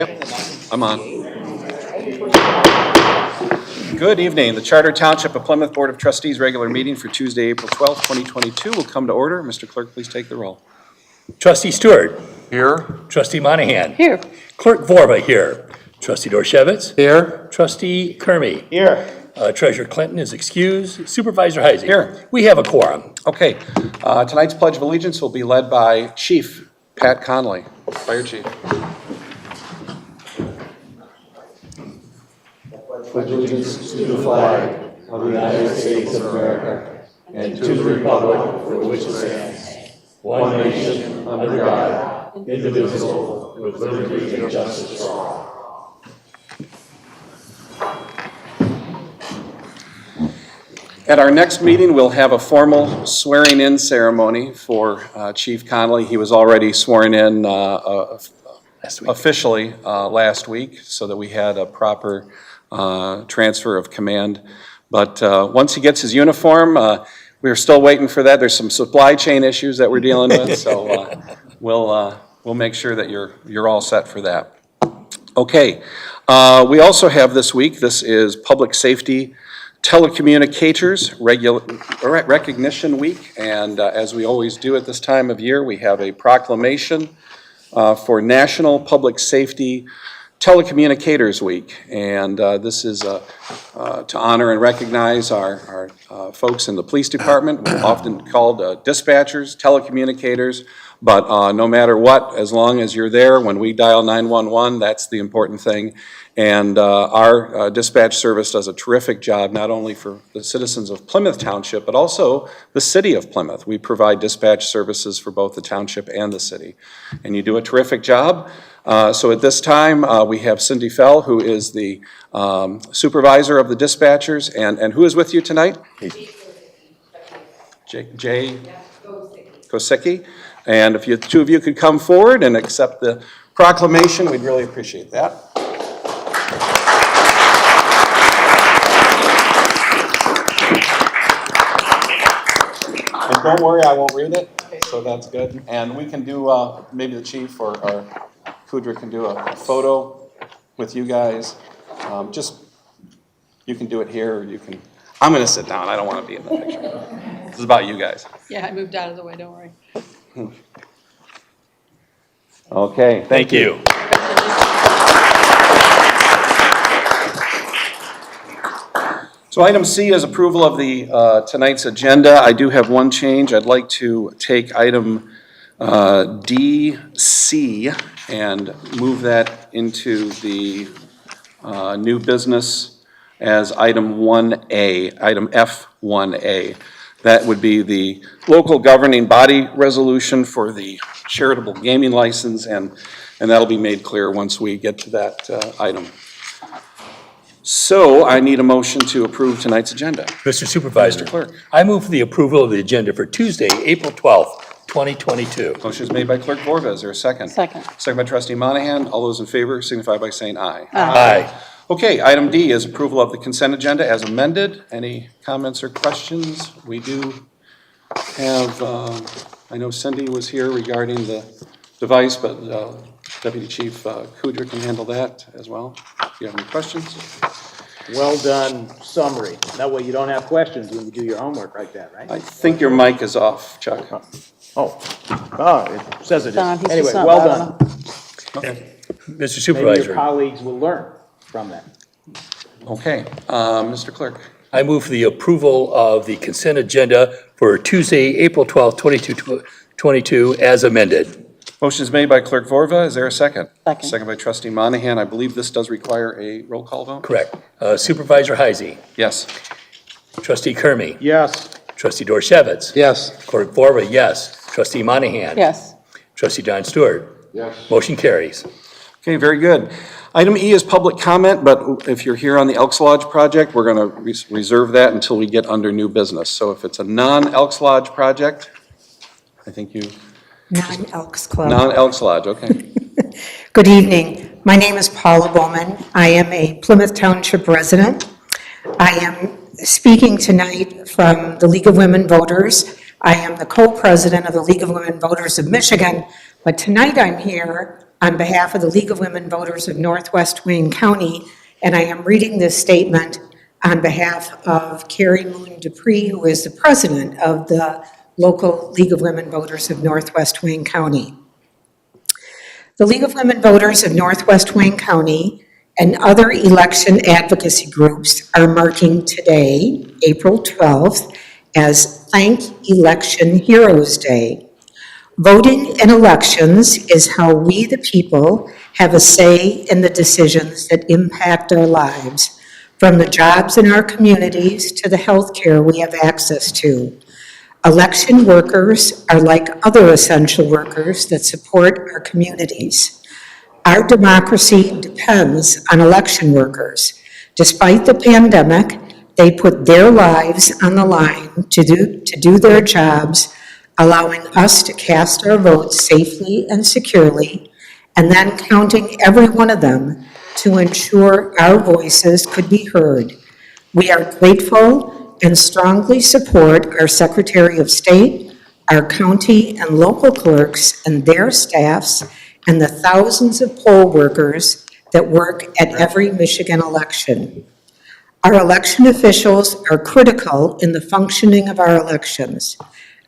Yep, I'm on. Good evening. The Charter Township of Plymouth Board of Trustees regular meeting for Tuesday, April 12th, 2022 will come to order. Mr. Clerk, please take the roll. Trustee Stewart. Here. Trustee Monahan. Here. Clerk Vorba here. Trustee Dorshevitz. Here. Trustee Kermy. Here. Treasurer Clinton is excused. Supervisor Heisey. Here. We have a quorum. Okay, tonight's Pledge of Allegiance will be led by Chief Pat Conley, Fire Chief. Pledge allegiance to the flag of the United States of America and to the republic for which it stands, one nation, under God, indivisible, with liberty and justice for all. At our next meeting, we'll have a formal swearing-in ceremony for Chief Conley. He was already sworn in officially last week, so that we had a proper transfer of command. But once he gets his uniform, we're still waiting for that. There's some supply chain issues that we're dealing with, so we'll make sure that you're all set for that. Okay, we also have this week, this is Public Safety Telecommunicators Recognition Week, and as we always do at this time of year, we have a proclamation for National Public Safety Telecommunicators Week, and this is to honor and recognize our folks in the police department, often called dispatchers, telecommunicators, but no matter what, as long as you're there when we dial 911, that's the important thing. And our dispatch service does a terrific job, not only for the citizens of Plymouth Township, but also the city of Plymouth. We provide dispatch services for both the township and the city. And you do a terrific job. So at this time, we have Cindy Fell, who is the supervisor of the dispatchers, and who is with you tonight? Jay Kosicki. And if you two of you could come forward and accept the proclamation, we'd really appreciate that. And don't worry, I won't read it, so that's good. And we can do, maybe the chief or Kudra can do a photo with you guys. You can do it here, or you can, I'm gonna sit down, I don't wanna be in the picture. This is about you guys. Yeah, I moved out of the way, don't worry. Okay, thank you. So item C is approval of the tonight's agenda. I do have one change. I'd like to take item DC and move that into the new business as item 1A, item F1A. That would be the local governing body resolution for the charitable gaming license, and that'll be made clear once we get to that item. So I need a motion to approve tonight's agenda. Mr. Supervisor. Mr. Clerk. I move for the approval of the agenda for Tuesday, April 12th, 2022. Motion is made by Clerk Vorba. Is there a second? Second. Second by Trustee Monahan. All those in favor signify by saying aye. Aye. Okay, item D is approval of the consent agenda as amended. Any comments or questions? We do have, I know Cindy was here regarding the device, but Deputy Chief Kudra can handle that as well. If you have any questions. Well done summary. That way you don't have questions when you do your homework like that, right? I think your mic is off, Chuck. It says it Don, is. he's Anyway, just not well loud done. Okay. Mr. Maybe Supervisor. your colleagues will learn from that. Okay, Mr. Clerk. I move for the approval of the consent agenda for Tuesday, April 12th, 2022, as amended. Motion is made by Clerk Vorba. Is there a second? Second. Second by Trustee Monahan. I believe this does require a roll call vote? Correct. Supervisor Heisey. Yes. Trustee Kermy. Yes. Trustee Dorshevitz. Yes. Clerk Vorba, yes. Trustee Monahan. Yes. Trustee John Stewart. Yes. Motion carries. Okay, very good. Item E is public comment, but if you're here on the Elks Lodge project, we're going to reserve that until we get under new business. So if it's a non-Elks Lodge project, I think you... Non-Elks Club. Non-Elks Lodge, okay. Good evening. My name is Paula Bowman. I am a Plymouth Township resident. I am speaking tonight from the League of Women Voters. I am the co-president of the League of Women Voters of Michigan, but tonight I'm here on behalf of the League of Women Voters of Northwest Wayne County, and I am reading this statement on behalf of Carrie Moon Dupree, who is the president of the local League of Women Voters of Northwest Wayne County. The League of Women Voters of Northwest Wayne County and other election advocacy groups are marking today, April 12th, as Thank Election Heroes Day. Voting in elections is how we, the people, have a say in the decisions that impact our lives, from the jobs in our communities to the health care we have access to. Election workers are like other essential workers that support our communities. Our democracy depends on election workers. Despite the pandemic, they put their lives on the line to do their jobs, allowing us to cast our votes safely and securely, and then counting every one of them to ensure our voices could be heard. We are grateful and strongly support our Secretary of State, our county and local clerks and their staffs, and the thousands of poll workers that work at every Michigan election. Our election officials are critical in the functioning of our elections.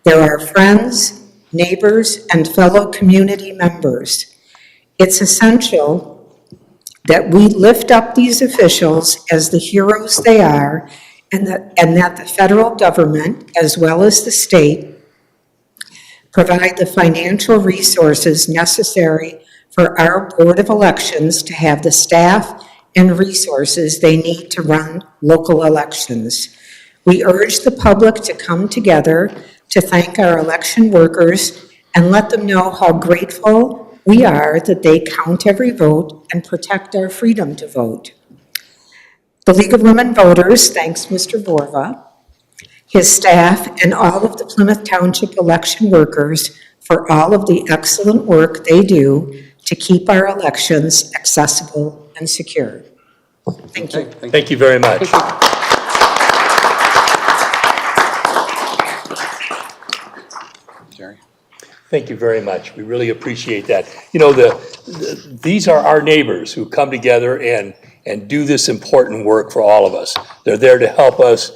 They're our friends, neighbors, and fellow community members. It's essential that we lift up these officials as the heroes they are, and that the federal government, as well as the state, provide the financial resources necessary for our Board of Elections to have the staff and resources they need to run local elections. We urge the public to come together to thank our election workers and let them know how grateful we are that they count every vote and protect our freedom to vote. The League of Women Voters thanks Mr. Vorva, his staff, and all of the Plymouth Township election workers for all of the excellent work they do to keep our elections accessible and secure. Thank you. Thank you very much. Jerry? Thank you very much. We really appreciate that. You know, these are our neighbors who come together and do this important work for all of us. They're there to help us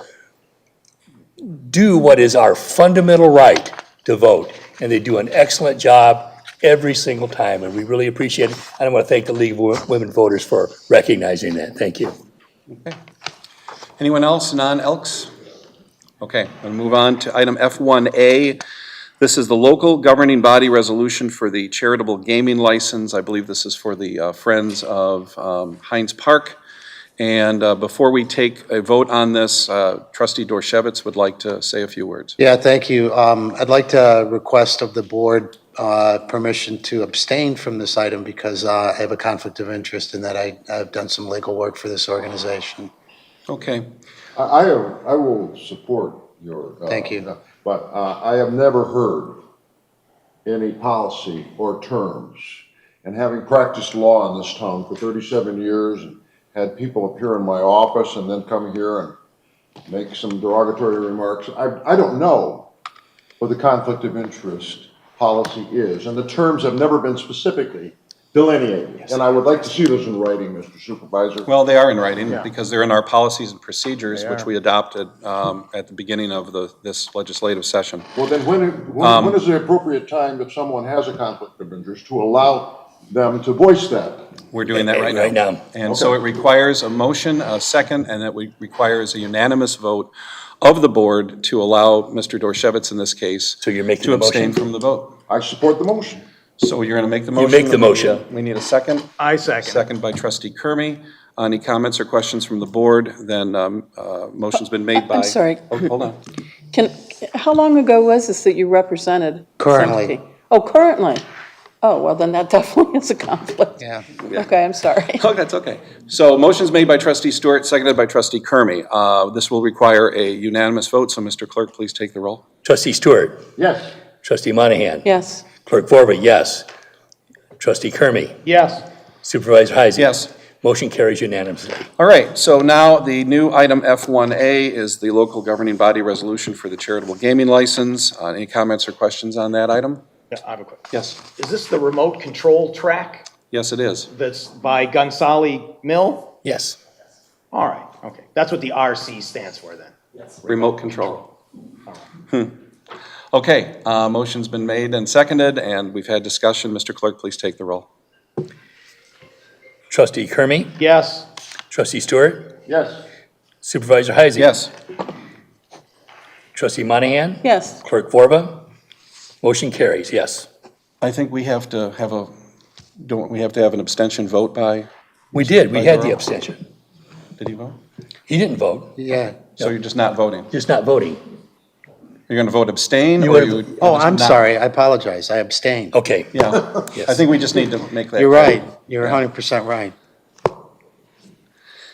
do what is our fundamental right to vote, and they do an excellent job every single time, and we really appreciate it. And I want to thank the League of Women Voters for recognizing that. Thank you. Okay. Anyone else, non-Elks? Okay, I'm going to move on to item F1A. This is the local governing body resolution for the charitable gaming license. I believe this is for the Friends of Heinz Park. And before we take a vote on this, Trustee Dorshevitz would like to say a few words. Yeah, thank you. I'd like to request of the board permission to abstain from this item because I have a conflict of interest in that I've done some legal work for this organization. Okay. I will support your. Thank you. But I have never heard any policy or terms, and having practiced law in this town for 37 years and had people appear in my office and then come here and make some derogatory remarks, I don't know what the conflict of interest policy is, and the terms have never been specifically delineated. Yes. And I would like to see those in writing, Mr. Supervisor. Well, they are in writing because they're in our policies and procedures, which we adopted at the beginning of this legislative session. Well, then when is the appropriate time if someone has a conflict of interest to allow them to voice that? We're doing that right now. And so it requires a motion, a second, and it requires a unanimous vote of the board to allow Mr. Dorshevitz in this case So you're making to the abstain motion? from the vote. I support the motion. So you're going to make the motion? make the motion. We need a second. I second. Second by Trustee Kermy. Any comments or questions from the board? Then motion's been made by. I'm sorry. Oh, hold on. How long ago was this that you represented? Currently. Sanity? Oh, currently. Oh, well, then that definitely is a conflict. Yeah. Okay, I'm sorry. Oh, that's okay. So motion's made by Trustee Stewart, seconded by Trustee Kermy. This will require a unanimous vote, so Mr. Clerk, please take the roll. Trustee Stewart. Yes. Trustee Monahan. Yes. Clerk Vorva, yes. Trustee Kermy. Yes. Supervisor Heisey. Yes. Motion carries unanimously. All right, so now the new item F1A is the local governing body resolution for the charitable gaming license. Any comments or questions on that item? Yeah, I have a question. Yes. Is this the remote control track? Yes, it is. That's by Gonzales Mill? Yes. All right, okay. That's what the RC stands for then. Remote control. Okay, motion's been made and seconded, and we've had discussion. Mr. Clerk, please take the roll. Trustee Kermy, Yes, trustee Stewart, Yes. supervisor Heisey. Yes. Trustee Monahan, Yes, clerk Borba, motion carries, yes. I think we have to have don't we have to have an abstention vote by, We did, we had the Roll. abstention. did he vote? He didn't vote, Yeah. So you're just not voting? just not voting. You're going to vote abstain? You or would- you? Oh, just I'm not- sorry, I apologize, I abstained. Okay, Yeah, I think we just need to make that. You're clear. right, you're 100% right.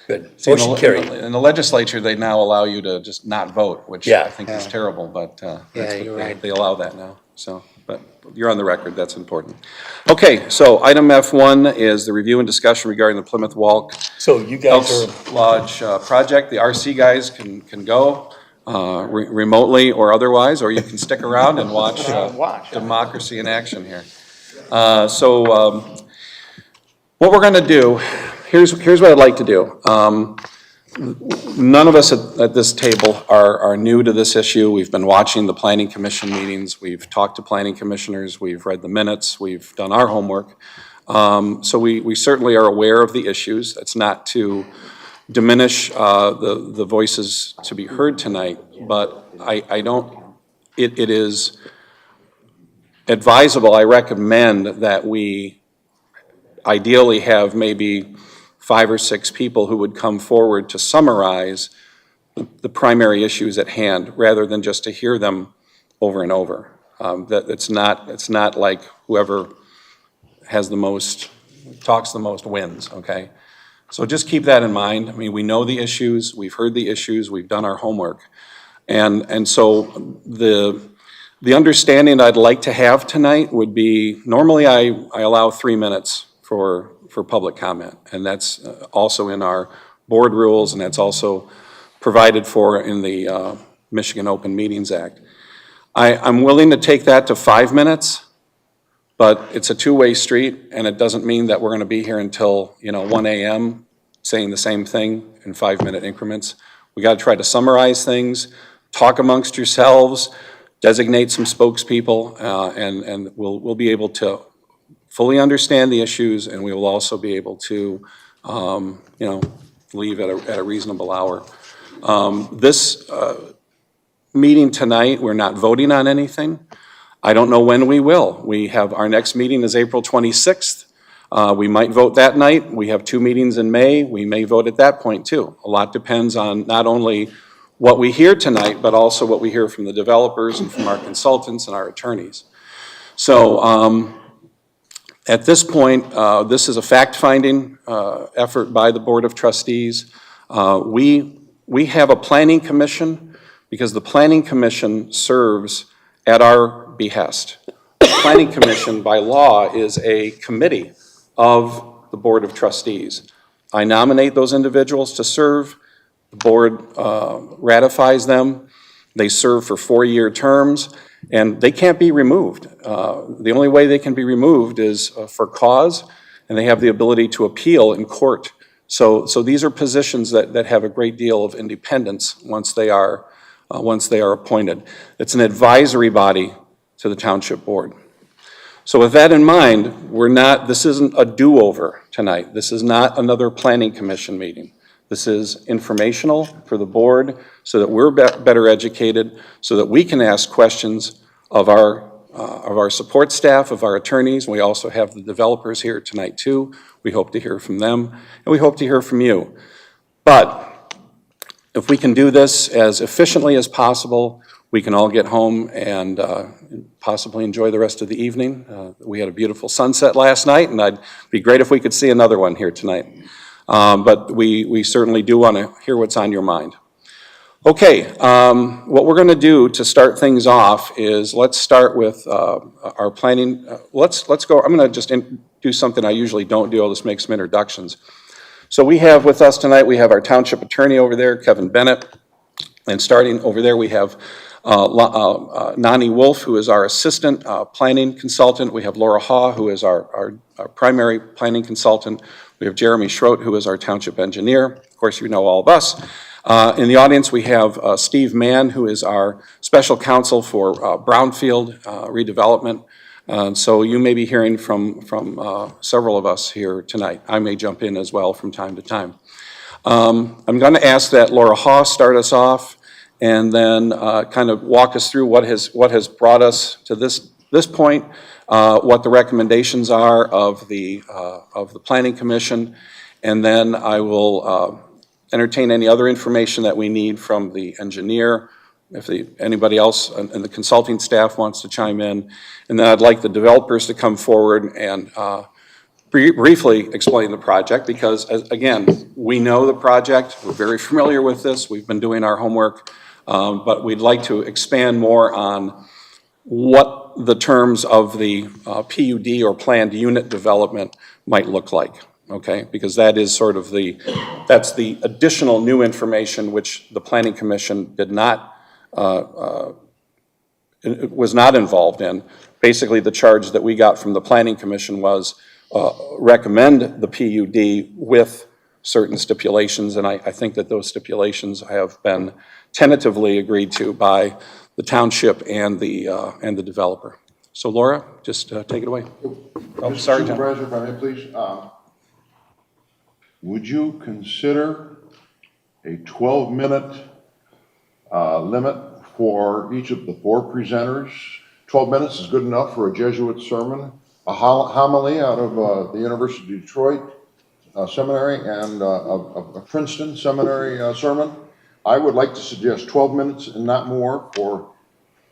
good. See, in the- Motion carried. In the legislature, they now allow you to just not vote, which Yeah. I think is terrible, but Yeah, that's what you're they- right. they allow that now, so, but you're on the record, that's important. Okay, so item F1 is the review and discussion regarding the Plymouth Walk So you guys are, Elks Lodge project. The RC guys can go remotely or otherwise, or you can stick around and watch democracy in action here. What we're going to do, here's what I'd like to do. None of us at this table are new to this issue. We've been watching the planning commission meetings. We've talked to planning commissioners. We've read the minutes. We've done our homework. So we certainly are aware of the issues. It's not to diminish the voices to be heard tonight, but I don't, it is advisable, I recommend that we ideally have maybe 5 or 6 people who would come forward to summarize the primary issues at hand, rather than just to hear them over and over. That it's not like whoever has the most, talks the most wins, okay? So just keep that in mind. I mean, we know the issues, we've heard the issues, we've done our homework. And so the understanding I'd like to have tonight would be, normally I allow 3 minutes for public comment, and that's also in our board rules, and that's also provided for in the Michigan Open Meetings Act. I'm willing to take that to 5 minutes, but it's a two-way street, and it doesn't mean that we're going to be here until, 1 a.m. saying the same thing in 5-minute increments. We got to try to summarize things, talk amongst yourselves, designate some spokespeople, and we'll be able to fully understand the issues, and we will also be able to, leave at a reasonable hour. This meeting tonight, we're not voting on anything. I don't know when we will. We have, our next meeting is April 26th. We might vote that night. We have 2 meetings in May. We may vote at that point too. A lot depends on not only what we hear tonight, but also what we hear from the developers and from our consultants and our attorneys. So at this point, this is a fact-finding effort by the Board of Trustees. We have a planning commission because the planning commission serves at our behest. The planning commission by law is a committee of the Board of Trustees. I nominate those individuals to serve. The board ratifies them. They serve for 4-year terms, and they can't be removed. The only way they can be removed is for cause, and they have the ability to appeal in court. So these are positions that have a great deal of independence once they are appointed. It's an advisory body to the township board. So with that in mind, this isn't a do-over tonight. This is not another planning commission meeting. This is informational for the board so that we're better educated, so that we can ask questions of our support staff, of our attorneys. We also have the developers here tonight too. We hope to hear from them, and we hope to hear from you. But if we can do this as efficiently as possible, we can all get home and possibly enjoy the rest of the evening. We had a beautiful sunset last night, and it'd be great if we could see another one here tonight. But we certainly do want to hear what's on your mind. Okay, what we're going to do to start things off is let's start with our planning. Let's go. I'm going to just do something I usually don't do. I'll just make some introductions. So we have with us tonight, we have our township attorney over there, Kevin Bennett. And starting over there, we have Nani Wolf, who is our assistant planning consultant. We have Laura Haw, who is our primary planning consultant. We have Jeremy Schroet, who is our township engineer. Of course, you know all of us. In the audience, we have Steve Mann, who is our special counsel for brownfield redevelopment. So you may be hearing from several of us here tonight. I may jump in as well from time to time. I'm going to ask that Laura Haw start us off and then kind of walk us through what has brought us to this point, what the recommendations are of the Planning Commission, and then I will entertain any other information that we need from the engineer, if anybody else and the consulting staff wants to chime in. And then I'd like the developers to come forward and briefly explain the project, because again, we know the project, we're very familiar with this, we've been doing our homework, but we'd like to expand more on what the terms of the PUD or planned unit development might look like. Okay, because that is sort of that's the additional new information which the Planning Commission was not involved in. Basically, the charge that we got from the Planning Commission was recommend the PUD with certain stipulations, and I think that those stipulations have been tentatively agreed to by the township and the developer. So Laura, just take it away. Oh, sorry, John. Supervisor, if I may please. Would you consider a 12-minute limit for each of the 4 presenters? 12 minutes is good enough for a Jesuit sermon, a homily out of the University of Detroit Seminary, and a Princeton Seminary sermon. I would like to suggest 12 minutes and not more for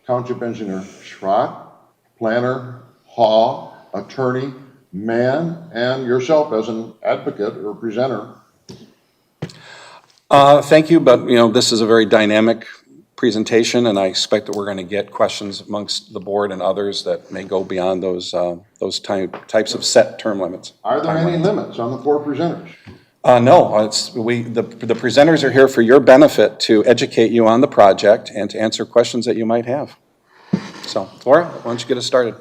Township Engineer Schrott, Planner Haw, Attorney Mann, and yourself as an advocate or presenter. Thank you, but this is a very dynamic presentation, and I expect that we're going to get questions amongst the board and others that may go beyond those types of set term limits. Are there any limits on the 4 presenters? No, the presenters are here for your benefit, to educate you on the project and to answer questions that you might have. So, Laura, why don't you get us started?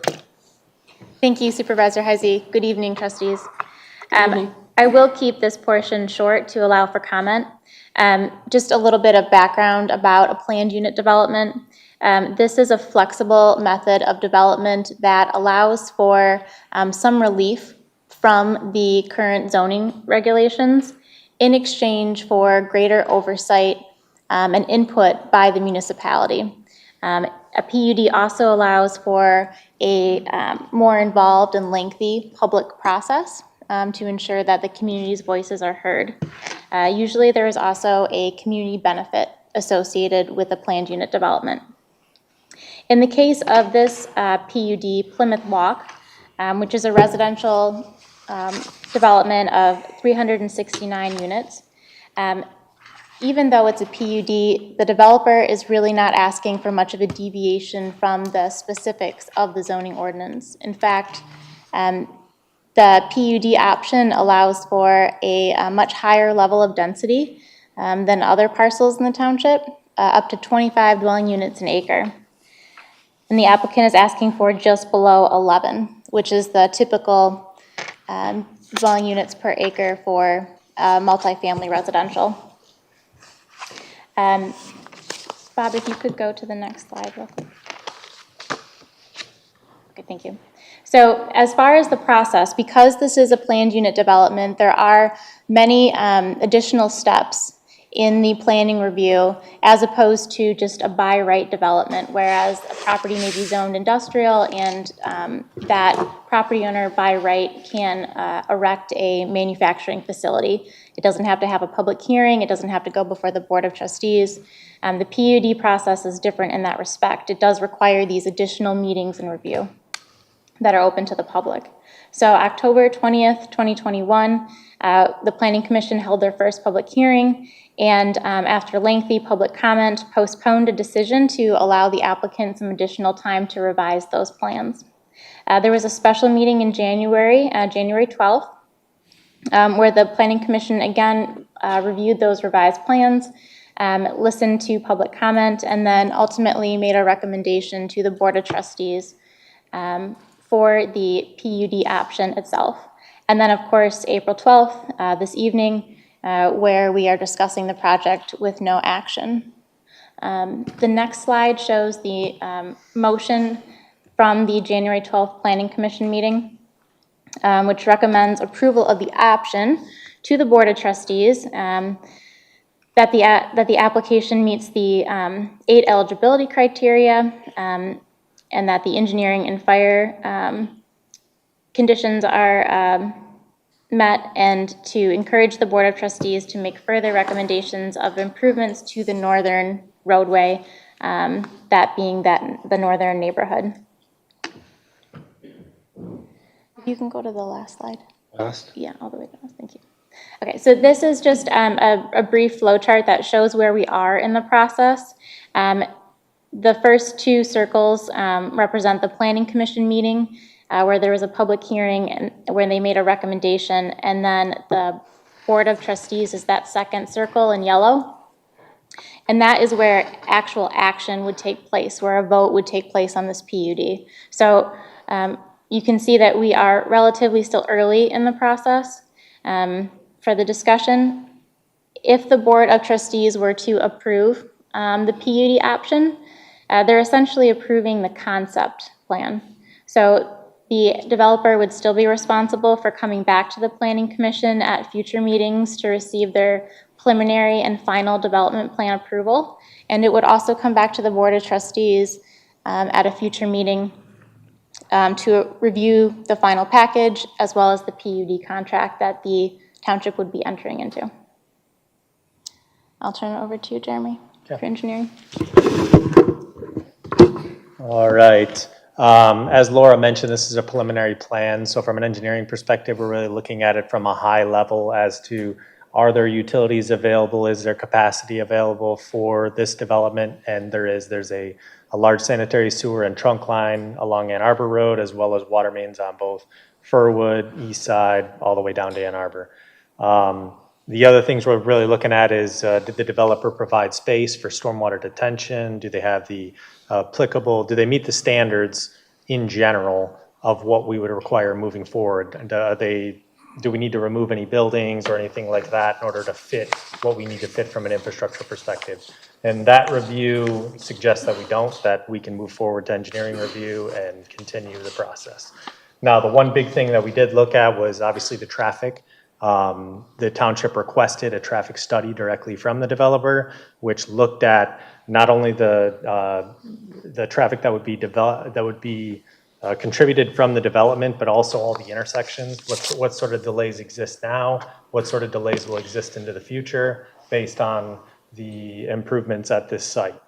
Thank you, Supervisor Heisey. Good evening, trustees. I will keep this portion short to allow for comment. Just a little bit of background about a planned unit development. This is a flexible method of development that allows for some relief from the current zoning regulations in exchange for greater oversight and input by the municipality. A PUD also allows for a more involved and lengthy public process to ensure that the community's voices are heard. Usually there is also a community benefit associated with a planned unit development. In the case of this PUD Plymouth Walk, which is a residential development of 369 units, even though it's a PUD, the developer is really not asking for much of a deviation from the specifics of the zoning ordinance. In fact, the PUD option allows for a much higher level of density than other parcels in the township, up to 25 dwelling units an acre. And the applicant is asking for just below 11, which is the typical dwelling units per acre for multifamily residential. Bob, if you could go to the next slide real quick. Okay, thank you. So as far as the process, because this is a planned unit development, there are many additional steps in the planning review as opposed to just a by right development, whereas a property may be zoned industrial and that property owner by right can erect a manufacturing facility. It doesn't have to have a public hearing. It doesn't have to go before the Board of Trustees. The PUD process is different in that respect. It does require these additional meetings and review that are open to the public. So October 20th, 2021, the Planning Commission held their first public hearing, and after lengthy public comment, postponed a decision to allow the applicant some additional time to revise those plans. There was a special meeting in January, January 12th, where the Planning Commission again reviewed those revised plans, listened to public comment, and then ultimately made a recommendation to the Board of Trustees for the PUD option itself. And then, of course, April 12th, this evening, where we are discussing the project with no action. The next slide shows the motion from the January 12th Planning Commission meeting, which recommends approval of the option to the Board of Trustees, that the application meets the 8 eligibility criteria, and that the engineering and fire conditions are met, and to encourage the Board of Trustees to make further recommendations of improvements to the northern roadway, that being the northern neighborhood. You can go to the last slide. Last? Yeah, all the way down, thank you. Okay, so this is just a brief flow chart that shows where we are in the process. The first 2 circles represent the Planning Commission meeting, where there was a public hearing and where they made a recommendation, and then the Board of Trustees is that second circle in yellow. And that is where actual action would take place, where a vote would take place on this PUD. So you can see that we are relatively still early in the process. For the discussion, if the Board of Trustees were to approve the PUD option, they're essentially approving the concept plan. So the developer would still be responsible for coming back to the Planning Commission at future meetings to receive their preliminary and final development plan approval. And it would also come back to the Board of Trustees at a future meeting to review the final package, as well as the PUD contract that the township would be entering into. I'll turn it over to you, Jeremy, for engineering. All right. As Laura mentioned, this is a preliminary plan. So from an engineering perspective, we're really looking at it from a high level as to, are there utilities available? Is there capacity available for this development? And there's a large sanitary sewer and trunk line along Ann Arbor Road, as well as water mains on both Furwood, East Side, all the way down to Ann Arbor. The other things we're really looking at is, did the developer provide space for stormwater detention? Do they have the applicable, do they meet the standards in general of what we would require moving forward? And do we need to remove any buildings or anything like that in order to fit what we need to fit from an infrastructure perspective? And that review suggests that we don't, that we can move forward to engineering review and continue the process. Now, the one big thing that we did look at was obviously the traffic. The township requested a traffic study directly from the developer, which looked at not only the traffic that would be contributed from the development, but also all the intersections. What sort of delays exist now? What sort of delays will exist into the future based on the improvements at this site?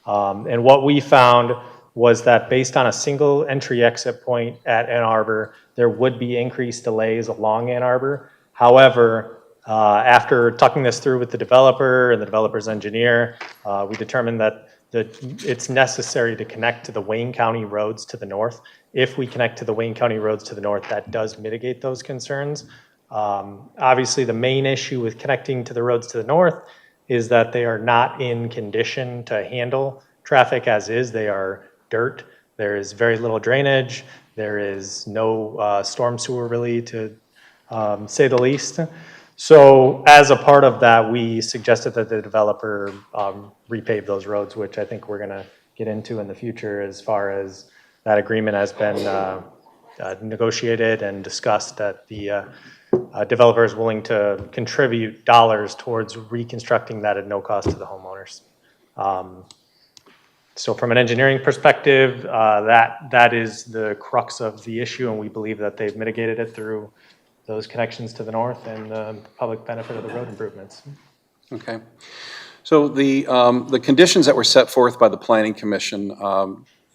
And what we found was that based on a single entry exit point at Ann Arbor, there would be increased delays along Ann Arbor. However, after talking this through with the developer and the developer's engineer, we determined that it's necessary to connect to the Wayne County roads to the north. If we connect to the Wayne County roads to the north, that does mitigate those concerns. Obviously, the main issue with connecting to the roads to the north is that they are not in condition to handle traffic as is. They are dirt. There is very little drainage. There is no storm sewer really, to say the least. So as a part of that, we suggested that the developer repave those roads, which I think we're going to get into in the future as far as that agreement has been negotiated and discussed, that the developer is willing to contribute dollars towards reconstructing that at no cost to the homeowners. So from an engineering perspective, that is the crux of the issue, and we believe that they've mitigated it through those connections to the north and the public benefit of the road improvements. Okay. So the conditions that were set forth by the Planning Commission,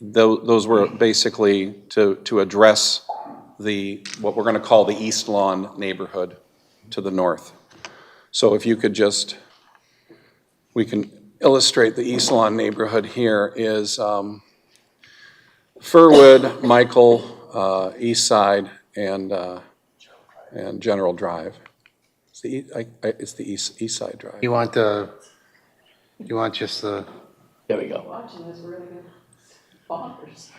those were basically to address what we're going to call the East Lawn neighborhood to the north. So if you could we can illustrate the East Lawn neighborhood here is Furwood, Michael, East Side, and General Drive. It's the East Side Drive. You want the You want just the, There we go. Watching this really good. Bonkers.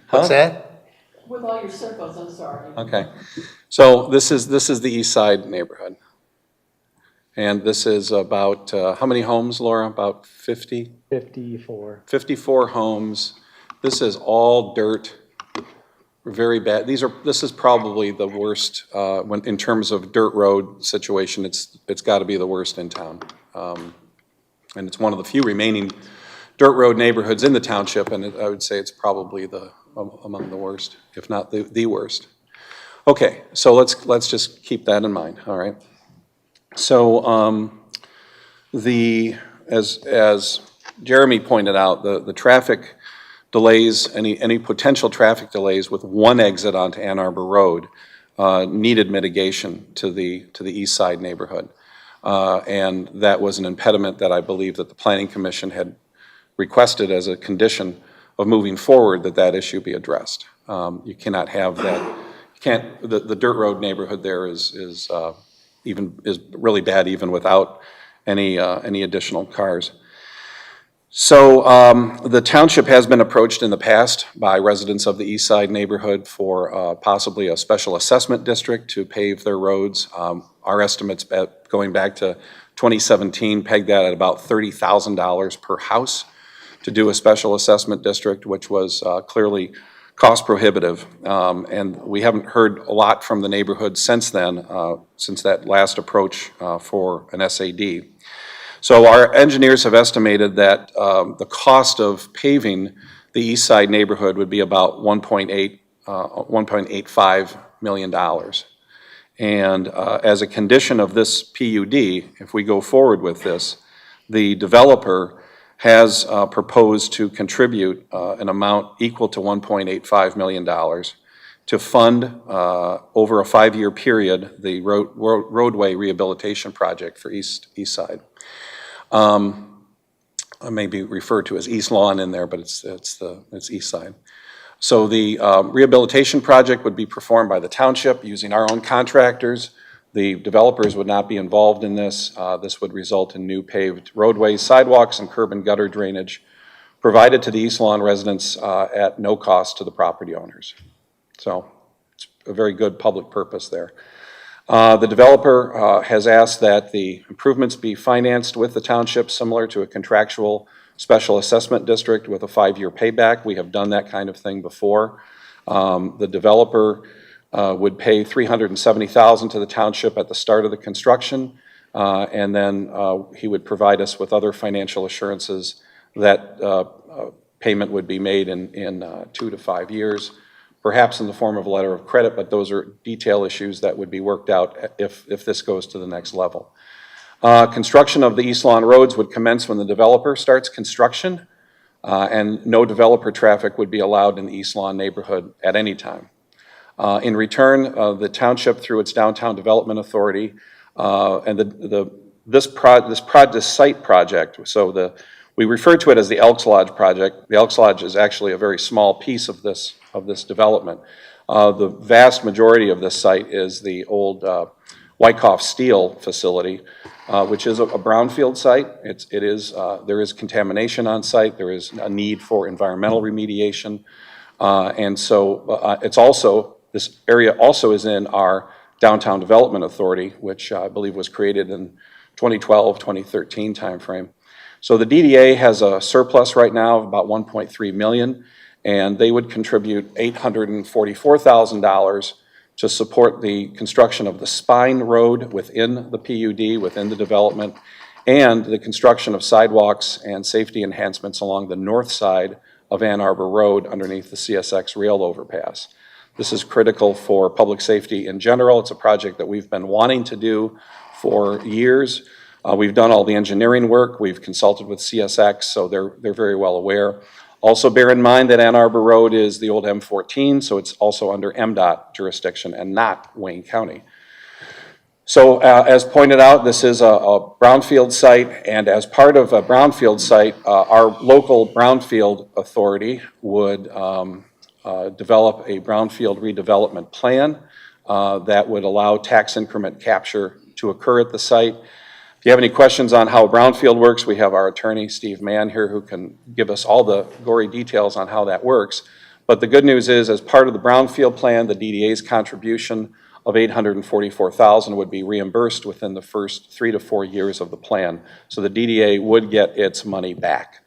what's that? With all your circles, I'm sorry. Okay. So this is the East Side neighborhood. And this is about, how many homes, Laura? About 50? 54. 54 homes. This is all dirt, very bad. This is probably the worst, in terms of dirt road situation, it's got to be the worst in town. And it's one of the few remaining dirt road neighborhoods in the township, and I would say it's probably among the worst, if not the worst. Okay, so let's just keep that in mind, all right? So as Jeremy pointed out, the traffic delays, any potential traffic delays with one exit onto Ann Arbor Road needed mitigation to the east side neighborhood. And that was an impediment that I believe that the Planning Commission had requested as a condition of moving forward that issue be addressed. You cannot have that, the dirt road neighborhood there is really bad even without any additional cars. So the township has been approached in the past by residents of the east side neighborhood for possibly a special assessment district to pave their roads. Our estimates going back to 2017 pegged that at about $30,000 per house to do a special assessment district, which was clearly cost prohibitive. And we haven't heard a lot from the neighborhood since then, since that last approach for an SAD. So our engineers have estimated that the cost of paving the east side neighborhood would be about $1.85 million. And as a condition of this PUD, if we go forward with this, the developer has proposed to contribute an amount equal to $1.85 million to fund over a 5-year period the roadway rehabilitation project for east side. May be referred to as East Lawn in there, but it's east side. So the rehabilitation project would be performed by the township using our own contractors. The developers would not be involved in this. This would result in new paved roadways, sidewalks, and curb and gutter drainage provided to the East Lawn residents at no cost to the property owners. So it's a very good public purpose there. The developer has asked that the improvements be financed with the township, similar to a contractual special assessment district with a 5-year payback. We have done that kind of thing before. The developer would pay $370,000 to the township at the start of the construction, and then he would provide us with other financial assurances that payment would be made in 2 to 5 years, perhaps in the form of a letter of credit, but those are detail issues that would be worked out if this goes to the next level. Construction of the East Lawn roads would commence when the developer starts construction, and no developer traffic would be allowed in the East Lawn neighborhood at any time. In return, the township, through its Downtown Development Authority, and this site project, so we refer to it as the Elks Lodge project. The Elks Lodge is actually a very small piece of this development. The vast majority of this site is the old Wyckoff Steel facility, which is a brownfield site. There is contamination on site. There is a need for environmental remediation. And so this area also is in our Downtown Development Authority, which I believe was created in 2012, 2013 timeframe. So the DDA has a surplus right now of about $1.3 million, and they would contribute $844,000 to support the construction of the spine road within the PUD, within the development, and the construction of sidewalks and safety enhancements along the north side of Ann Arbor Road underneath the CSX rail overpass. This is critical for public safety in general. It's a project that we've been wanting to do for years. We've done all the engineering work. We've consulted with CSX, so they're very well aware. Also bear in mind that Ann Arbor Road is the old M14, so it's also under MDOT jurisdiction and not Wayne County. So as pointed out, this is a brownfield site, and as part of a brownfield site, our local brownfield authority would develop a brownfield redevelopment plan that would allow tax increment capture to occur at the site. If you have any questions on how brownfield works, we have our attorney, Steve Mann, here, who can give us all the gory details on how that works. But the good news is, as part of the brownfield plan, the DDA's contribution of $844,000 would be reimbursed within the first 3 to 4 years of the plan. So the DDA would get its money back.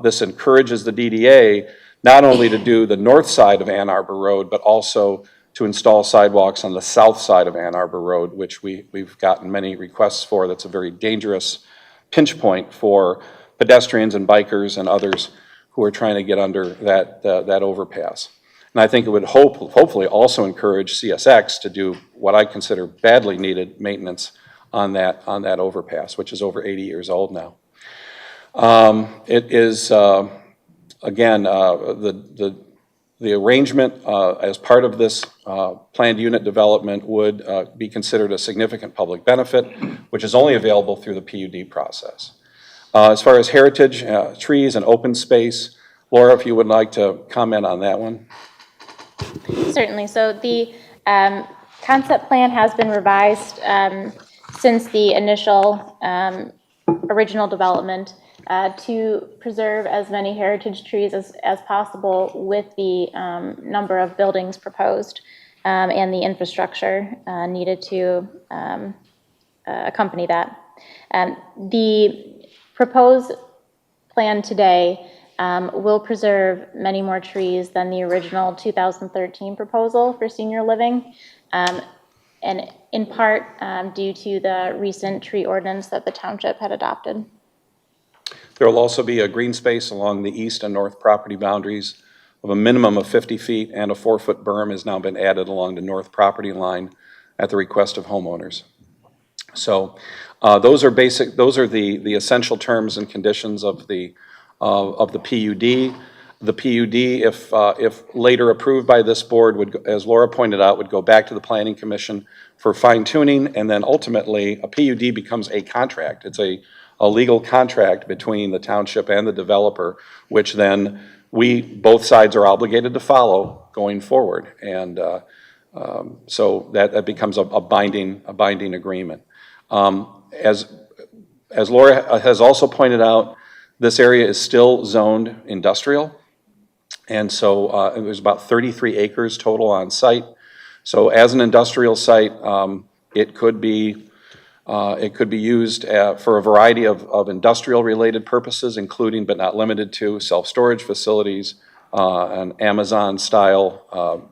This encourages the DDA not only to do the north side of Ann Arbor Road, but also to install sidewalks on the south side of Ann Arbor Road, which we've gotten many requests for. That's a very dangerous pinch point for pedestrians and bikers and others who are trying to get under that overpass. And I think it would hopefully also encourage CSX to do what I consider badly needed maintenance on that overpass, which is over 80 years old now. It is, again, the arrangement as part of this planned unit development would be considered a significant public benefit, which is only available through the PUD process. As far as heritage, trees and open space, Laura, if you would like to comment on that one. Certainly. So the concept plan has been revised since the initial original development to preserve as many heritage trees as possible with the number of buildings proposed and the infrastructure needed to accompany that. The proposed plan today will preserve many more trees than the original 2013 proposal for senior living, and in part due to the recent tree ordinance that the township had adopted. There will also be a green space along the east and north property boundaries of a minimum of 50 feet, and a 4-foot berm has now been added along the north property line at the request of homeowners. So those are the essential terms and conditions of the PUD. The PUD, if later approved by this board, would, as Laura pointed out, would go back to the Planning Commission for fine tuning, and then ultimately a PUD becomes a contract. It's a legal contract between the township and the developer, which then both sides are obligated to follow going forward. And so that becomes a binding agreement. As Laura has also pointed out, this area is still zoned industrial. And so there's about 33 acres total on site. So as an industrial site, it could be used for a variety of industrial-related purposes, including but not limited to self-storage facilities, an Amazon-style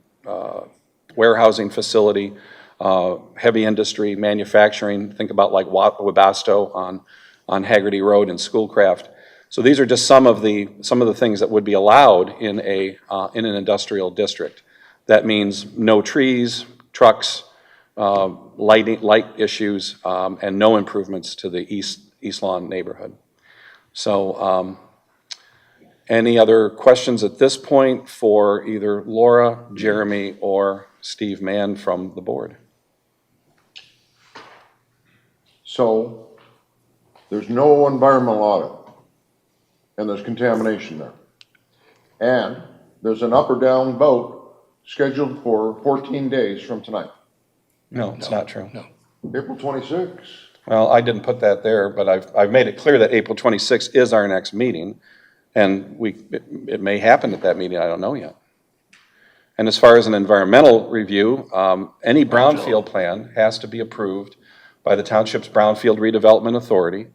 warehousing facility, heavy industry, manufacturing. Think about like Webasto on Haggerty Road and Schoolcraft. So these are just some of the things that would be allowed in an industrial district. That means no trees, trucks, light issues, and no improvements to the East Lawn neighborhood. So any other questions at this point for either Laura, Jeremy, or Steve Mann from the board? So there's no environmental audit, and there's contamination there. And there's an up or down vote scheduled for 14 days from tonight. No, it's not true. No. April 26th. Well, I didn't put that there, but I've made it clear that April 26th is our next meeting, and it may happen at that meeting, I don't know yet. And as far as an environmental review, any brownfield plan has to be approved by the township's Brownfield Redevelopment Authority.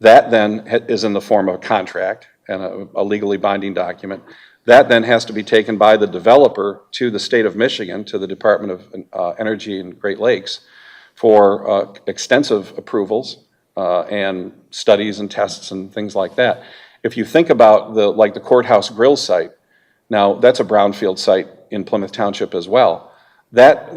That then is in the form of a contract and a legally binding document. That then has to be taken by the developer to the state of Michigan, to the Department of Energy and Great Lakes, for extensive approvals and studies and tests and things like that. If you think about the courthouse grill site, now that's a brownfield site in Plymouth Township as well. That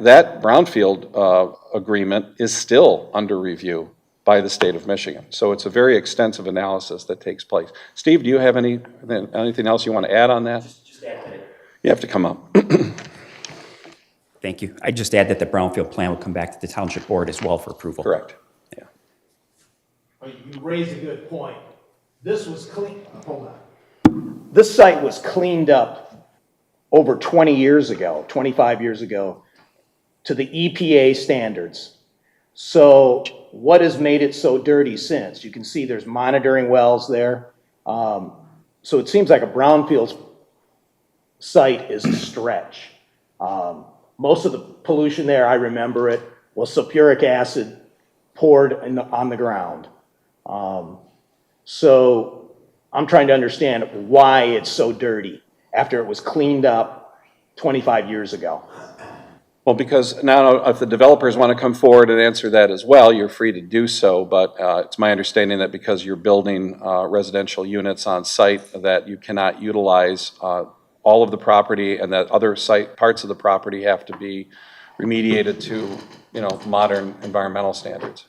brownfield agreement is still under review by the state of Michigan. So it's a very extensive analysis that takes place. Steve, do you have anything else you want to add on that? Just add that. You have to come up. Thank you. I just add that the brownfield plan will come back to the township board as well for approval. Correct. Yeah. You raise a good point. This was clean, hold on. This site was cleaned up over 20 years ago, 25 years ago, to the EPA standards. So what has made it so dirty since? You can see there's monitoring wells there. So it seems like a brownfield site is a stretch. Most of the pollution there, I remember it, was sulfuric acid poured on the ground. So I'm trying to understand why it's so dirty after it was cleaned up 25 years ago. Well, because now if the developers want to come forward and answer that as well, you're free to do so, but it's my understanding that because you're building residential units on site, that you cannot utilize all of the property, and that other site parts of the property have to be remediated to, modern environmental standards.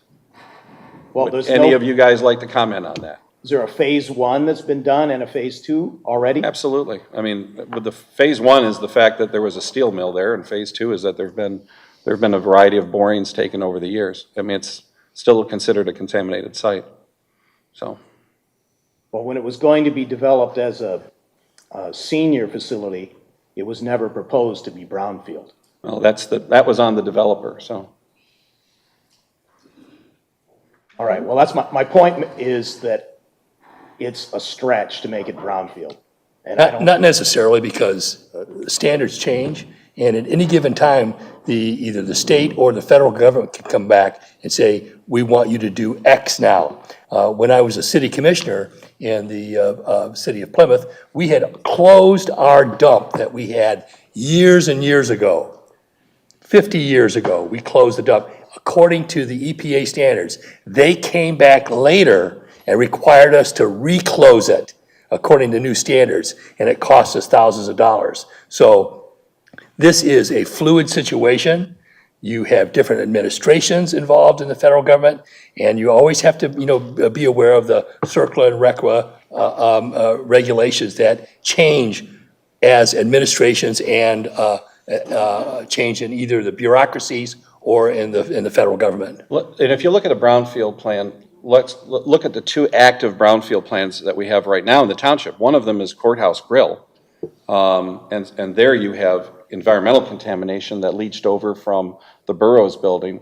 Well, Would there's any of you guys like to comment on that? Is there a phase one that's been done and a phase two already? Absolutely. I mean, with the phase one is the fact that there was a steel mill there, and phase two is that there've been a variety of borings taken over the years. I mean, it's still considered a contaminated site. So, Well, when it was going to be developed as a senior facility, it was never proposed to be brownfield. well, that was on the developer. So, All right, well, that's my point is that it's a stretch to make it brownfield. And I don't, Not necessarily, because standards change, and at any given time, either the state or the federal government can come back and say, we want you to do X now. When I was a city commissioner in the city of Plymouth, we had closed our dump that we had years and years ago. 50 years ago, we closed the dump. According to the EPA standards, they came back later and required us to reclose it according to new standards, and it cost us thousands of dollars. So this is a fluid situation. You have different administrations involved in the federal government, and you always have to, be aware of the CERCLA and RCRA regulations that change as administrations and change in either the bureaucracies or in the federal government. and if you look at a brownfield plan, let's look at the two active brownfield plans that we have right now in the township. One of them is Courthouse Grill. And there you have environmental contamination that leached over from the Burroughs building.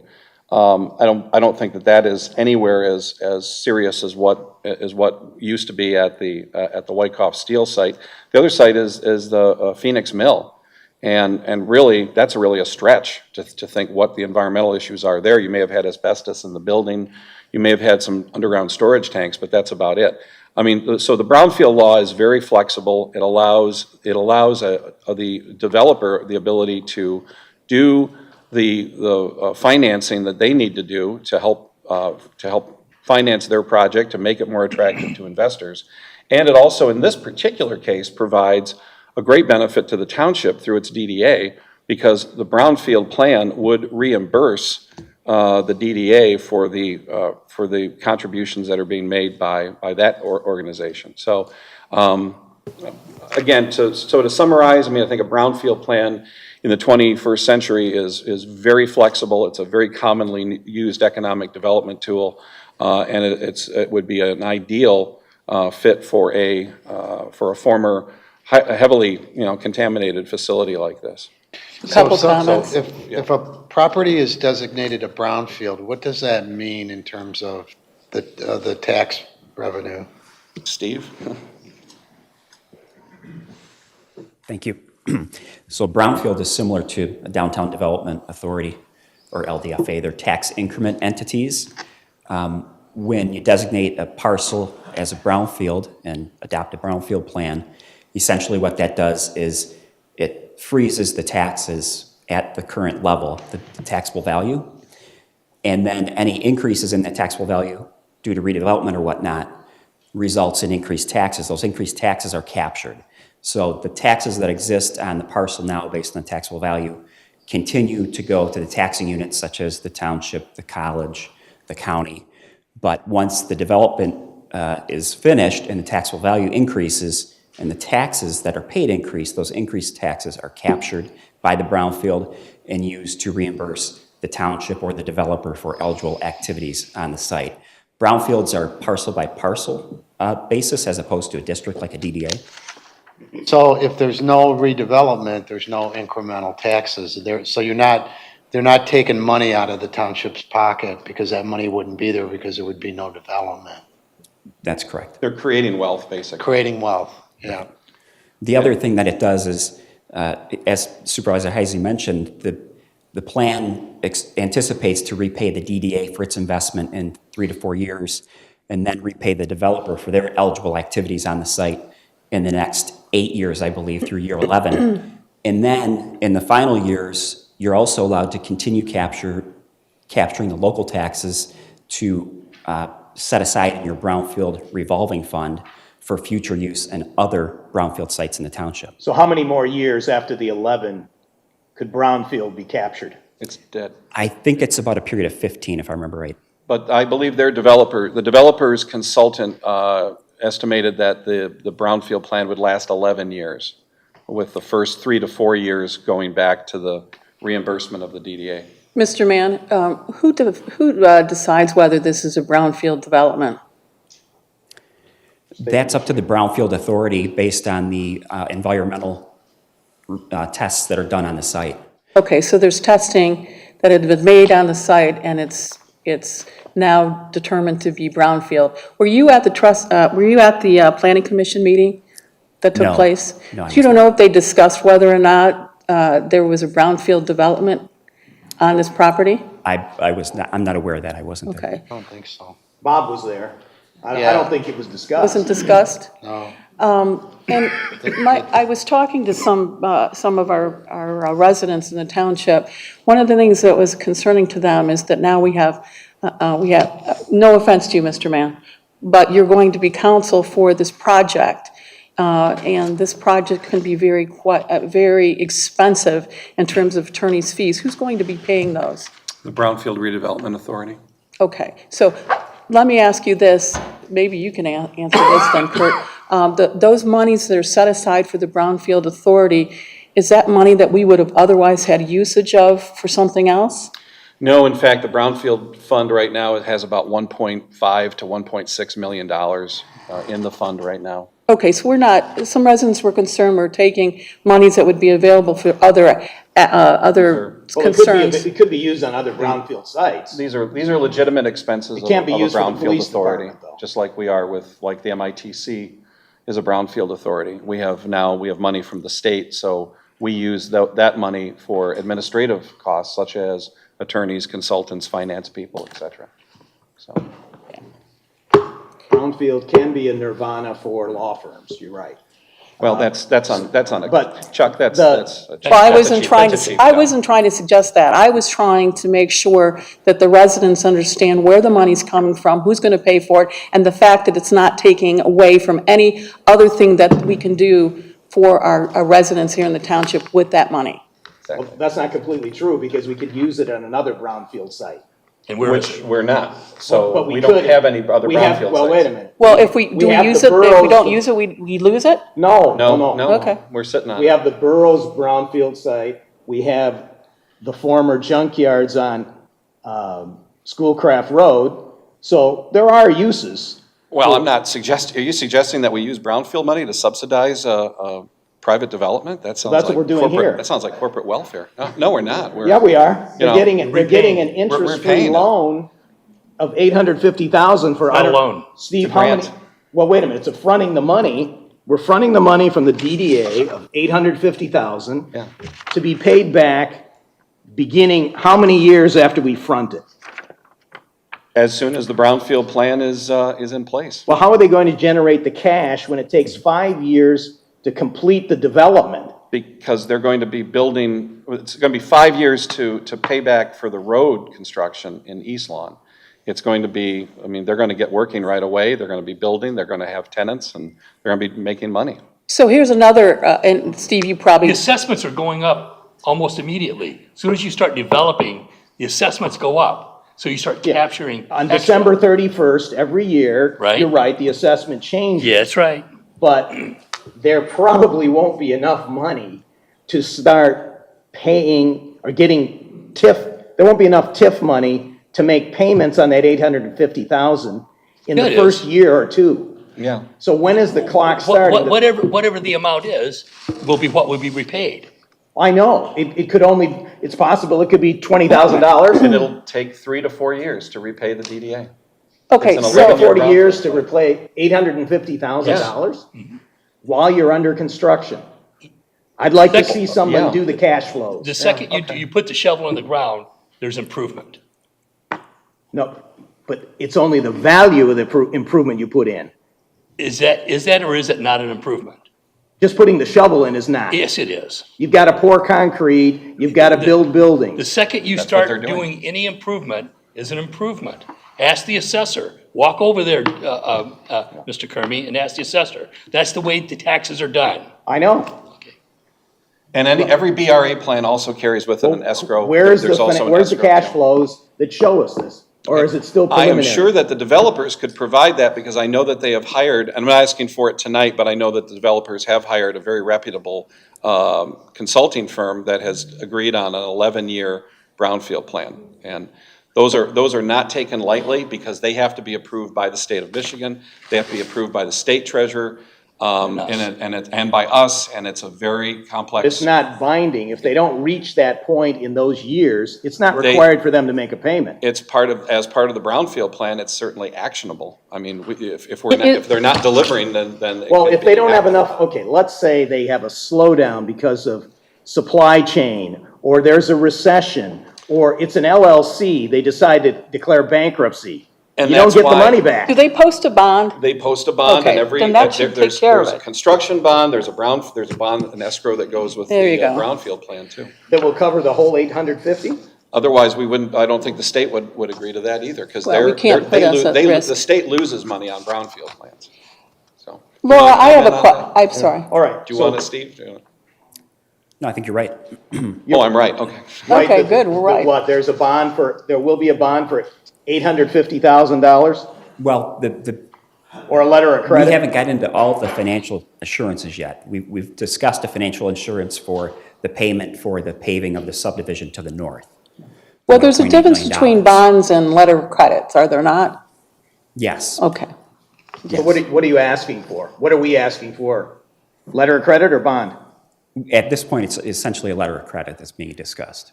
I don't think that is anywhere as serious as what used to be at the Wyckoff Steel site. The other site is the Phoenix Mill. And really, that's really a stretch to think what the environmental issues are there. You may have had asbestos in the building. You may have had some underground storage tanks, but that's about it. I mean, so the brownfield law is very flexible. It allows the developer the ability to do the financing that they need to do to help finance their project, to make it more attractive to investors. And it also, in this particular case, provides a great benefit to the township through its DDA, because the brownfield plan would reimburse the DDA for the contributions that are being made by that organization. So again, to summarize, I mean, I think a brownfield plan in the 21st century is very flexible. It's a very commonly used economic development tool, and it would be an ideal fit for a former heavily contaminated facility like this. Couple comments. So if a property is designated a brownfield, what does that mean in terms of the tax revenue? Steve? Thank you. So brownfield is similar to a downtown development authority, or LDFA. They're tax increment entities. When you designate a parcel as a brownfield and adopt a brownfield plan, essentially what that does is it freezes the taxes at the current level, the taxable value, and then any increases in that taxable value due to redevelopment or whatnot results in increased taxes. Those increased taxes are captured. So the taxes that exist on the parcel now based on taxable value continue to go to the taxing units such as the township, the college, the county. But once the development is finished and the taxable value increases and the taxes that are paid increase, those increased taxes are captured by the brownfield and used to reimburse the township or the developer for eligible activities on the site. Brownfields are parcel by parcel basis as opposed to a district like a DDA. So if there's no redevelopment, there's no incremental taxes there, so you're not they're not taking money out of the township's pocket because that money wouldn't be there because there would be no development. That's correct. They're creating wealth, basically. Creating wealth, yeah. The other thing that it does is, as Supervisor Heisey mentioned, the plan anticipates to repay the DDA for its investment in 3 to 4 years, and then repay the developer for their eligible activities on the site in the next 8 years, I believe, through year 11. And then, in the final years, you're also allowed to continue capturing the local taxes to set aside in your brownfield revolving fund for future use and other brownfield sites in the township. So how many more years after the 11 could brownfield be captured? It's dead. I think it's about a period of 15, if I remember right. But I believe the developer's consultant estimated that the brownfield plan would last 11 years, with the first 3 to 4 years going back to the reimbursement of the DDA. Mr. Mann, who decides whether this is a brownfield development? That's up to the Brownfield Authority based on the environmental tests that are done on the site. Okay, so there's testing that had been made on the site, and it's now determined to be brownfield. Were you at the planning commission meeting that took No. place? No, I So you was don't know if they discussed whether or not there was a brownfield development on this property? I'm not aware of that. I wasn't there. Okay. I don't think so. Bob was there. I Yeah. don't think it was discussed. Wasn't discussed? No. And I was talking to some of our residents in the township. One of the things that was concerning to them is that now we have, no offense to you, Mr. Mann, but you're going to be counsel for this project. And this project can be very expensive in terms of attorney's fees. Who's going to be paying those? The Brownfield Redevelopment Authority. Okay, so let me ask you this, maybe you can answer this then, Kurt. Those monies that are set aside for the Brownfield Authority, is that money that we would have otherwise had usage of for something else? No, in fact, the Brownfield Fund right now, it has about $1.5 to $1.6 million in the fund right now. Okay, so some residents were concerned we're taking monies that would be available for other Well, concerns. it could be used on other brownfield sites. These are legitimate expenses It of can't be a used for the Brownfield police Authority, department, though. just like we are with, like the MITC is a Brownfield Authority. We have money from the state, so we use that money for administrative costs such as attorneys, consultants, finance people, et cetera. So, Brownfield can be a nirvana for law firms, you're right. well, that's on a, But Chuck, that's Well, I wasn't trying to suggest that. I was trying to make sure that the residents understand where the money's coming from, who's going to pay for it, and the fact that it's not taking away from any other thing that we can do for our residents here in the township with that money. Well, that's not completely true, because we could use it on another brownfield site. And Which we're not, so But we don't could- have any other we have- brownfield sites. Well, wait a minute. Well, if we, do we have use the it, if we boroughs- don't use it, we lose it? No, No, Okay. we're sitting on We it. have the Burroughs brownfield site, we have the former junkyards on Schoolcraft Road, so there are uses. Well, I'm not are you suggesting that we use brownfield money to subsidize private development? That sounds That's what like we're doing corporate- here. That sounds like corporate welfare. No, we're not. Yeah, we are. You know, They're getting an we're interest-free paying them. loan of $850,000 for. Not a loan. Steve, It's a how many? grant. Well, wait a minute, it's fronting the money. We're fronting the money from the DDA of $850,000 Yeah. to be paid back beginning, how many years after we front it? As soon as the brownfield plan is in place. Well, how are they going to generate the cash when it takes 5 years to complete the development? Because they're going to be building, it's going to be 5 years to pay back for the road construction in East Lawn. It's going to be, I mean, they're going to get working right away, they're going to be building, they're going to have tenants, and they're going to be making money. So here's another, and Steve, you The probably, assessments are going up almost immediately. As soon as you start developing, the assessments go up. So you start capturing. On extra. December 31st, every year, Right. you're right, the assessment changes. Yeah, that's right. But there probably won't be enough money to start paying or getting TIF. There won't be enough TIF money to make payments on that $850,000 in Yeah, the it first year or two. Yeah. So when is the clock starting? Whatever the amount is, will be what will be repaid. I know, it could only, it's possible it could be $20,000. And it'll take 3 to 4 years to repay the DDA. Okay, It's an so, 11-year 40 years brownfield to plan. replace $850,000 while you're under construction. I'd like to see somebody Yeah. do the cash flows. The second you put the shovel in the ground, there's improvement. No, but it's only the value of the improvement you put in. Is that or is it not an improvement? Just putting the shovel in is not. Yes, it is. You've got to pour concrete, you've got to build The buildings. second you That's what they're start doing. doing any improvement is an improvement. Ask the assessor. Walk over there, Mr. Kermy, and ask the assessor. That's the way the taxes are done. I know. And every BRA plan also carries with it an escrow. Where's There's also an where's the escrow cash account. flows that show us this? Or is it still I preliminary? am sure that the developers could provide that because I know that they have hired, I'm not asking for it tonight, but I know that the developers have hired a very reputable consulting firm that has agreed on an 11-year brownfield plan. And those are not taken lightly because they have to be approved by the state of Michigan. They have to be approved by the state treasurer and by us, and it's a very complex. It's not binding. If they don't reach that point in those years, it's not They- required for them to make a payment. It's as part of the brownfield plan, it's certainly actionable. I mean, if they're not delivering, then. it Well, could if be they don't have actionable. enough, okay, let's say they have a slowdown because of supply chain, or there's a recession, or it's an LLC, they decide to declare bankruptcy. And You don't that's get the why- money back. do they post a bond? They post a bond Okay, and every, then that should there's take care of a it. construction bond, there's a bond, an escrow that goes with There you the go. brownfield plan too. That will cover the whole 850? Otherwise, we wouldn't, I don't think the state would agree to that either, because Well, we can't put us at risk. the state loses money on brownfield plans, so. Laura, I have a, comment on that? I'm sorry. All right. Do you so- want it, Steve? Do you want it? No, I think you're right. Oh, I'm right, okay. right, Okay, that- good, we're right. that What, there will be a bond for $850,000 Well, or a letter of we credit? haven't got into all of the financial assurances yet. We've discussed the financial insurance for the payment for the paving of the subdivision to the north. Well, there's a $1.8 difference million. between bonds and letter of credits, are there not? Yes. Okay. So what are you asking for? What are we asking for? Letter of credit or bond? At this point, it's essentially a letter of credit that's being discussed.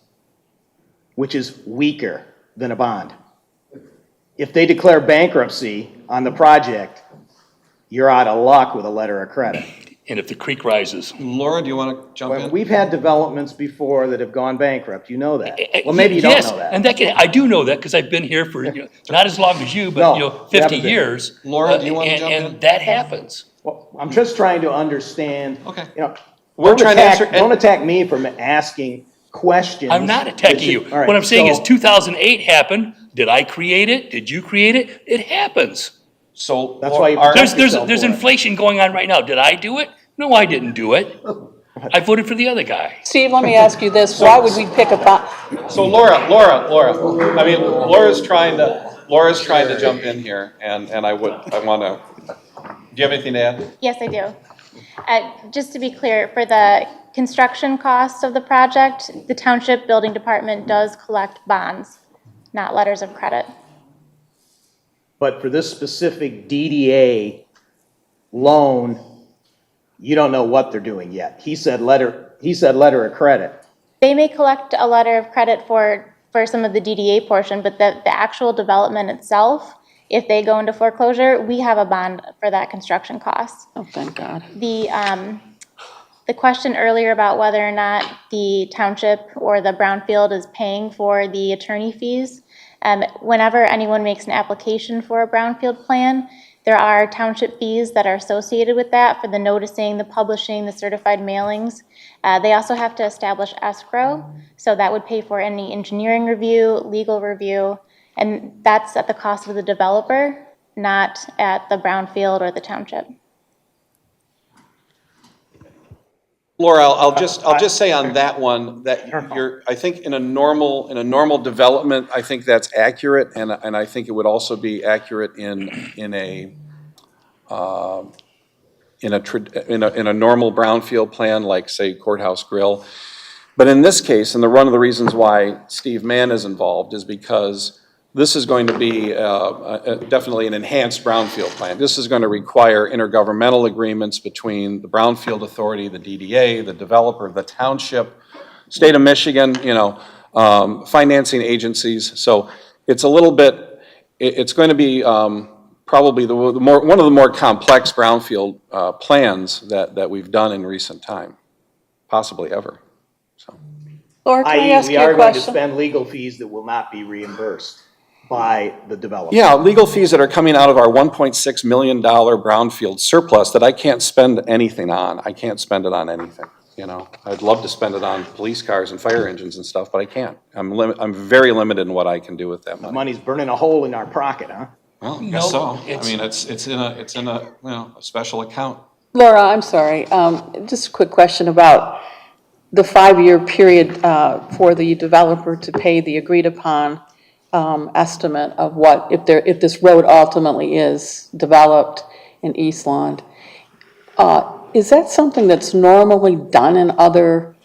Which is weaker than a bond. If they declare bankruptcy on the project, you're out of luck with a letter of credit. And if the creek rises. Laura, do you want to jump in? We've had developments before that have gone bankrupt, you know that. Well, maybe you don't Yes, know that. and I do know that because I've been here for, not as long as you, but, No, you 50 haven't been. years. Laura, do you want to jump in? And that happens. Well, I'm just trying to understand. Okay. You know, We're don't trying to attack- answer- Don't attack me for asking questions. I'm not attacking you. All right, What I'm saying is so- 2008 happened. Did I create it? Did you create it? It happens. So. That's why you our- protect There's yourself for it. inflation going on right now. Did I do it? No, I didn't do it. I voted for the other guy. Steve, let me ask you this, why would we pick a bond? So Laura, I mean, Laura's trying to jump in here, and I want to, do you have anything to add? Yes, I do. Just to be clear, for the construction cost of the project, the Township Building Department does collect bonds, not letters of credit. But for this specific DDA loan, you don't know what they're doing yet. He said letter of credit. They may collect a letter of credit for some of the DDA portion, but the actual development itself, if they go into foreclosure, we have a bond for that construction cost. Oh, thank God. The question earlier about whether or not the township or the brownfield is paying for the attorney fees, whenever anyone makes an application for a brownfield plan, there are township fees that are associated with that for the noticing, the publishing, the certified mailings. They also have to establish escrow, so that would pay for any engineering review, legal review, and that's at the cost of the developer, not at the brownfield or the township. Laura, I'll just say on that one, that I think in a normal development, I think that's accurate, and I think it would also be accurate in a normal brownfield plan, like say Courthouse Grill. But in this case, and one of the reasons why Steve Mann is involved is because this is going to be definitely an enhanced brownfield plan. This is going to require intergovernmental agreements between the Brownfield Authority, the DDA, the developer, the township, State of Michigan, financing agencies. So it's a little bit, it's going to be probably one of the more complex brownfield plans that we've done in recent time, possibly ever. So. Laura, can I i.e., ask we you are a going to question? spend legal fees that will not be reimbursed by the developer. Yeah, legal fees that are coming out of our $1.6 million brownfield surplus that I can't spend anything on. I can't spend it on anything, I'd love to spend it on police cars and fire engines and stuff, but I can't. I'm very limited in what I can do with that The money. money's burning a hole in our pocket, huh? Well, I guess so. I mean, it's in a special account. Laura, I'm sorry, just a quick question about the 5-year period for the developer to pay the agreed-upon estimate of what, if this road ultimately is developed in East Lawn. Is that something that's normally done in other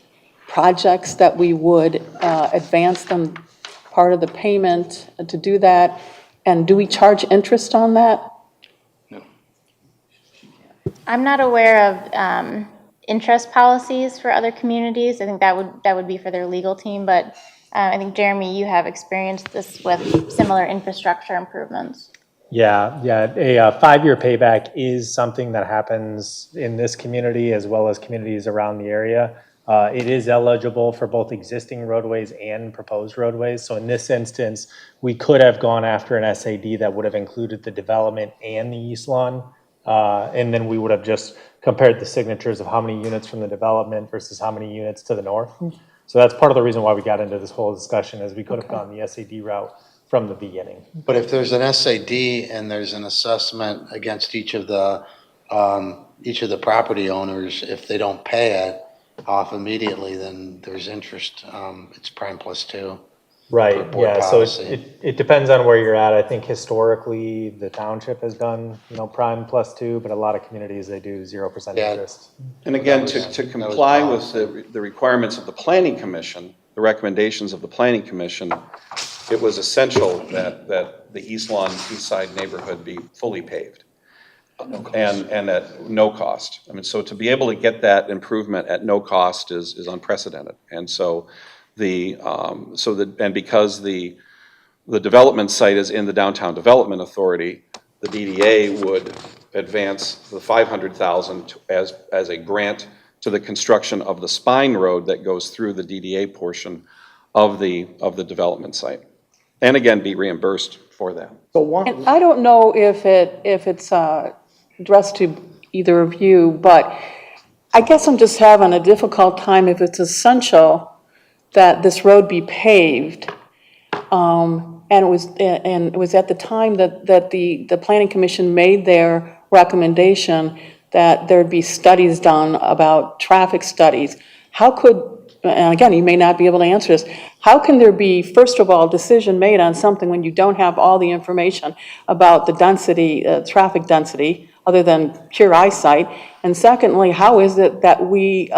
projects, that we would advance them part of the payment to do that? And do we charge interest on that? I'm not aware of interest policies for other communities. I think that would be for their legal team, but I think, Jeremy, you have experienced this with similar infrastructure improvements. Yeah, a 5-year payback is something that happens in this community as well as communities around the area. It is eligible for both existing roadways and proposed roadways. So in this instance, we could have gone after an SAD that would have included the development and the East Lawn. And then we would have just compared the signatures of how many units from the development versus how many units to the north. So that's part of the reason why we got into this whole discussion, is we could have gone the SAD route from the beginning. But if there's an SAD and there's an assessment against each of the property owners, if they don't pay it off immediately, then there's interest. It's prime plus 2. Right, board yeah, policy. so it depends on where you're at. I think historically, the township has done, prime plus 2, but a lot of communities, they do 0% Yeah. interest. And again, That was- to that was comply with policy. the requirements of the Planning Commission, the recommendations of the Planning Commission, it was essential that the East Lawn, East Side neighborhood be fully paved. And at no cost. I mean, so to be able to get that improvement at no cost is unprecedented. And so because the development site is in the Downtown Development Authority, the DDA would advance the $500,000 as a grant to the construction of the spine road that goes through the DDA portion of the development site. And again, be reimbursed for that. And I don't know if it's addressed to either of you, but I guess I'm just having a difficult time if it's essential that this road be paved. And it was at the time that the Planning Commission made their recommendation that there'd be studies done about traffic studies. How could, and again, you may not be able to answer this, how can there be, first of all, decision made on something when you don't have all the information about the density, traffic density, other than pure eyesight? And secondly, how is it that we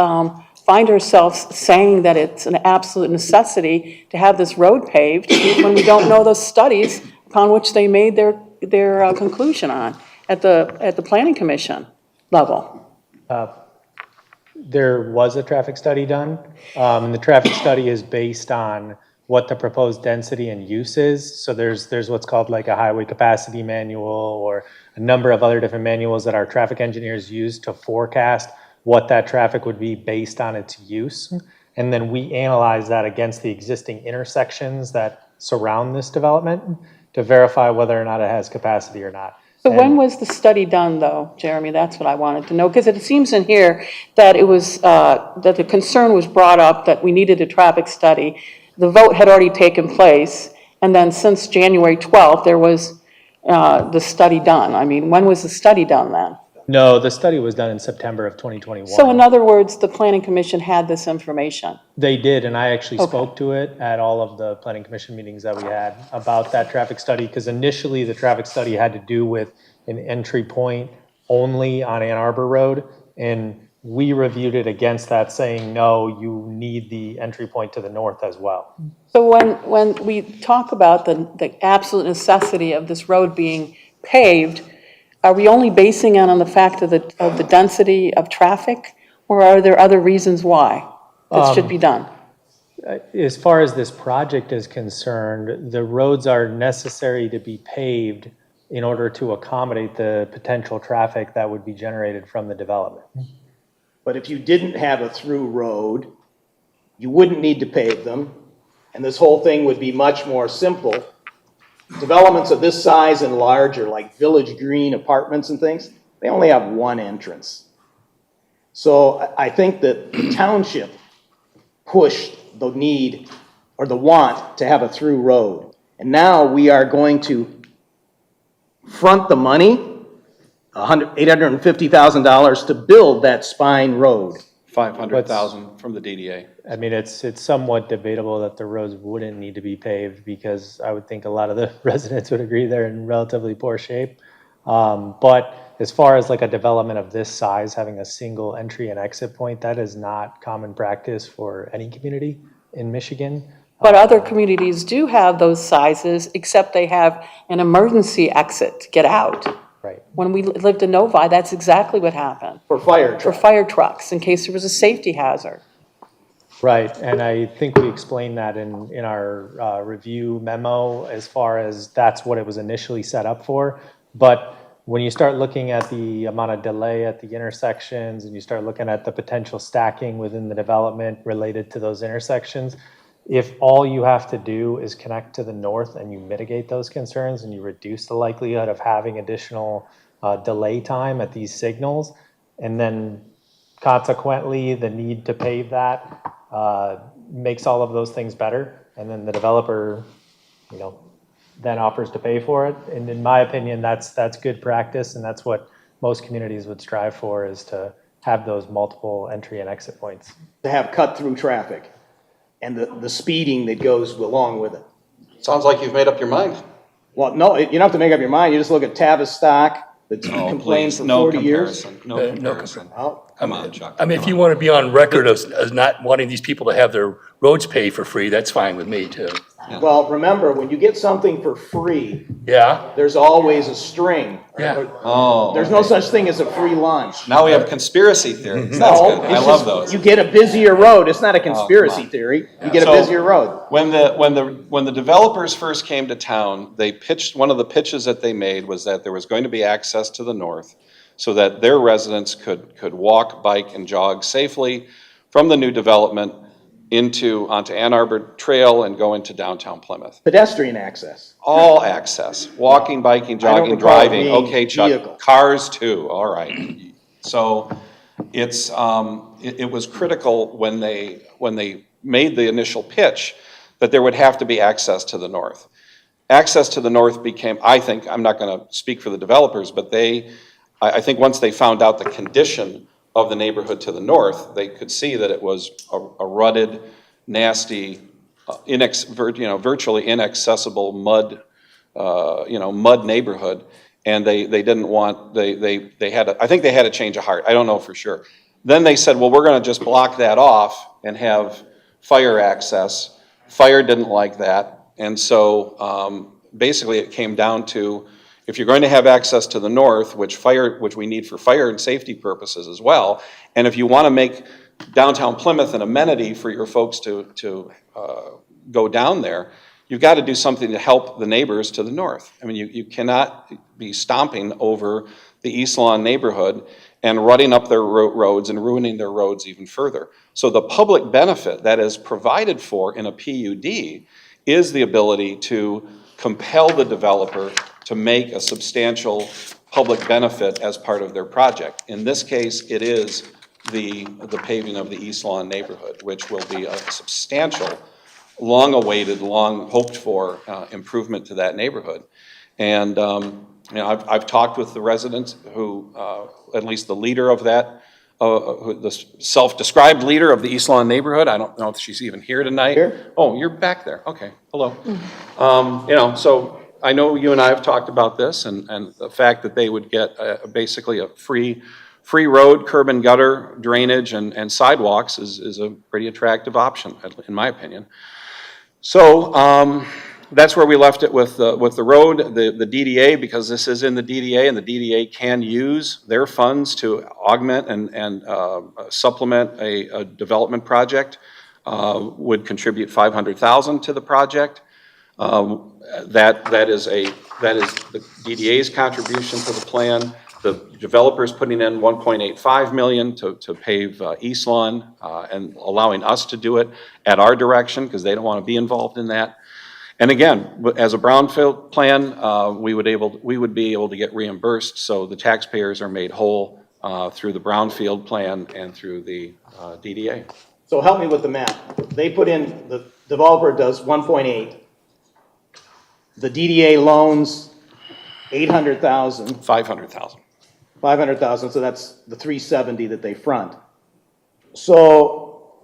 find ourselves saying that it's an absolute necessity to have this road paved when we don't know the studies upon which they made their conclusion on at the Planning Commission level? There was a traffic study done, and the traffic study is based on what the proposed density and use is. So there's what's called like a highway capacity manual, or a number of other different manuals that our traffic engineers use to forecast what that traffic would be based on its use. And then we analyze that against the existing intersections that surround this development to verify whether or not it has capacity or not. So when was the study done, though, Jeremy? That's what I wanted to know, because it seems in here that it was, that the concern was brought up that we needed a traffic study. The vote had already taken place, and then since January 12th, there was the study done. I mean, when was the study done then? No, the study was done in September of 2021. So in other words, the Planning Commission had this information? They did, and I actually Okay. spoke to it at all of the Planning Commission meetings that we had about that traffic study, because initially the traffic study had to do with an entry point only on Ann Arbor Road, and we reviewed it against that, saying, no, you need the entry point to the north as well. So when we talk about the absolute necessity of this road being paved, are we only basing it on the fact of the density of traffic, or are there other reasons why this should be done? as far as this project is concerned, the roads are necessary to be paved in order to accommodate the potential traffic that would be generated from the development. But if you didn't have a through road, you wouldn't need to pave them, and this whole thing would be much more simple. Developments of this size and larger, like Village Green apartments and things, they only have one entrance. So I think that the township pushed the need or the want to have a through road. And now we are going to front the money, $850,000 to build that spine road. 500,000 from the DDA. I mean, it's somewhat debatable that the roads wouldn't need to be paved because I would think a lot of the residents would agree they're in relatively poor shape. But as far as like a development of this size, having a single entry and exit point, that is not common practice for any community in Michigan. But other communities do have those sizes, except they have an emergency exit to get out. Right. When we lived in Novi, that's exactly what happened. For fire For trucks. fire trucks, in case there was a safety hazard. Right, and I think we explained that in our review memo as far as that's what it was initially set up for. But when you start looking at the amount of delay at the intersections and you start looking at the potential stacking within the development related to those intersections, if all you have to do is connect to the north and you mitigate those concerns and you reduce the likelihood of having additional delay time at these signals, and then consequently the need to pave that makes all of those things better, and then the developer, then offers to pay for it. And in my opinion, that's good practice, and that's what most communities would strive for, is to have those multiple entry and exit points. To have cut-through traffic and the speeding that goes along with it. Sounds like you've made up your mind. Well, no, you don't have to make up your mind. You just look at Tavistock, that's complained for 40 years. No no comparison. Well, Come on, Chuck. I mean, if you want to be on record as not wanting these people to have their roads paved for free, that's fine with me too. Well, remember, when you get something for free, Yeah, there's always a string. yeah. Oh, There's no such thing as a free lunch. now we have conspiracy theories. That's No, good. I it's love just, those. you get a busier road. It's not a conspiracy on. theory. You get a So- busier road. When the developers first came to town, they pitched, one of the pitches that they made was that there was going to be access to the north so that their residents could walk, bike, and jog safely from the new development onto Ann Arbor Trail and go into downtown Plymouth. Pedestrian access. All access, walking, biking, I don't jogging, recall it driving, being okay, Chuck, vehicle. cars too, all right. So it was critical when they made the initial pitch that there would have to be access to the north. Access to the north became, I think, I'm not gonna speak for the developers, but I think once they found out the condition of the neighborhood to the north, they could see that it was a rutted, nasty, virtually inaccessible mud neighborhood, and they didn't want, I think they had a change of heart. I don't know for sure. Then they said, well, we're going to just block that off and have fire access. Fire didn't like that, and so basically it came down to, if you're going to have access to the north, which we need for fire and safety purposes as well, and if you want to make downtown Plymouth an amenity for your folks to go down there, you've got to do something to help the neighbors to the north. I mean, you cannot be stomping over the East Lawn neighborhood and rutting up their roads and ruining their roads even further. So the public benefit that is provided for in a PUD is the ability to compel the developer to make a substantial public benefit as part of their project. In this case, it is the paving of the East Lawn neighborhood, which will be a substantial, long-awaited, long-hoped-for improvement to that neighborhood. And I've talked with the residents who, at least the leader of that, the self-described leader of the East Lawn neighborhood. I don't know if she's even here tonight. Here? Oh, you're back there. Okay, hello. So I know you and I have talked about this, and the fact that they would get basically a free road, curb and gutter, drainage, and sidewalks is a pretty attractive option, in my opinion. So that's where we left it with the road, the DDA, because this is in the DDA, and the DDA can use their funds to augment and supplement a development project. would contribute $500,000 to the project. That is the DDA's contribution to the plan. The developer's putting in $1.85 million to pave East Lawn, and allowing us to do it at our direction, because they don't want to be involved in that. And again, as a brownfield plan, we would be able to get reimbursed, so the taxpayers are made whole through the brownfield plan and through the DDA. So help me with the math. They put in, the developer does 1.8. The DDA loans 800,000. 500,000. 500,000, so that's the 370 that they front. So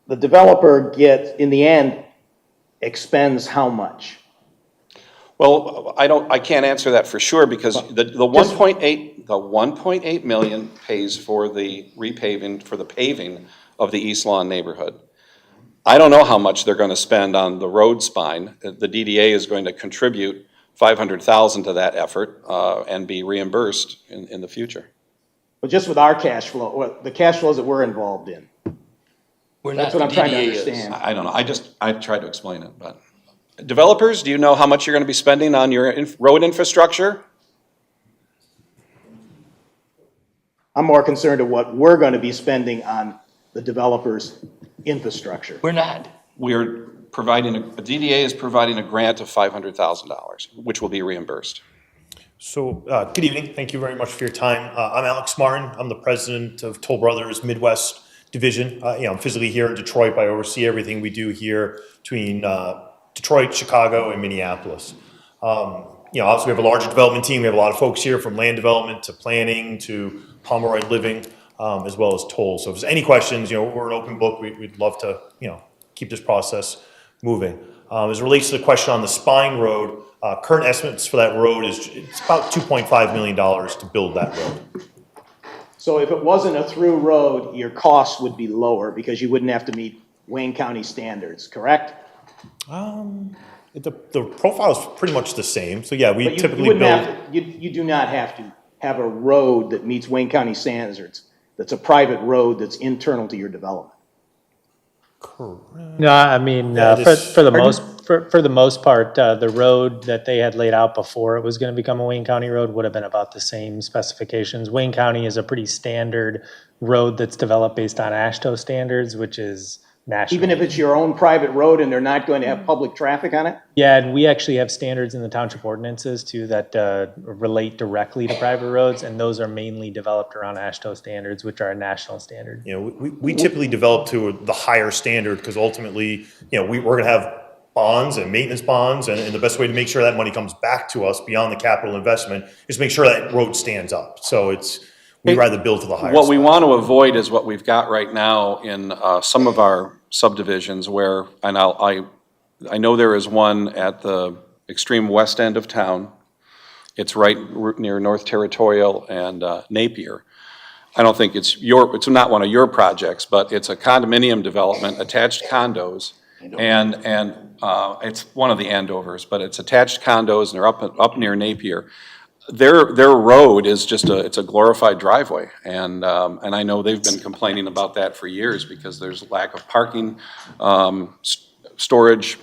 the developer gets, in the end, expends how much? Well, I can't answer that for sure, because the 1.8 million pays for the repaving, for the paving of the East Lawn neighborhood. I don't know how much they're going to spend on the road spine. The DDA is going to contribute $500,000 to that effort and be reimbursed in the future. But just with our cash flow, the cash flows that we're involved in. That's what I'm trying to understand. I don't know. I tried to explain it, but. Developers, do you know how much you're going to be spending on your road infrastructure? I'm more concerned of what we're going to be spending on the developer's infrastructure. We're not. We're providing, the DDA is providing a grant of $500,000, which will be reimbursed. So, good evening. Thank you very much for your time. I'm Alex Martin. I'm the president of Toll Brothers Midwest Division. I'm physically here in Detroit, but I oversee everything we do here between Detroit, Chicago, and Minneapolis. Obviously we have a larger development team. We have a lot of folks here, from land development to planning to Pomeroy living, as well as toll. So if there's any questions, we're an open book. We'd love to, keep this process moving. As it relates to the question on the Spine Road, current estimates for that road it's about $2.5 million to build that road. So if it wasn't a through road, your costs would be lower because you wouldn't have to meet Wayne County standards, correct? The profile is pretty much the same. So yeah, we But typically you build. you do not have to have a road that meets Wayne County standards, that's a private road that's internal to your development. No, I mean, Yeah, for the most part, the road that they had laid out before it was going to become a Wayne County road would have been about the same specifications. Wayne County is a pretty standard road that's developed based on AASHTO standards, which is national. Even if it's your own private road and they're not going to have public traffic on it? Yeah, and we actually have standards in the township ordinances too that relate directly to private roads, and those are mainly developed around AASHTO standards, which are a national standard. We typically develop to the higher standard because ultimately, we're going to have bonds and maintenance bonds, and the best way to make sure that money comes back to us beyond the capital investment is make sure that road stands up. So we'd rather build to the higher What we spot. want to avoid is what we've got right now in some of our subdivisions where, and I know there is one at the extreme west end of town. It's right near North Territorial and Napier. I don't think it's not one of your projects, but it's a condominium development, attached condos, and it's one of the Andovers, but it's attached condos, and they're up near Napier. Their road is just it's a glorified driveway, and I know they've been complaining about that for years because there's lack of parking, storage,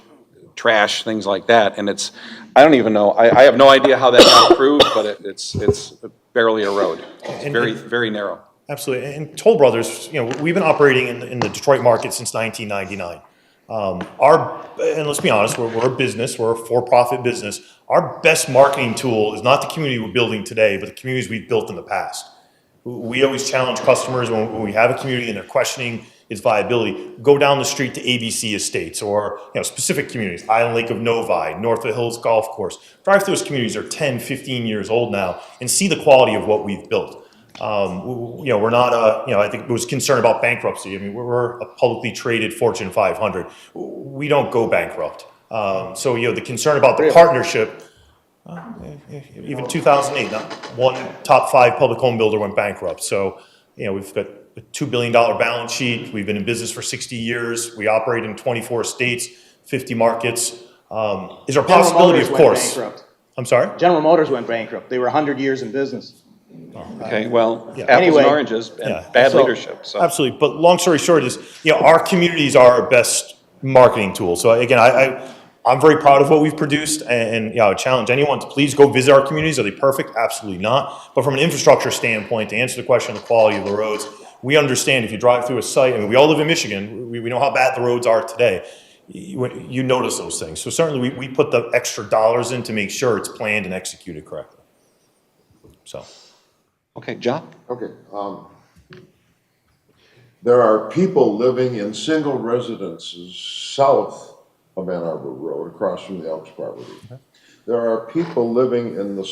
trash, things like that, and I don't even know, I have no idea how that got approved, but it's barely a road. It's very, very narrow. Absolutely. And Toll Brothers, we've been operating in the Detroit market since 1999. And let's be honest, we're a business, we're a for-profit business. Our best marketing tool is not the community we're building today, but the communities we've built in the past. We always challenge customers when we have a community and they're questioning its viability, go down the street to ABC Estates or specific communities, Island Lake of Novi, Northwood Hills Golf Course. Drive through those communities are 10, 15 years old now and see the quality of what we've built. We're not, I think it was concerned about bankruptcy. I mean, we're a publicly traded Fortune 500. We don't go bankrupt. So, the concern about the partnership, even 2008, not one top 5 public home builder went bankrupt. So, we've got a $2 billion balance sheet. We've been in business for 60 years. We operate in 24 states, 50 markets. Is there a possibility, of course? Bankrupt. I'm sorry? General Motors went bankrupt. They were 100 years in business. Okay, well, Yeah. apples Anyway. and oranges Yeah. and bad So- leadership, so. Absolutely, but long story short is, our communities are our best marketing tool. So again, I'm very proud of what we've produced, and I would challenge anyone to please go visit our communities. Are they perfect? Absolutely not. But from an infrastructure standpoint, to answer the question of the quality of the roads, we understand if you drive through a site, I mean, we all live in Michigan, we know how bad the roads are today. You notice those things. So certainly we put the extra dollars in to make sure it's planned and executed correctly. So. Okay, John? Okay, there are people living in single residences south of Ann Arbor Road, across from the Elks property. There are people living in the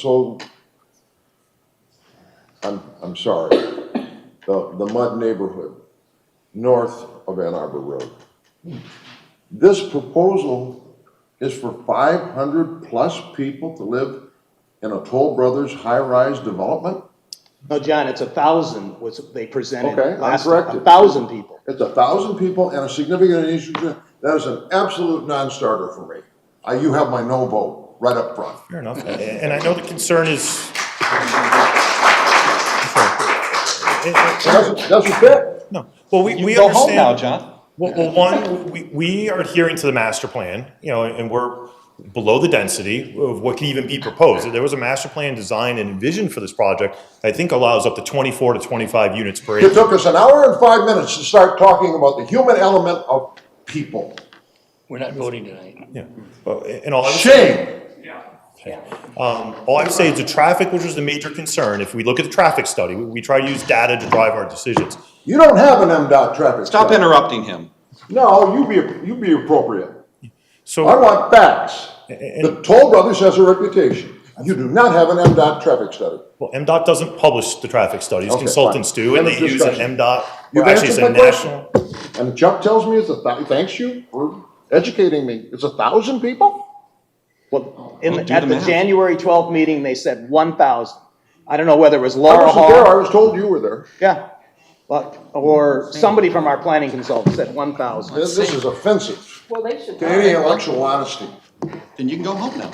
I'm sorry, the Mud neighborhood, north of Ann Arbor Road. This proposal is for 500 plus people to live in a Toll Brothers high-rise development? No, John, it's 1,000 was they presented Okay, I'm last, corrected. 1,000 people. It's 1,000 people and a significant issue. That is an absolute non-starter for me. You have my no vote right up front. Fair enough. And I know the concern is. Doesn't fit. No. Well, we You go home understand. now, John. Well, one, we are adhering to the master plan, and we're below the density of what can even be proposed. There was a master plan designed and envisioned for this project, I think allows up to 24 to 25 units per It acre. took us an hour and 5 minutes to start talking about the human element of people. We're not voting tonight. Yeah. Well, and all I would say, Shame. all I would say is the traffic, which was the major concern. If we look at the traffic study, we try to use data to drive our decisions. You don't have an MDOT traffic Stop study. interrupting him. No, you be appropriate. So. I want facts. And- The Toll Brothers has a reputation. You do not have an MDOT traffic study. Well, MDOT doesn't publish the traffic studies, Okay, consultants fine. do, and they End of use an discussion. MDOT, You've or actually it's a answered my question. national. And Chuck tells me thanks you for educating me. It's 1,000 people? Well, do at the the math. January 12th meeting, they said 1,000. I don't know whether it was I Laura wasn't there, I Hall. was told you were there. Yeah. Or somebody from our planning consultant said 1,000. This is offensive Well, they should. to any intellectual honesty. Then you can go home now.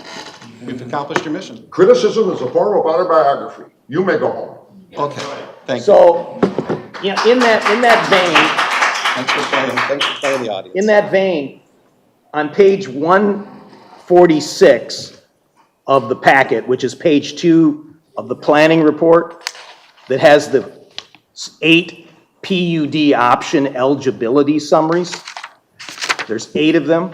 You've accomplished your mission. Criticism is a form of autobiography. You may go home. Okay, thank you. So, in that Thanks for playing the audience. in that vein, on page 146 of the packet, which is page 2 of the planning report, that has the 8 PUD option eligibility summaries. There's 8 of them.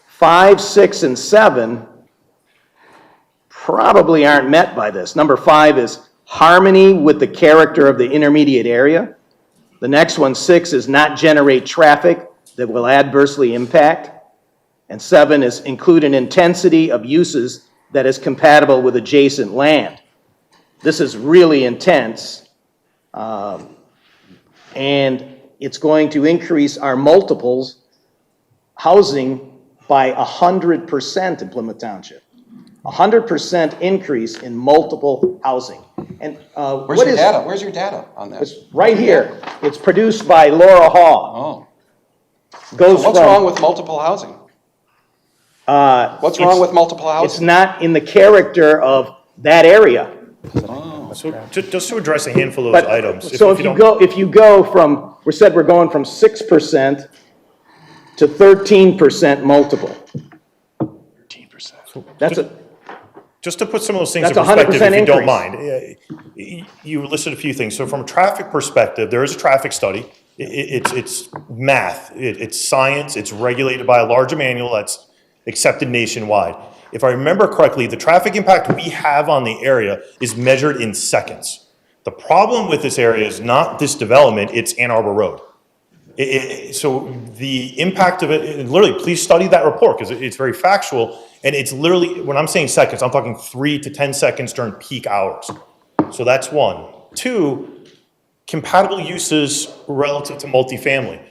5, 6, and 7 probably aren't met by this. Number 5 is harmony with the character of the intermediate area. The next one, 6, is not generate traffic that will adversely impact. And 7 is include an intensity of uses that is compatible with adjacent land. This is really intense. And it's going to increase our multiples housing by 100% in Plymouth Township. 100% increase in multiple housing. And Where's what your is- data? Where's your data on that? It's right here. It's produced by Laura Hall. Oh, Goes so what's from, wrong with multiple housing? What's wrong it's- with multiple It's housing? not in the character of that area. So just to address a handful of those But, items. so if you go from, we're going from 6% to 13% multiple. 13%. That's a, Just to put some of those things in That's a 100% perspective, if you don't increase. mind. You listed a few things. So from a traffic perspective, there is a traffic study. It's math, it's science, it's regulated by a large manual that's accepted nationwide. If I remember correctly, the traffic impact we have on the area is measured in seconds. The problem with this area is not this development, it's Ann Arbor Road. So the impact of it, and literally, please study that report because it's very factual. And it's literally, when I'm saying seconds, I'm talking 3 to 10 seconds during peak hours. So that's one. 2, compatible uses relative to multifamily.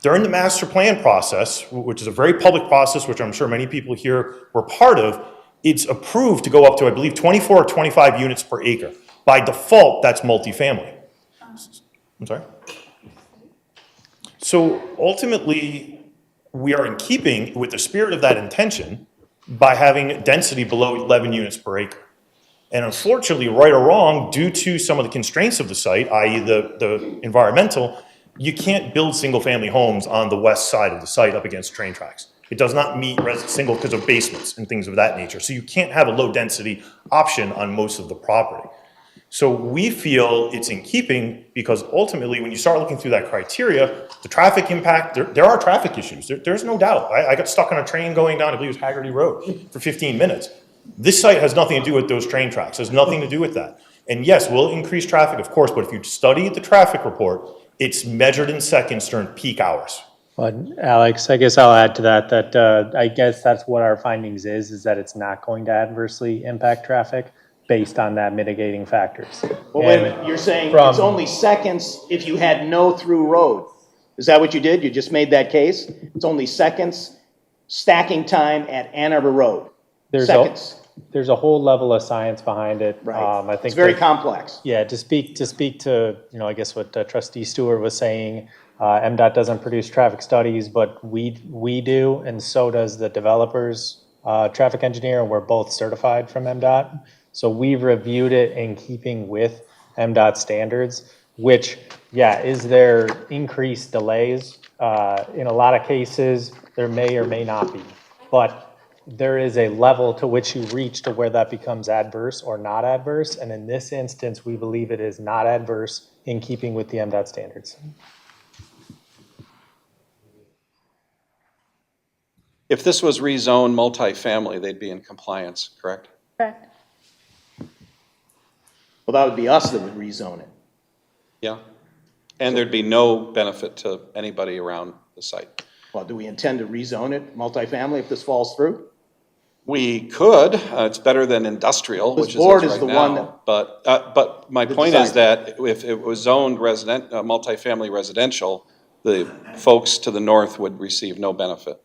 During the master plan process, which is a very public process, which I'm sure many people here were part of, it's approved to go up to, I believe, 24 or 25 units per acre. By default, that's multifamily. I'm sorry? So ultimately, we are in keeping with the spirit of that intention by having density below 11 units per acre. And unfortunately, right or wrong, due to some of the constraints of the site, i.e. the environmental, you can't build single-family homes on the west side of the site up against train tracks. It does not meet single because of basements and things of that nature. So you can't have a low-density option on most of the property. So we feel it's in keeping because ultimately, when you start looking through that criteria, the traffic impact, there are traffic issues. There's no doubt. I got stuck on a train going down, I believe it was Haggerty Road, for 15 minutes. This site has nothing to do with those train tracks. There's nothing to do with that. And yes, we'll increase traffic, of course, but if you study the traffic report, it's measured in seconds during peak hours. But Alex, I guess I'll add to that, I guess that's what our findings is that it's not going to adversely impact traffic based on that mitigating factors. Well, wait a minute, you're saying it's only seconds if you had no through road. Is that what you did? You just made that case? It's only seconds, stacking time at Ann Arbor Road. Seconds. There's a whole level of science behind it. Right. I think it's very complex. Yeah, to speak to, I guess what Trustee Stewart was saying, MDOT doesn't produce traffic studies, but we do, and so does the developer's traffic engineer, and we're both certified from MDOT. So we've reviewed it in keeping with MDOT standards, which, is there increased delays? In a lot of cases, there may or may not be, but there is a level to which you reach to where that becomes adverse or not adverse. And in this instance, we believe it is not adverse in keeping with the MDOT standards. If this was rezoned multifamily, they'd be in compliance, correct? Correct. Well, that would be us that would rezone it. Yeah. And there'd be no benefit to anybody around the site. Well, do we intend to rezone it multifamily if this falls through? We could, it's better than industrial, This which board is is the right one now. But my point is that if it was zoned multifamily residential, the folks to the north would receive no benefit.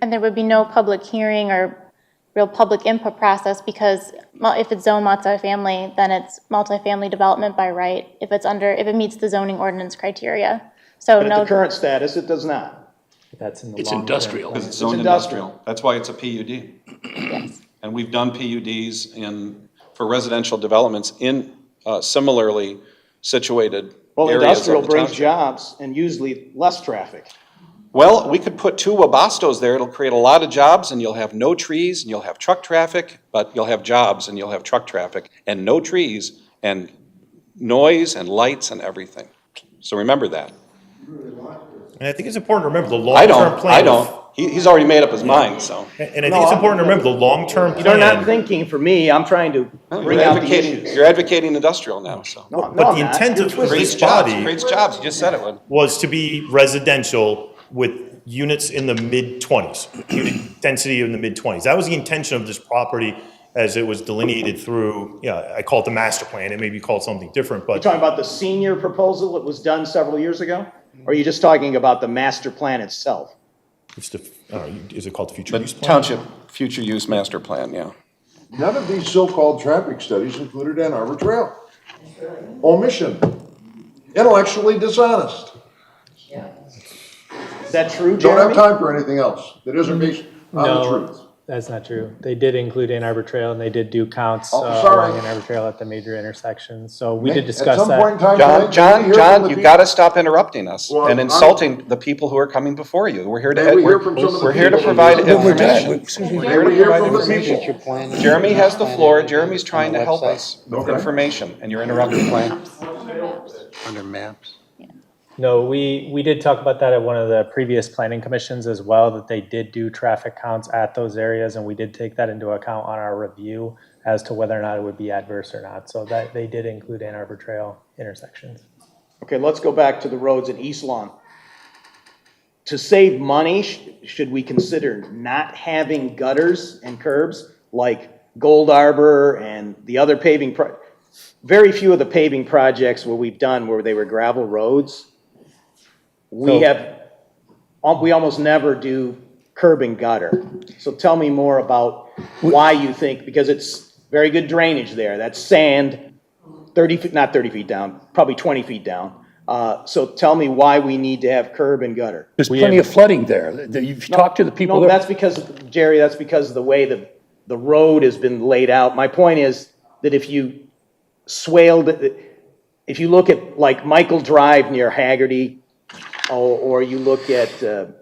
And there would be no public hearing or real public input process because if it's zoned multifamily, then it's multifamily development by right if it meets the zoning ordinance criteria. So But at the current status, it does not. That's in the It's long industrial. Because it's zoned industrial. That's why it's a PUD. Yes. And we've done PUDs for residential developments in similarly situated Well, areas of industrial the brings township. jobs and usually less traffic. Well, we could put 2 Wabastos there. It'll create a lot of jobs and you'll have no trees and you'll have truck traffic, but you'll have jobs and you'll have truck traffic and no trees and noise and lights and everything. So remember that. And I think it's important to remember the long-term plan. I don't. He's already made up his mind, so. And I think it's important to remember the long-term plan. You're not thinking for me, I'm trying to bring out the issues. You're advocating industrial now, so. No, But I'm the not. intent You're of twisting. this body Creates jobs, you just said it would. was to be residential with units in the mid-20s, unit density in the mid-20s. That was the intention of this property as it was delineated through, I call it the master plan. It may be called something different, You're but talking about the senior proposal that was done several years ago? Or are you just talking about the master plan itself? it's the, is it called the future But use plan? township future use master plan, yeah. None of these so-called traffic studies included Ann Arbor Trail. Omission. Intellectually dishonest. Is that true, Don't have Jeremy? time for anything else that isn't based on the No, truth. that's not true. They did include Ann Arbor Trail, and they did do counts Oh, sorry. along Ann Arbor Trail at the major intersections. So we did At discuss some point in that. time tonight, maybe hear from the John, you people- gotta stop interrupting us Well, and I'm- insulting the people who are coming before you. We're here to, May we hear from some of the we're here to people? provide Well, we're information. May We're here to we hear provide from the information. people? Jeremy has the floor. Jeremy's trying to help us with Okay. information, and you're interrupting. Under maps. No, we did talk about that at one of the previous planning commissions as well, that they did do traffic counts at those areas, and we did take that into account on our review as to whether or not it would be adverse or not. So that they did include Ann Arbor Trail intersections. Okay, let's go back to the roads in East Lawn. To save money, should we consider not having gutters and curbs like Gold Arbor and the other paving very few of the paving projects where we've done where they were gravel roads, we almost never do curb and gutter. So tell me more about why you think, because it's very good drainage there. That's sand, 30 feet, not 30 feet down, probably 20 feet down. So tell me why we need to have curb and gutter. There's plenty of flooding there. You've talked to the people No, there. that's because, Jerry, that's because of the way the road has been laid out. My point is that if you swaled, if you look at like Michael Drive near Haggerty, or you look at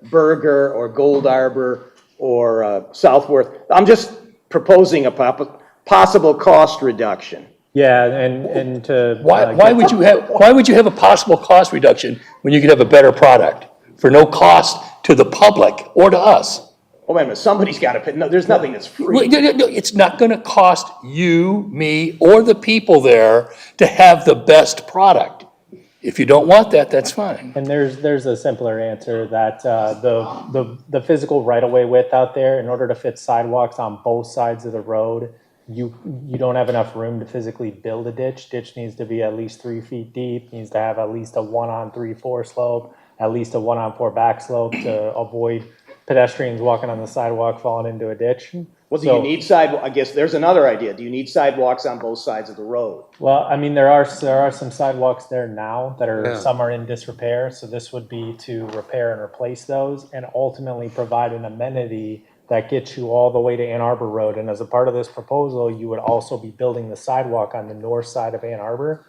Berger or Gold Arbor or Southworth, I'm just proposing a possible cost reduction. Yeah, and to. Why would you have a possible cost reduction when you could have a better product for no cost to the public or to us? Oh, wait a minute, somebody's got to pay, no, there's nothing that's free. No, it's not gonna cost you, me, or the people there to have the best product. If you don't want that, that's fine. And there's a simpler answer that the physical right-of-way width out there, in order to fit sidewalks on both sides of the road, you don't have enough room to physically build a ditch. Ditch needs to be at least 3 feet deep, needs to have at least a 1-on-3/4 slope, at least a 1-on-4 back slope to avoid pedestrians walking on the sidewalk falling into a ditch. Well, do you need sidewalk, I guess there's another idea. Do you need sidewalks on both sides of the road? Well, I mean, there are some sidewalks there now that are, some are in disrepair, so this would be to repair and replace those and ultimately provide an amenity that gets you all the way to Ann Arbor Road. And as a part of this proposal, you would also be building the sidewalk on the north side of Ann Arbor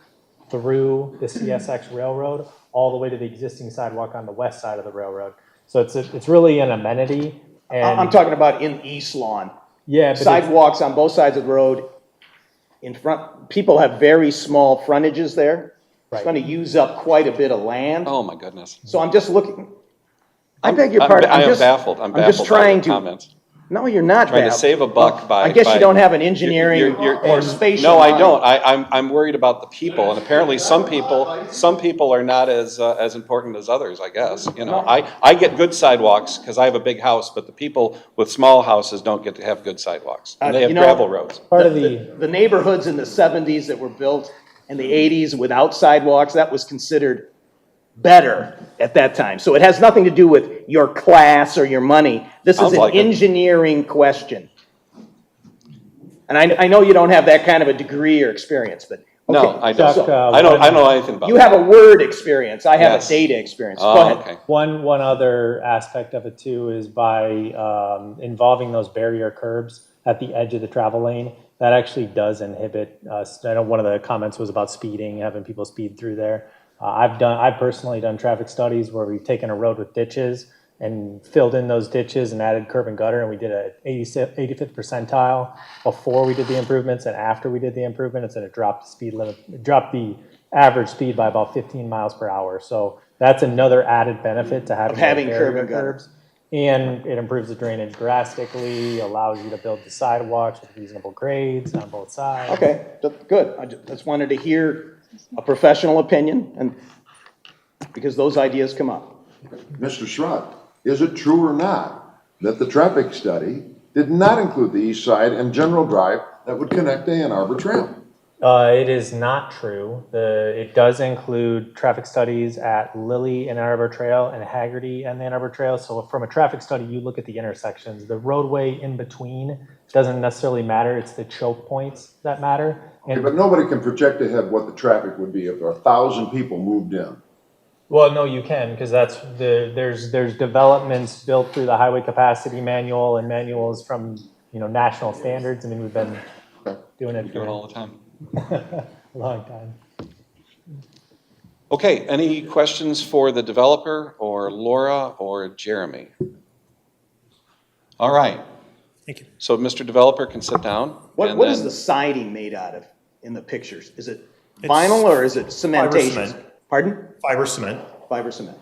through the CSX Railroad, all the way to the existing sidewalk on the west side of the railroad. So it's really an amenity. And I'm talking about in East Lawn. yeah, but Sidewalks on both sides of the road. In front, people have very small frontages there. It's Right. going to use up quite a bit of land. Oh, my goodness. So I'm just looking, I beg your pardon. I am just- baffled. I'm just baffled by trying your to. comments. No, you're not Trying to baffled. save a buck by. I guess you by- don't have an engineering or spatial. No, I mind. don't. I'm worried about the people, and apparently some people are not as important as others, I guess. You know, I get good sidewalks because I have a big house, but the people with small houses don't get to have good sidewalks. And they have You know, gravel roads. part of the The neighborhoods in the 70s that were built in the 80s without sidewalks, that was considered better at that time. So it has nothing to do with your class or your money. This is Sounds an like it. engineering question. And I know you don't have that kind of a degree or experience, but. No, okay, I don't. Chuck, I don't know anything about You that. have a word experience, I have Yes. a data experience. Go Oh, ahead. okay. One other aspect of it too is by involving those barrier curbs at the edge of the travel lane, that actually does inhibit, I know one of the comments was about speeding, having people speed through there. I've personally done traffic studies where we've taken a road with ditches and filled in those ditches and added curb and gutter, and we did a 85th percentile before we did the improvements and after we did the improvements, and it dropped the speed limit, it dropped the average speed by about 15 miles per hour. So that's another added benefit to having, having those curb barrier and gutter. curbs. And it improves the drainage drastically, allows you to build the sidewalks with reasonable grades on both sides. Okay, good. I just wanted to hear a professional opinion, and because those ideas come up. Mr. Schrott, is it true or not that the traffic study did not include the east side and General Drive that would connect to Ann Arbor Trail? It is not true. It does include traffic studies at Lilly and Ann Arbor Trail and Haggerty and the Ann Arbor Trail. So from a traffic study, you look at the intersections. The roadway in between doesn't necessarily matter. It's the choke points that matter. Okay, And but nobody can project ahead what the traffic would be if there are 1,000 people moved in. well, no, you can, because there's developments built through the highway capacity manual and manuals from, national standards. I mean, we've been doing it Do it for all the time. a long time. Okay, any questions for the developer or Laura or Jeremy? All right. Thank you. So Mr. Developer can sit down. What and is then- the siding made out of in the pictures? Is it vinyl or is it cementation? cement. Pardon? Fiber cement. Fiber cement.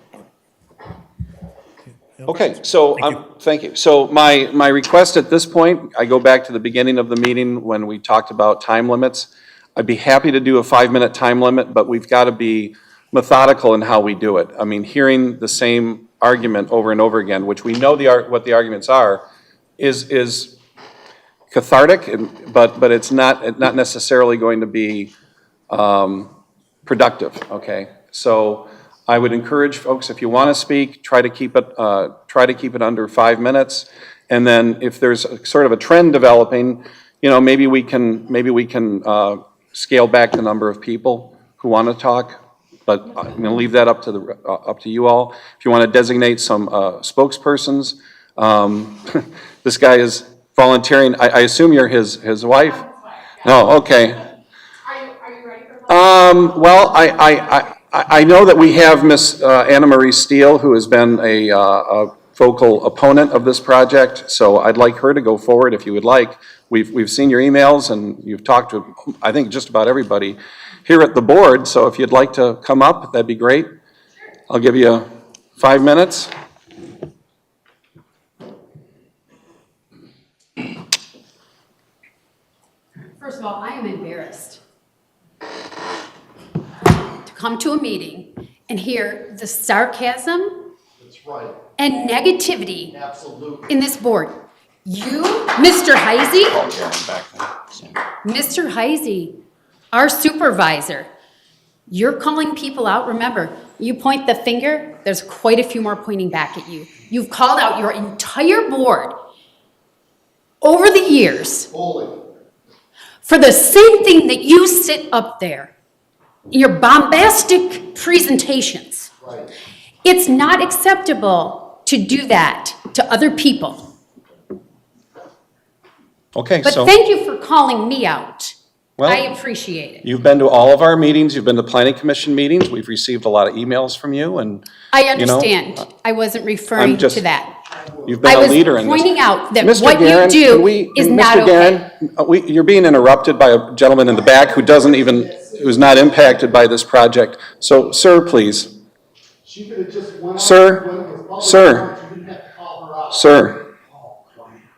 Okay, so, thank you. So my request at this point, I go back to the beginning of the meeting when we talked about time limits. I'd be happy to do a 5-minute time limit, but we've got to be methodical in how we do it. I mean, hearing the same argument over and over again, which we know what the arguments are, is cathartic, but it's not necessarily going to be productive, okay? So I would encourage folks, if you want to speak, try to keep it under 5 minutes. And then if there's sort of a trend developing, maybe we can scale back the number of people who want to talk. But I'm going to leave that up to you all. If you want to designate some spokespersons, this guy is volunteering. I assume you're his wife? No, okay. Are you ready for? Well, I know that we have Miss Anna Marie Steele, who has been a vocal opponent of this project, so I'd like her to go forward if you would like. We've seen your emails and you've talked to, I think, just about everybody here at the board, so if you'd like to come up, that'd be great. I'll give you 5 minutes. First of all, I am embarrassed to come to a meeting and hear the sarcasm and negativity in this board. You, Mr. Heisey, Mr. Heisey, our supervisor, you're calling people out. Remember, you point the finger, there's quite a few more pointing back at you. You've called out your entire board over the years for the same thing that you sit up there in your bombastic presentations. Right. It's not acceptable to do that to other people. Okay, But so thank you for calling me out. Well, I appreciate it. you've been to all of our meetings, you've been to planning commission meetings, we've received a lot of emails from you, and I you know, understand. I wasn't referring just- to that. you've been a leader in I was this. pointing out that Mr. what Guerin, you can do we- is Mr. not okay. Guerin, you're being interrupted by a gentleman in the back who doesn't even, who's not impacted by this project. So, sir, please. Sir,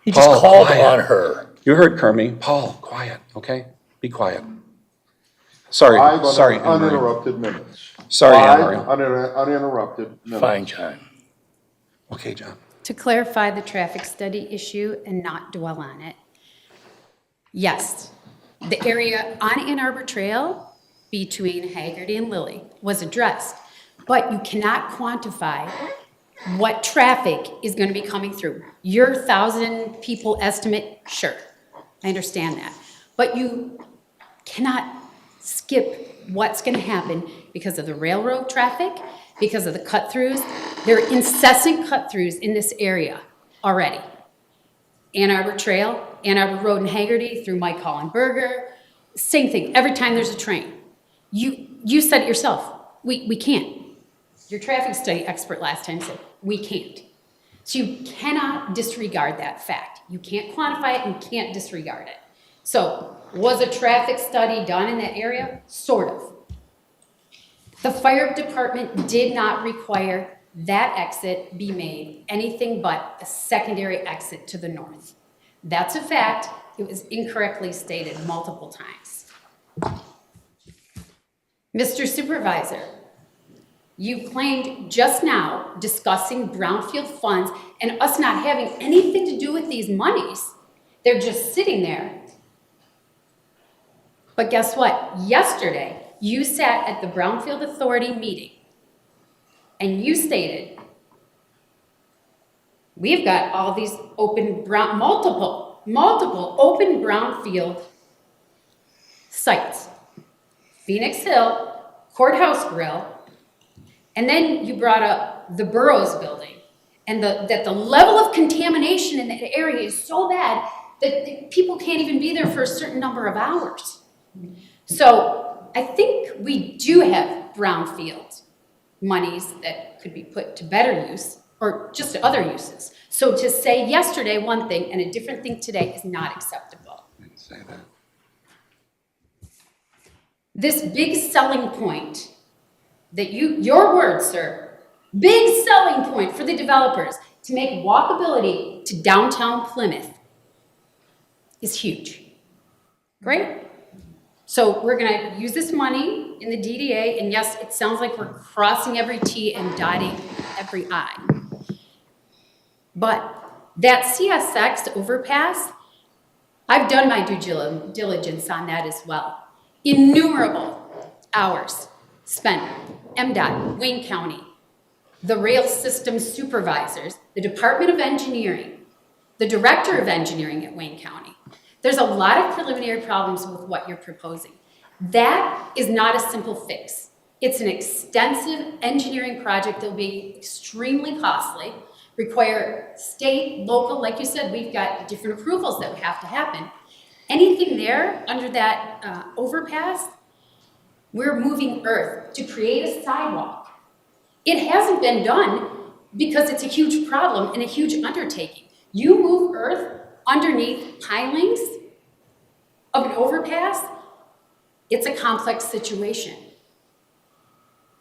He just Paul, called quiet. on her. you heard Kermie. Paul, quiet, okay? Be quiet. Sorry, Five sorry, Anne Marie. uninterrupted minutes. Sorry, Anne Marie. Uninterrupted minutes. Fine, John. Okay, John. To clarify the traffic study issue and not dwell on it, yes, the area on Ann Arbor Trail between Haggerty and Lilly was addressed, but you cannot quantify what traffic is going to be coming through. Your 1,000 people estimate, sure, I understand that. But you cannot skip what's going to happen because of the railroad traffic, because of the cut-throughs. There are incessant cut-throughs in this area already. Ann Arbor Trail, Ann Arbor Road and Haggerty through Mike Hollenberger, same thing, every time there's a train. You said it yourself, we can't. Your traffic study expert last time said, we can't. So you cannot disregard that fact. You can't quantify it and can't disregard it. So was a traffic study done in that area? Sort of. The fire department did not require that exit be made anything but a secondary exit to the north. That's a fact. It was incorrectly stated multiple times. Mr. Supervisor, you claimed just now discussing brownfield funds and us not having anything to do with these monies. They're just sitting there. But guess what? Yesterday, you sat at the Brownfield Authority meeting and you stated, we've got all these open multiple open brownfield sites. Phoenix Hill, Courthouse Grill, and then you brought up the Burroughs building and that the level of contamination in that area is so bad that people can't even be there for a certain number of hours. So I think we do have brownfield monies that could be put to better use or just to other uses. So to say yesterday one thing and a different thing today is not acceptable. I didn't say that. This big selling point that your words, sir, big selling point for the developers to make walkability to downtown Plymouth is huge. Great. So we're gonna use this money in the DDA, and yes, it sounds like we're crossing every T and dotting every I. But that CSX overpass, I've done my due diligence on that as well. Innumerable hours spent, MDOT, Wayne County, the rail system supervisors, the Department of Engineering, the Director of Engineering at Wayne County. There's a lot of preliminary problems with what you're proposing. That is not a simple fix. It's an extensive engineering project that will be extremely costly require state, local, like you said, we've got different approvals that have to happen. Anything there under that overpass, we're moving earth to create a sidewalk. It hasn't been done because it's a huge problem and a huge undertaking. You move earth underneath pilings of an overpass, it's a complex situation.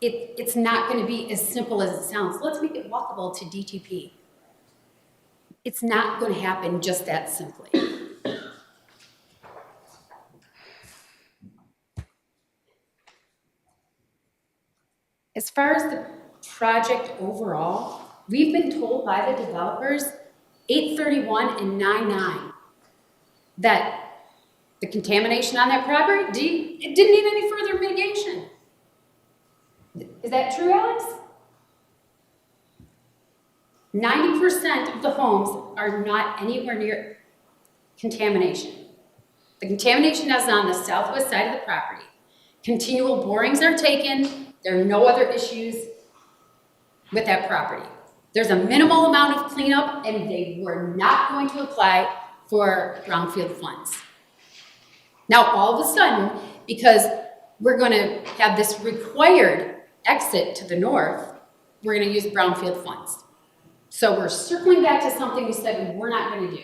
It's not going to be as simple as it sounds. Let's make it walkable to DTP. It's not going to happen just that simply. As far as the project overall, we've been told by the developers 8/31 and 9/9 that the contamination on that property, it didn't need any further mitigation. Is that true, Alex? 90% of the homes are not anywhere near contamination. The contamination is on the southwest side of the property. Continual borings are taken. There are no other issues with that property. There's a minimal amount of cleanup, and they were not going to apply for brownfield funds. Now, all of a sudden, because we're going to have this required exit to the north, we're going to use brownfield funds. So we're circling back to something we said we're not going to do.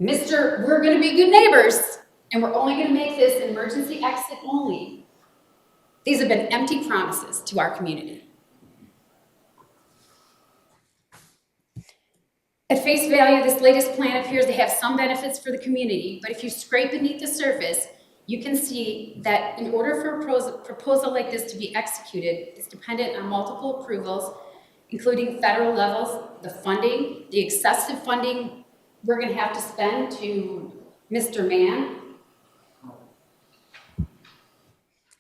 We're going to be good neighbors, and we're only going to make this an emergency exit only. These have been empty promises to our community. At face value, this latest plan appears to have some benefits for the community, but if you scrape beneath the surface, you can see that in order for a proposal like this to be executed, it's dependent on multiple approvals, including federal levels, the funding, the excessive funding we're going to have to spend to Mr. Mann.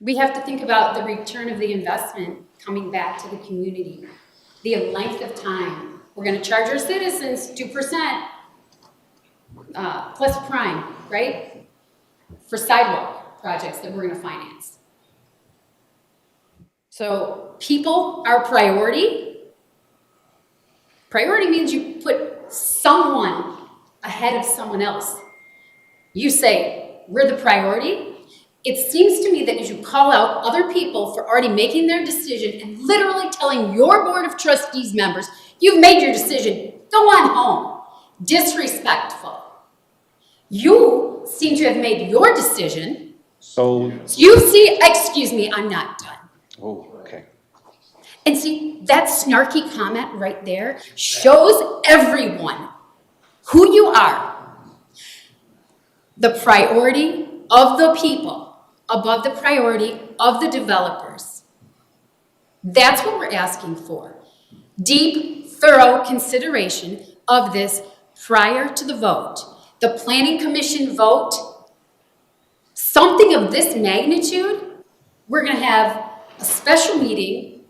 We have to think about the return of the investment coming back to the community, the length of time. We're going to charge our citizens 2% plus prime, right? For sidewalk projects that we're going to finance. So people are priority. Priority means you put someone ahead of someone else. You say, we're the priority. It seems to me that as you call out other people for already making their decision and literally telling your board of trustees members, you've made your decision, go on home. Disrespectful. You seem to have made your decision. So, You see, excuse me, I'm not done. oh, okay. And see, that snarky comment right there shows everyone who you are. The priority of the people above the priority of the developers. That's what we're asking for. Deep, thorough consideration of this prior to the vote. The Planning Commission vote, something of this magnitude, we're going to have a special meeting,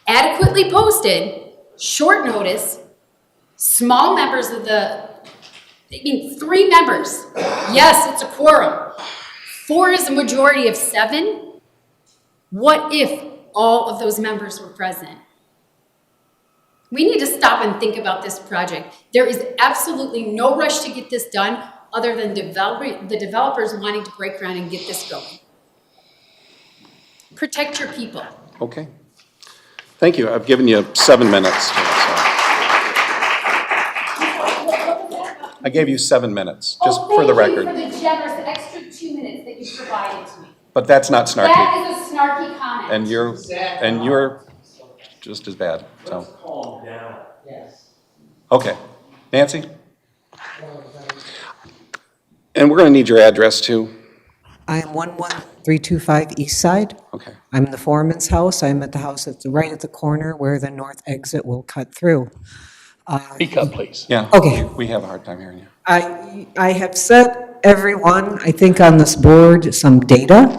adequately posted, short notice, small members of the, 3 members. Yes, it's a quorum. 4 is a majority of 7. What if all of those members were present? We need to stop and think about this project. There is absolutely no rush to get this done other than the developers wanting to break ground and get this going. Protect your people. Okay. Thank you. I've given you 7 minutes. I gave you 7 minutes, just for the record. Thank you for the generous extra 2 minutes that you provided to me. But that's not snarky. That is a snarky comment. And you're just as bad, so. Calm down. Yes. Okay. Nancy? And we're going to need your address too. I am 11325 East Side. Okay. I'm in the foreman's house. I'm at the house that's right at the corner where the north exit will cut through. Speak up, please. Yeah. Okay. We have a hard time hearing you. I have sent everyone, I think on this board, some data,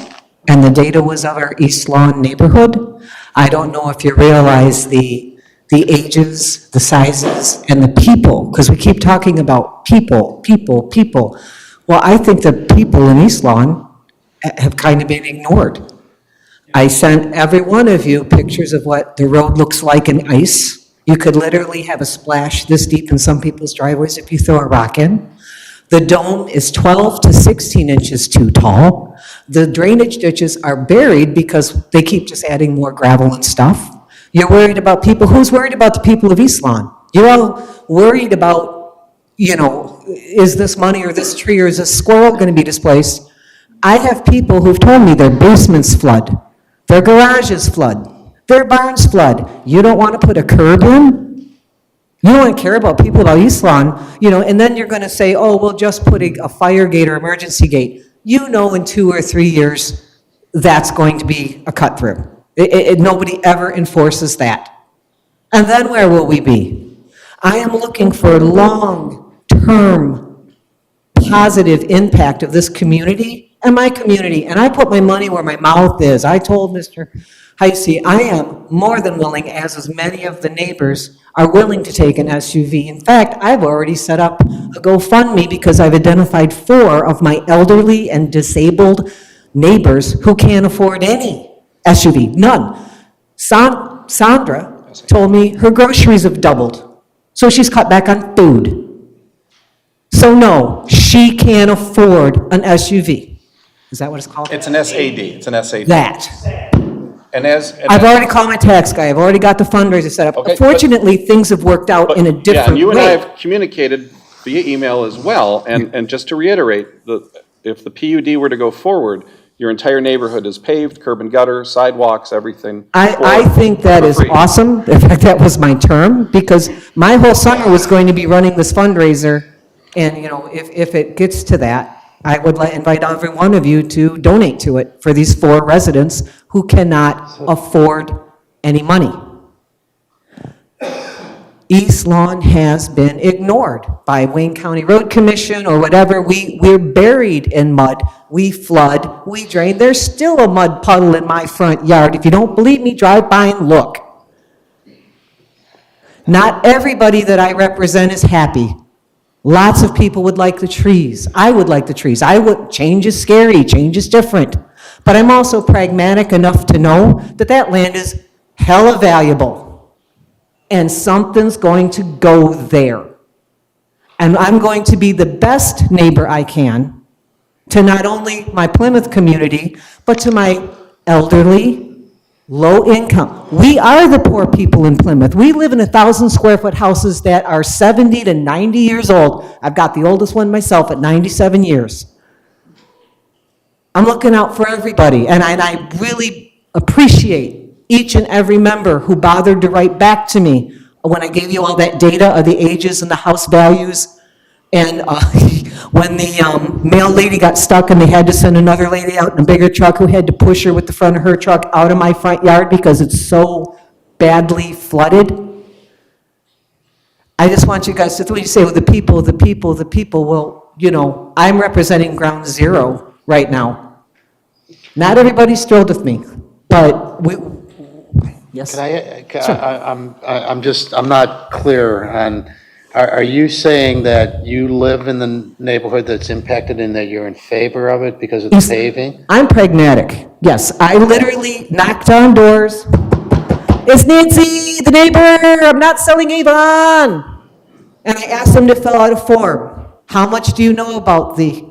and the data was of our East Lawn neighborhood. I don't know if you realize the ages, the sizes, and the people, because we keep talking about people. Well, I think the people in East Lawn have kind of been ignored. I sent every one of you pictures of what the road looks like in ice. You could literally have a splash this deep in some people's driveways if you throw a rock in. The dome is 12 to 16 inches too tall. The drainage ditches are buried because they keep just adding more gravel and stuff. You're worried about people, who's worried about the people of East Lawn? You're all worried about, you know, is this money or this tree or is this squirrel going to be displaced? I have people who've told me their basements flood, their garages flood, their barns flood. You don't want to put a curb in? You don't care about people about East Lawn, you know, and then you're going to say, oh, we'll just put a fire gate or emergency gate. You know in 2 or 3 years, that's going to be a cut through. Nobody ever enforces that. And then where will we be? I am looking for long-term positive impact of this community and my community, and I put my money where my mouth is. I told Mr. Heisey, I am more than willing, as many of the neighbors are willing to take an SUV. In fact, I've already set up a GoFundMe because I've identified 4 of my elderly and disabled neighbors who can't afford any SUV, none. Sandra told me her groceries have doubled, so she's cut back on food. So no, she can't afford an SUV. Is that what it's called? It's an SAD, it's an SAD. That. And I've already called my tax guy, I've already got the fundraiser set up. Okay, Fortunately, things have worked out in a Yeah, and different you and I way. have communicated via email as well, and just to reiterate, if the PUD were to go forward, your entire neighborhood is paved, curb and gutter, sidewalks, everything. I think that for is free. awesome. In fact, that was my term, because my whole summer was going to be running this fundraiser. And, you know, if it gets to that, I would invite every one of you to donate to it for these 4 residents who cannot afford any money. East Lawn has been ignored by Wayne County Road Commission or whatever. We're buried in mud. We flood, we drain. There's still a mud puddle in my front yard. If you don't believe me, drive by and look. Not everybody that I represent is happy. Lots of people would like the trees. I would like the trees. Change is scary, change is different. But I'm also pragmatic enough to know that that land is hella valuable. And something's going to go there. And I'm going to be the best neighbor I can to not only my Plymouth community, but to my elderly, low income. We are the poor people in Plymouth. We live in 1,000-square-foot houses that are 70 to 90 years old. I've got the oldest one myself at 97 years. I'm looking out for everybody, and I really appreciate each and every member who bothered to write back to me when I gave you all that data of the ages and the house values. And when the mail lady got stuck and they had to send another lady out in a bigger truck who had to push her with the front of her truck out of my front yard because it's so badly flooded. I just want you guys to, when you say, well, the people, well, you know, I'm representing ground zero right now. Not everybody's thrilled with me, but yes? I'm not clear on, are you saying that you live in the neighborhood that's impacted and that you're in favor of it because of the paving? I'm pragmatic, yes. I literally knocked on doors. It's Nancy, the neighbor, I'm not selling Avon. And I asked them to fill out a form. How much do you know about the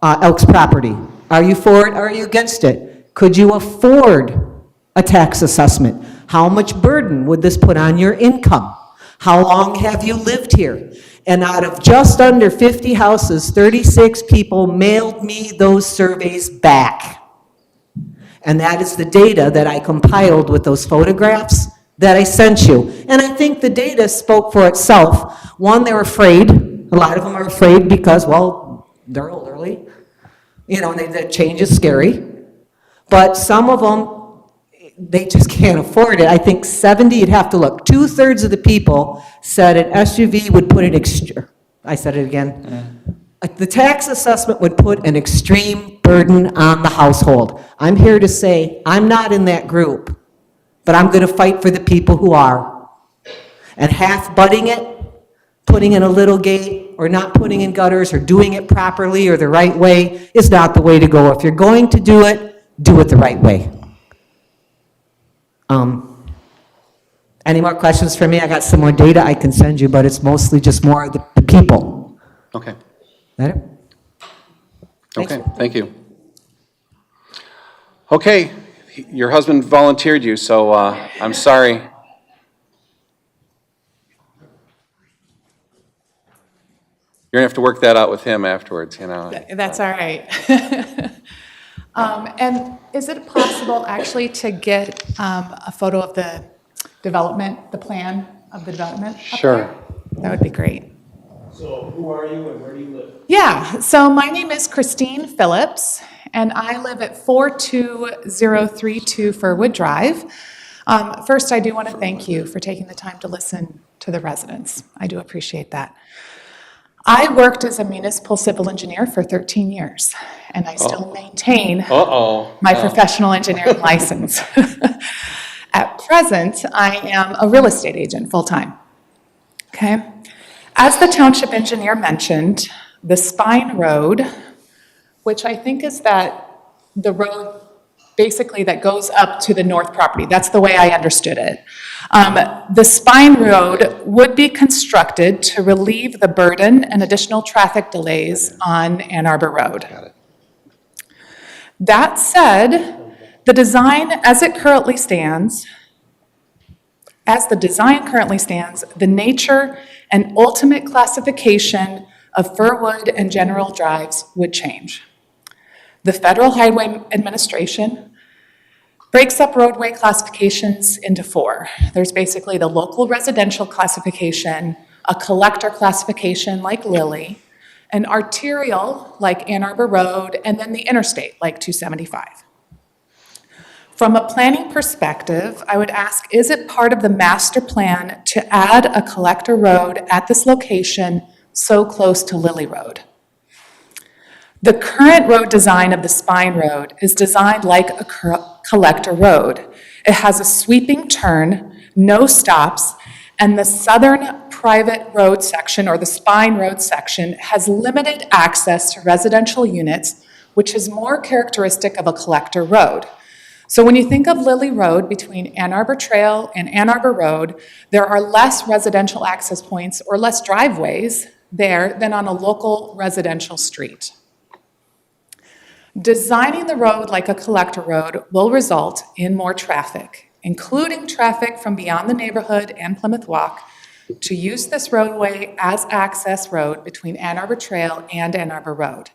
Elks property? Are you for it, or are you against it? Could you afford a tax assessment? How much burden would this put on your income? How long have you lived here? And out of just under 50 houses, 36 people mailed me those surveys back. And that is the data that I compiled with those photographs that I sent you. And I think the data spoke for itself. One, they're afraid. A lot of them are afraid because, well, they're elderly. You know, that change is scary. But some of them, they just can't afford it. I think 70, you'd have to look. 2/3 of the people said an SUV would put an I said it again. The tax assessment would put an extreme burden on the household. I'm here to say, I'm not in that group, but I'm going to fight for the people who are. And half butting it, putting in a little gate, or not putting in gutters, or doing it properly or the right way is not the way to go. If you're going to do it the right way. Any more questions for me? I got some more data I can send you, but it's mostly just more of the people. Okay, That it? okay, thank you. Okay, your husband volunteered you, so I'm sorry. You're gonna have to work that out with him afterwards, you know. That's all right. And is it possible actually to get a photo of the development, the plan of the development? up Sure. there? That would be great. So who are you and where do you live? Yeah, so my name is Christine Phillips, and I live at 42032 Furwood Drive. First, I do want to thank you for taking the time to listen to the residents. I do appreciate that. I worked as a municipal civil engineer for 13 years, and I still maintain my professional engineering license. At present, I am a real estate agent full-time. Okay? As the township engineer mentioned, the Spine Road, which I think is the road basically that goes up to the north property. That's the way I understood it. The Spine Road would be constructed to relieve the burden and additional traffic delays on Ann Arbor Road. That said, the design as the design currently stands, the nature and ultimate classification of Furwood and General Drives would change. The Federal Highway Administration breaks up roadway classifications into four. There's basically the local residential classification, a collector classification like Lilly, an arterial like Ann Arbor Road, and then the interstate like 275. From a planning perspective, I would ask, is it part of the master plan to add a collector road at this location so close to Lilly Road? The current road design of the Spine Road is designed like a collector road. It has a sweeping turn, no stops, and the southern private road section, or the Spine Road section, has limited access to residential units, which is more characteristic of a collector road. So when you think of Lilly Road between Ann Arbor Trail and Ann Arbor Road, there are less residential access points or less driveways there than on a local residential street. Designing the road like a collector road will result in more traffic, including traffic from beyond the neighborhood and Plymouth Walk, to use this roadway as access road between Ann Arbor Trail and Ann Arbor Road.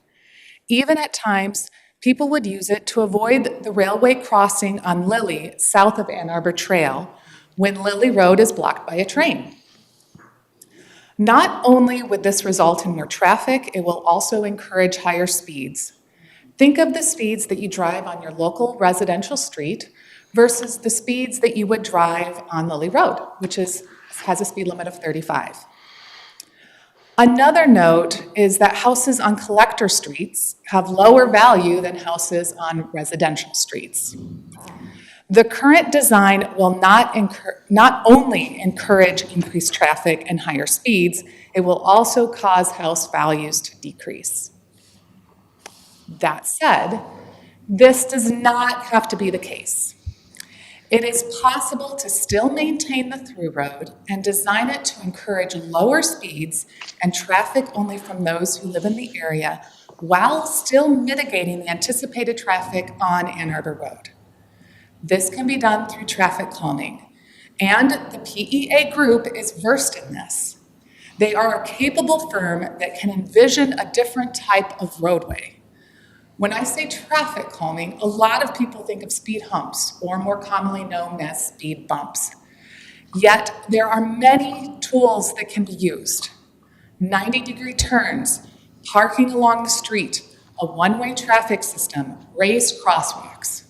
Even at times, people would use it to avoid the railway crossing on Lilly south of Ann Arbor Trail when Lilly Road is blocked by a train. Not only would this result in more traffic, it will also encourage higher speeds. Think of the speeds that you drive on your local residential street versus the speeds that you would drive on Lilly Road, which has a speed limit of 35. Another note is that houses on collector streets have lower value than houses on residential streets. The current design will not only encourage increased traffic and higher speeds, it will also cause house values to decrease. That said, this does not have to be the case. It is possible to still maintain the through road and design it to encourage lower speeds and traffic only from those who live in the area while still mitigating the anticipated traffic on Ann Arbor Road. This can be done through traffic calming, and the PEA group is versed in this. They are a capable firm that can envision a different type of roadway. When I say traffic calming, a lot of people think of speed humps, or more commonly known as speed bumps. Yet, there are many tools that can be used. 90-degree turns, parking along the street, a one-way traffic system, raised crosswalks.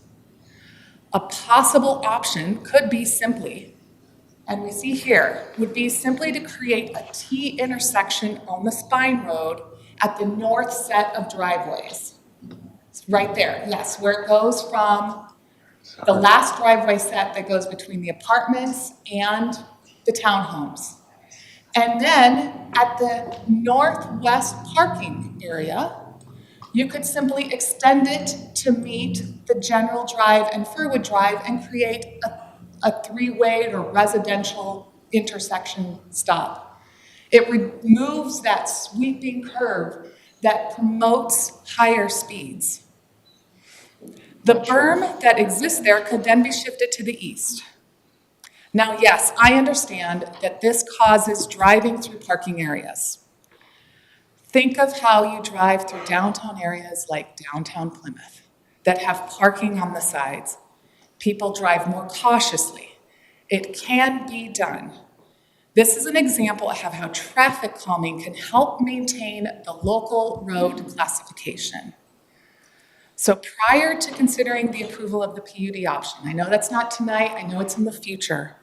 A possible option could be simply, and we see here, would be simply to create a T intersection on the Spine Road at the north set of driveways. Right there, yes, where it goes from the last driveway set that goes between the apartments and the townhomes. And then at the northwest parking area, you could simply extend it to meet the General Drive and Furwood Drive and create a three-way or residential intersection stop. It removes that sweeping curve that promotes higher speeds. The berm that exists there could then be shifted to the east. Now, yes, I understand that this causes driving through parking areas. Think of how you drive through downtown areas like downtown Plymouth that have parking on the sides. People drive more cautiously. It can be done. This is an example of how traffic calming can help maintain the local road classification. So prior to considering the approval of the PUD option, I know that's not tonight, I know it's in the future,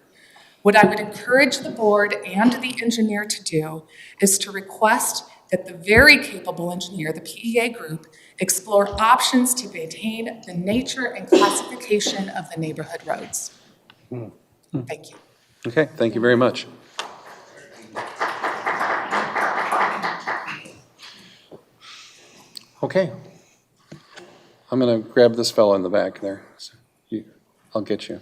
what I would encourage the board and the engineer to do is to request that the very capable engineer, the PEA group, explore options to maintain the nature and classification of the neighborhood roads. Thank you. Okay, thank you very much. Okay. I'm going to grab this fellow in the back there. So I'll get you.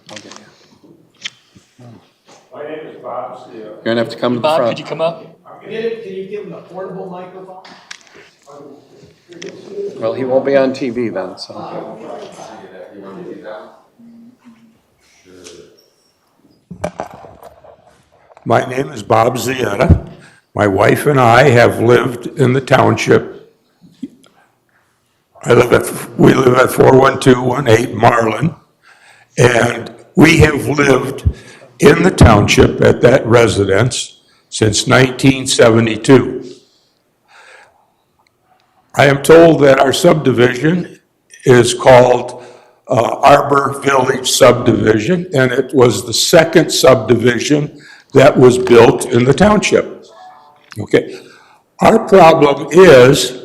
My name is Bob Steele. You're going to have to come to the Bob, front. could you come up? Can you give him a portable microphone? Well, he won't be on TV then, so. My name is Bob Zietta. My wife and I have lived in the township. We live at 41218 Marlin, and we have lived in the township at that residence since 1972. I am told that our subdivision is called Arbor Village Subdivision, and it was the second subdivision that was built in the township. Okay. Our problem is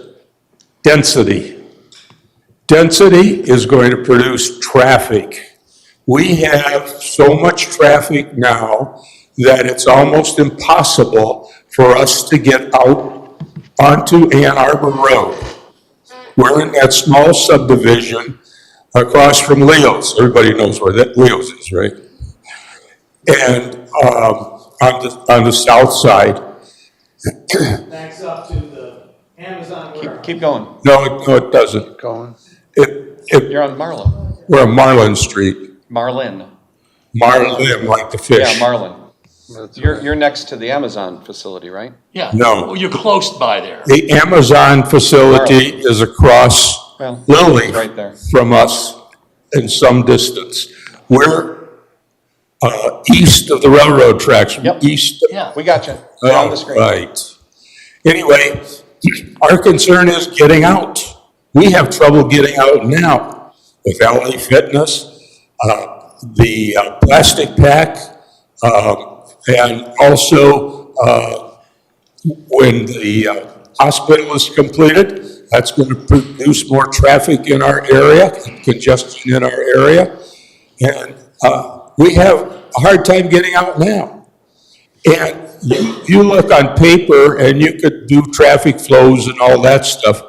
density. Density is going to produce traffic. We have so much traffic now that it's almost impossible for us to get out onto Ann Arbor Road. We're in that small subdivision across from Leo's. Everybody knows where that Leo's is, right? And on the south side. Backs up to the Amazon warehouse. Keep going. No, it doesn't. Going. You're on Marlin. We're on Marlin Street. Marlin. Marlin, like the fish. Yeah, Marlin. You're next to the Amazon facility, right? Yeah. No. Well, you're close by there. The Amazon facility is across Well, Lily right there. from us in some distance. We're east of the railroad tracks. Yep. East. Yeah. We got you. You're on the screen. Right. Anyway, our concern is getting out. We have trouble getting out now with LA Fitness, the plastic pack, and also when the hospital is completed, that's going to produce more traffic in our area, congestion in our area, and we have a hard time getting out now. And you look on paper and you could do traffic flows and all that stuff,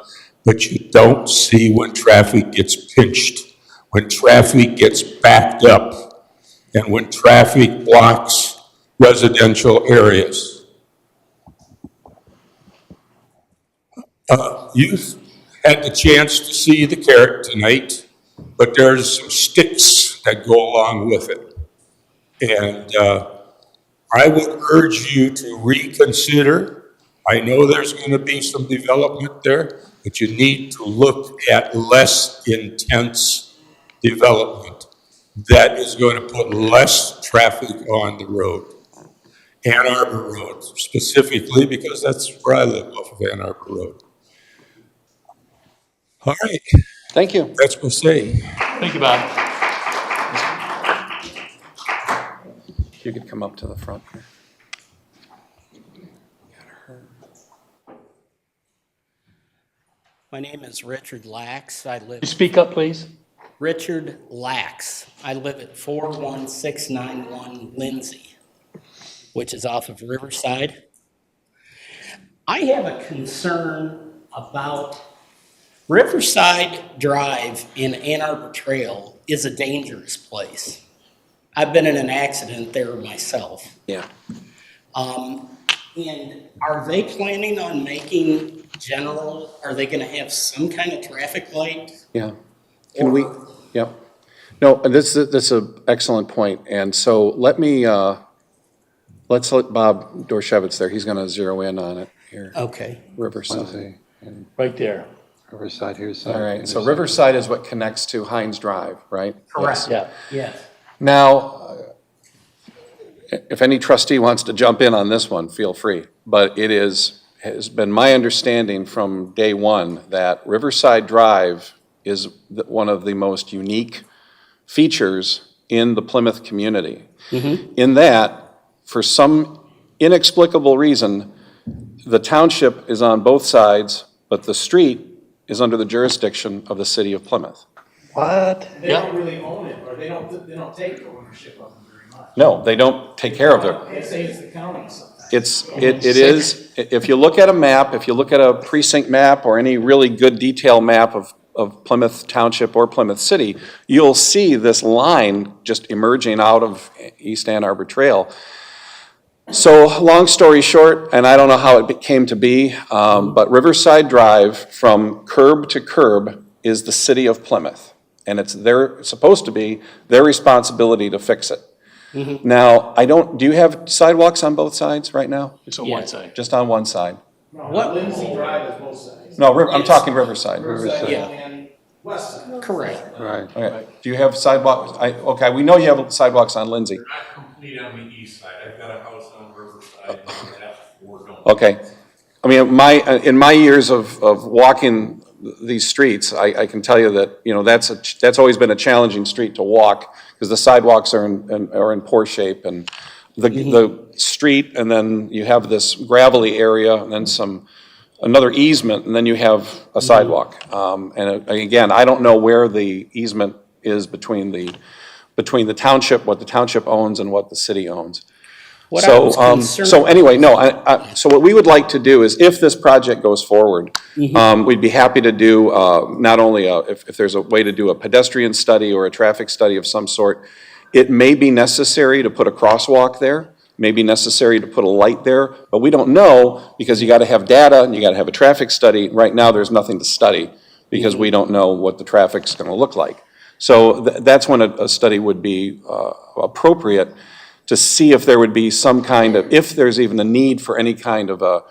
but you don't see when traffic gets pinched, when traffic gets backed up, and when traffic blocks residential areas. You've had the chance to see the carrot tonight, but there's some sticks that go along with it. And I would urge you to reconsider. I know there's going to be some development there, but you need to look at less intense development that is going to put less traffic on the road. Ann Arbor Road specifically, because that's where I live, off of Ann Arbor Road. All right. Thank you. That's my say. Thank you, Bob. You could come up to the front here. My name is Richard Lax. I live. You speak up, please. Richard Lax. I live at 41691 Lindsay, which is off of Riverside. I have a concern about Riverside Drive in Ann Arbor Trail is a dangerous place. I've been in an accident there myself. Yeah. And are they planning on making are they gonna have some kind of traffic light? Yeah. Can we, yep. No, this is an excellent point. And so let's let Bob Dorshevitz there. He's going to zero in on it here. Okay. Riverside. Right there. Riverside, here's. All right, so Riverside is what connects to Hines Drive, right? Correct. Yeah. Yes. Now, if any trustee wants to jump in on this one, feel free. But has been my understanding from day one that Riverside Drive is one of the most unique features in the Plymouth community. In that, for some inexplicable reason, the township is on both sides, but the street is under the jurisdiction of the city of Plymouth. What? They don't really own it, or they don't take ownership of them very much. No, they don't take care of it. They say it's the county sometimes. It is, if you look at a map, if you look at a precinct map or any really good detail map of Plymouth Township or Plymouth City, you'll see this line just emerging out of East Ann Arbor Trail. So, long story short, and I don't know how it came to be, but Riverside Drive from curb to curb is the city of Plymouth. And it's supposed to be their responsibility to fix it. Now, do you have sidewalks on both sides right now? It's on one side. Just on one side? What? Lindsay Drive is both sides. No, I'm talking Riverside. Yeah. And west side. Correct. Right. Okay. Do you have sidewalks? Okay, we know you have sidewalks on Lindsay. They're not complete on the east side. I've got a house on Riverside, and I have 4 don't. Okay. I mean, in my years of walking these streets, I can tell you that, that's always been a challenging street to walk because the sidewalks are in poor shape and the street, and then you have this gravelly area and then another easement, and then you have a sidewalk. And again, I don't know where the easement is between the township, what the township owns and what the city owns. What I was concerned- So anyway, no, so what we would like to do is if this project goes forward, we'd be happy to do, not only if there's a way to do a pedestrian study or a traffic study of some sort, it may be necessary to put a crosswalk there, may be necessary to put a light there, but we don't know because you gotta have data and you gotta have a traffic study. Right now, there's nothing to study because we don't know what the traffic's gonna look like. So that's when a study would be appropriate to see if there would be some kind of, if there's even a need for any kind of a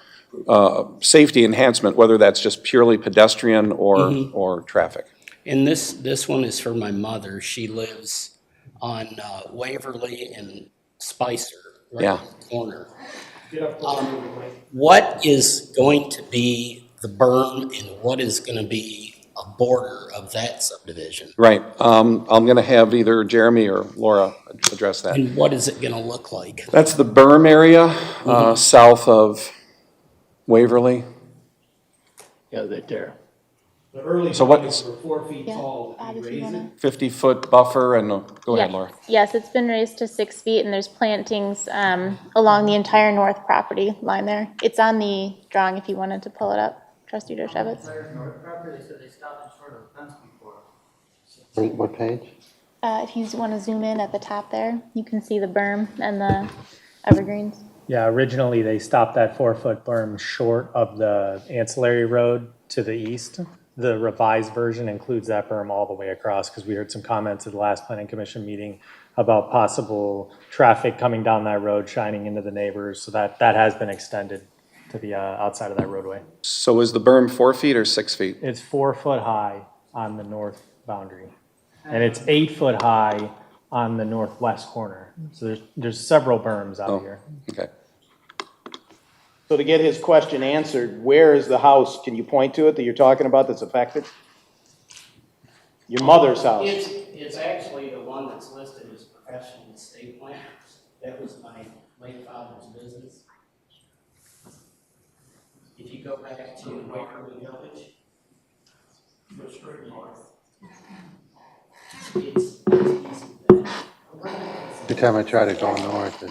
safety enhancement, whether that's just purely pedestrian or traffic. And this one is for my mother. She lives on Waverly and Spicer, right Yeah. in the corner. What is going to be the berm and what is going to be a border of that subdivision? Right. I'm going to have either Jeremy or Laura address that. And what is it going to look like? That's the berm area south of Waverly. Yeah, right there. The early So what plantings is- were 4 feet Yeah, tall. Bob, Did if you you raise it? wanna- 50-foot buffer and, go ahead, Yes. Laura. Yes, it's been raised to 6 feet, and there's plantings along the entire north property line there. It's on the drawing if you wanted to pull it up, Trustee Dershowitz. What page? If you want to zoom in at the top there, you can see the berm and the evergreens. Yeah, originally they stopped that 4-foot berm short of the ancillary road to the east. The revised version includes that berm all the way across because we heard some comments at the last planning commission meeting about possible traffic coming down that road, shining into the neighbors. So that has been extended to the outside of that roadway. So is the berm 4 feet or 6 feet? It's 4 foot high on the north boundary. And it's 8 foot high on the northwest corner. So there's several berms out here. Okay. So to get his question answered, where is the house, can you point to it that you're talking about that's affected? Your mother's house. It's actually the one that's listed as professional estate planners. That was my late father's business. If you go back to Waverly Village, go straight north. Every time I try to go north,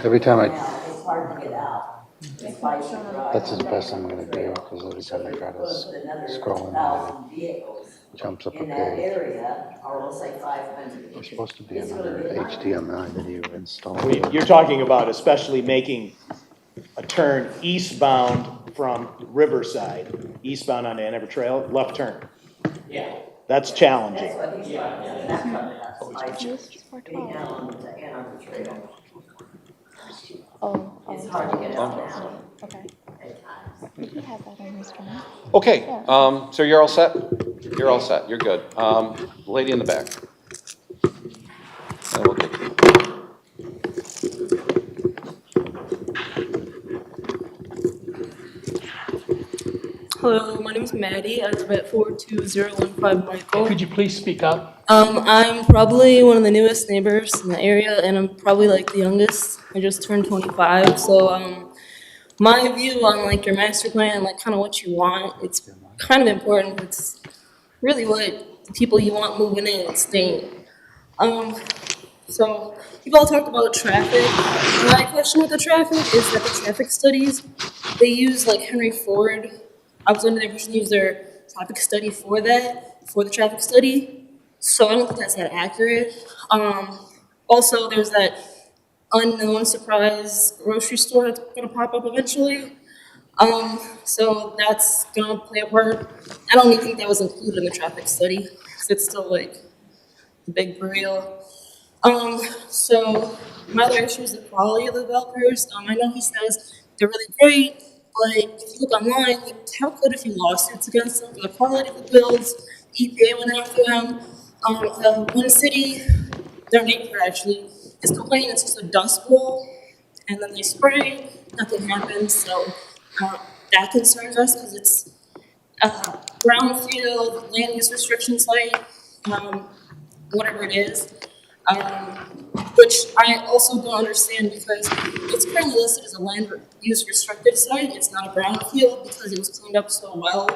every time I. It's hard to get out. It's Spicer Drive. That's the best I'm gonna do, because every time I try to scroll in, it jumps up a page. There's supposed to be another HDMI video installed. You're talking about especially making a turn eastbound from Riverside, eastbound on Ann Arbor Trail, left turn. Yeah. That's challenging. Okay, so you're all set? You're all set, you're good. Lady in the back. And we'll get- Hello, my name is Maddie. I live at 42015 Michael. Could you please speak up? I'm probably one of the newest neighbors in the area, and I'm probably like the youngest. I just turned 25, so my view on like your master plan, like kind of what you want, it's kind of important. It's really what the people you want moving in and staying. So you've all talked about traffic. My question with the traffic is that the traffic studies, they use like Henry Ford. I was under the impression they use their traffic study for that, for the traffic study. So I don't think that's that accurate. Also, there's that unknown surprise grocery store that's gonna pop up eventually. So that's gonna play a part. I don't even think that was included in the traffic study, because it's still like the big real. So my other issue is the quality of the developers. I know he says they're really great, but if you look online, like, how good a few lawsuits against them for the quality of the builds. EPA went after them. One city, their neighbor actually, is complaining it's just a dust bowl, and then they spray, nothing happens. So that concerns us because it's a brownfield land use restriction site, whatever it is. Which I also don't understand because it's currently listed as a land use restricted site. It's not a brownfield because it was cleaned up so well,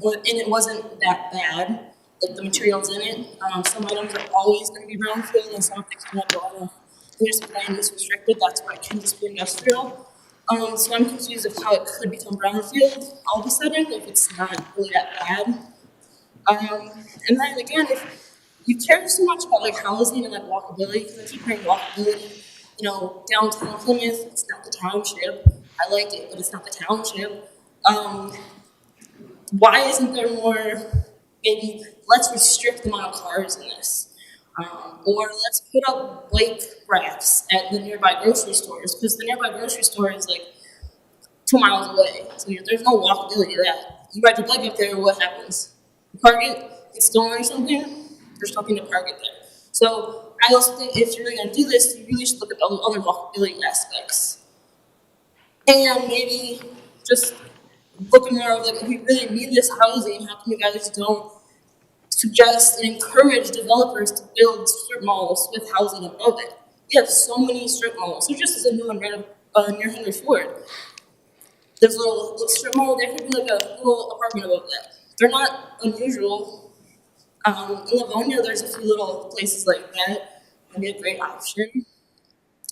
and it wasn't that bad. Like the materials in it, some items are always going to be brownfield, and some things clean up well enough. There's land use restricted. That's why it can just be industrial. So I'm confused of how it could become brownfield all of a sudden if it's not really that bad. And then again, if you care so much about like housing and like walkability, because I keep hearing walkability, downtown Plymouth, it's not the township. I like it, but it's not the township. Why isn't there more, maybe let's restrict the amount of cars in this? Or let's put up bike racks at the nearby grocery stores, because the nearby grocery store is like 2 miles away. So there's no walkability to that. You ride your bike up there, what happens? You park it, it's stolen or something, there's nothing to park it there. So I also think if you're really gonna do this, you really should look at the other walkability aspects. And maybe just looking more of like, if we really need this housing, how come you guys don't suggest and encourage developers to build strip malls with housing above it? We have so many strip malls. There just is a new one right near Henry Ford. There's a little strip mall, there could be like a little apartment above that. They're not unusual. In Livonia, there's a few little places like that. That'd be a great option.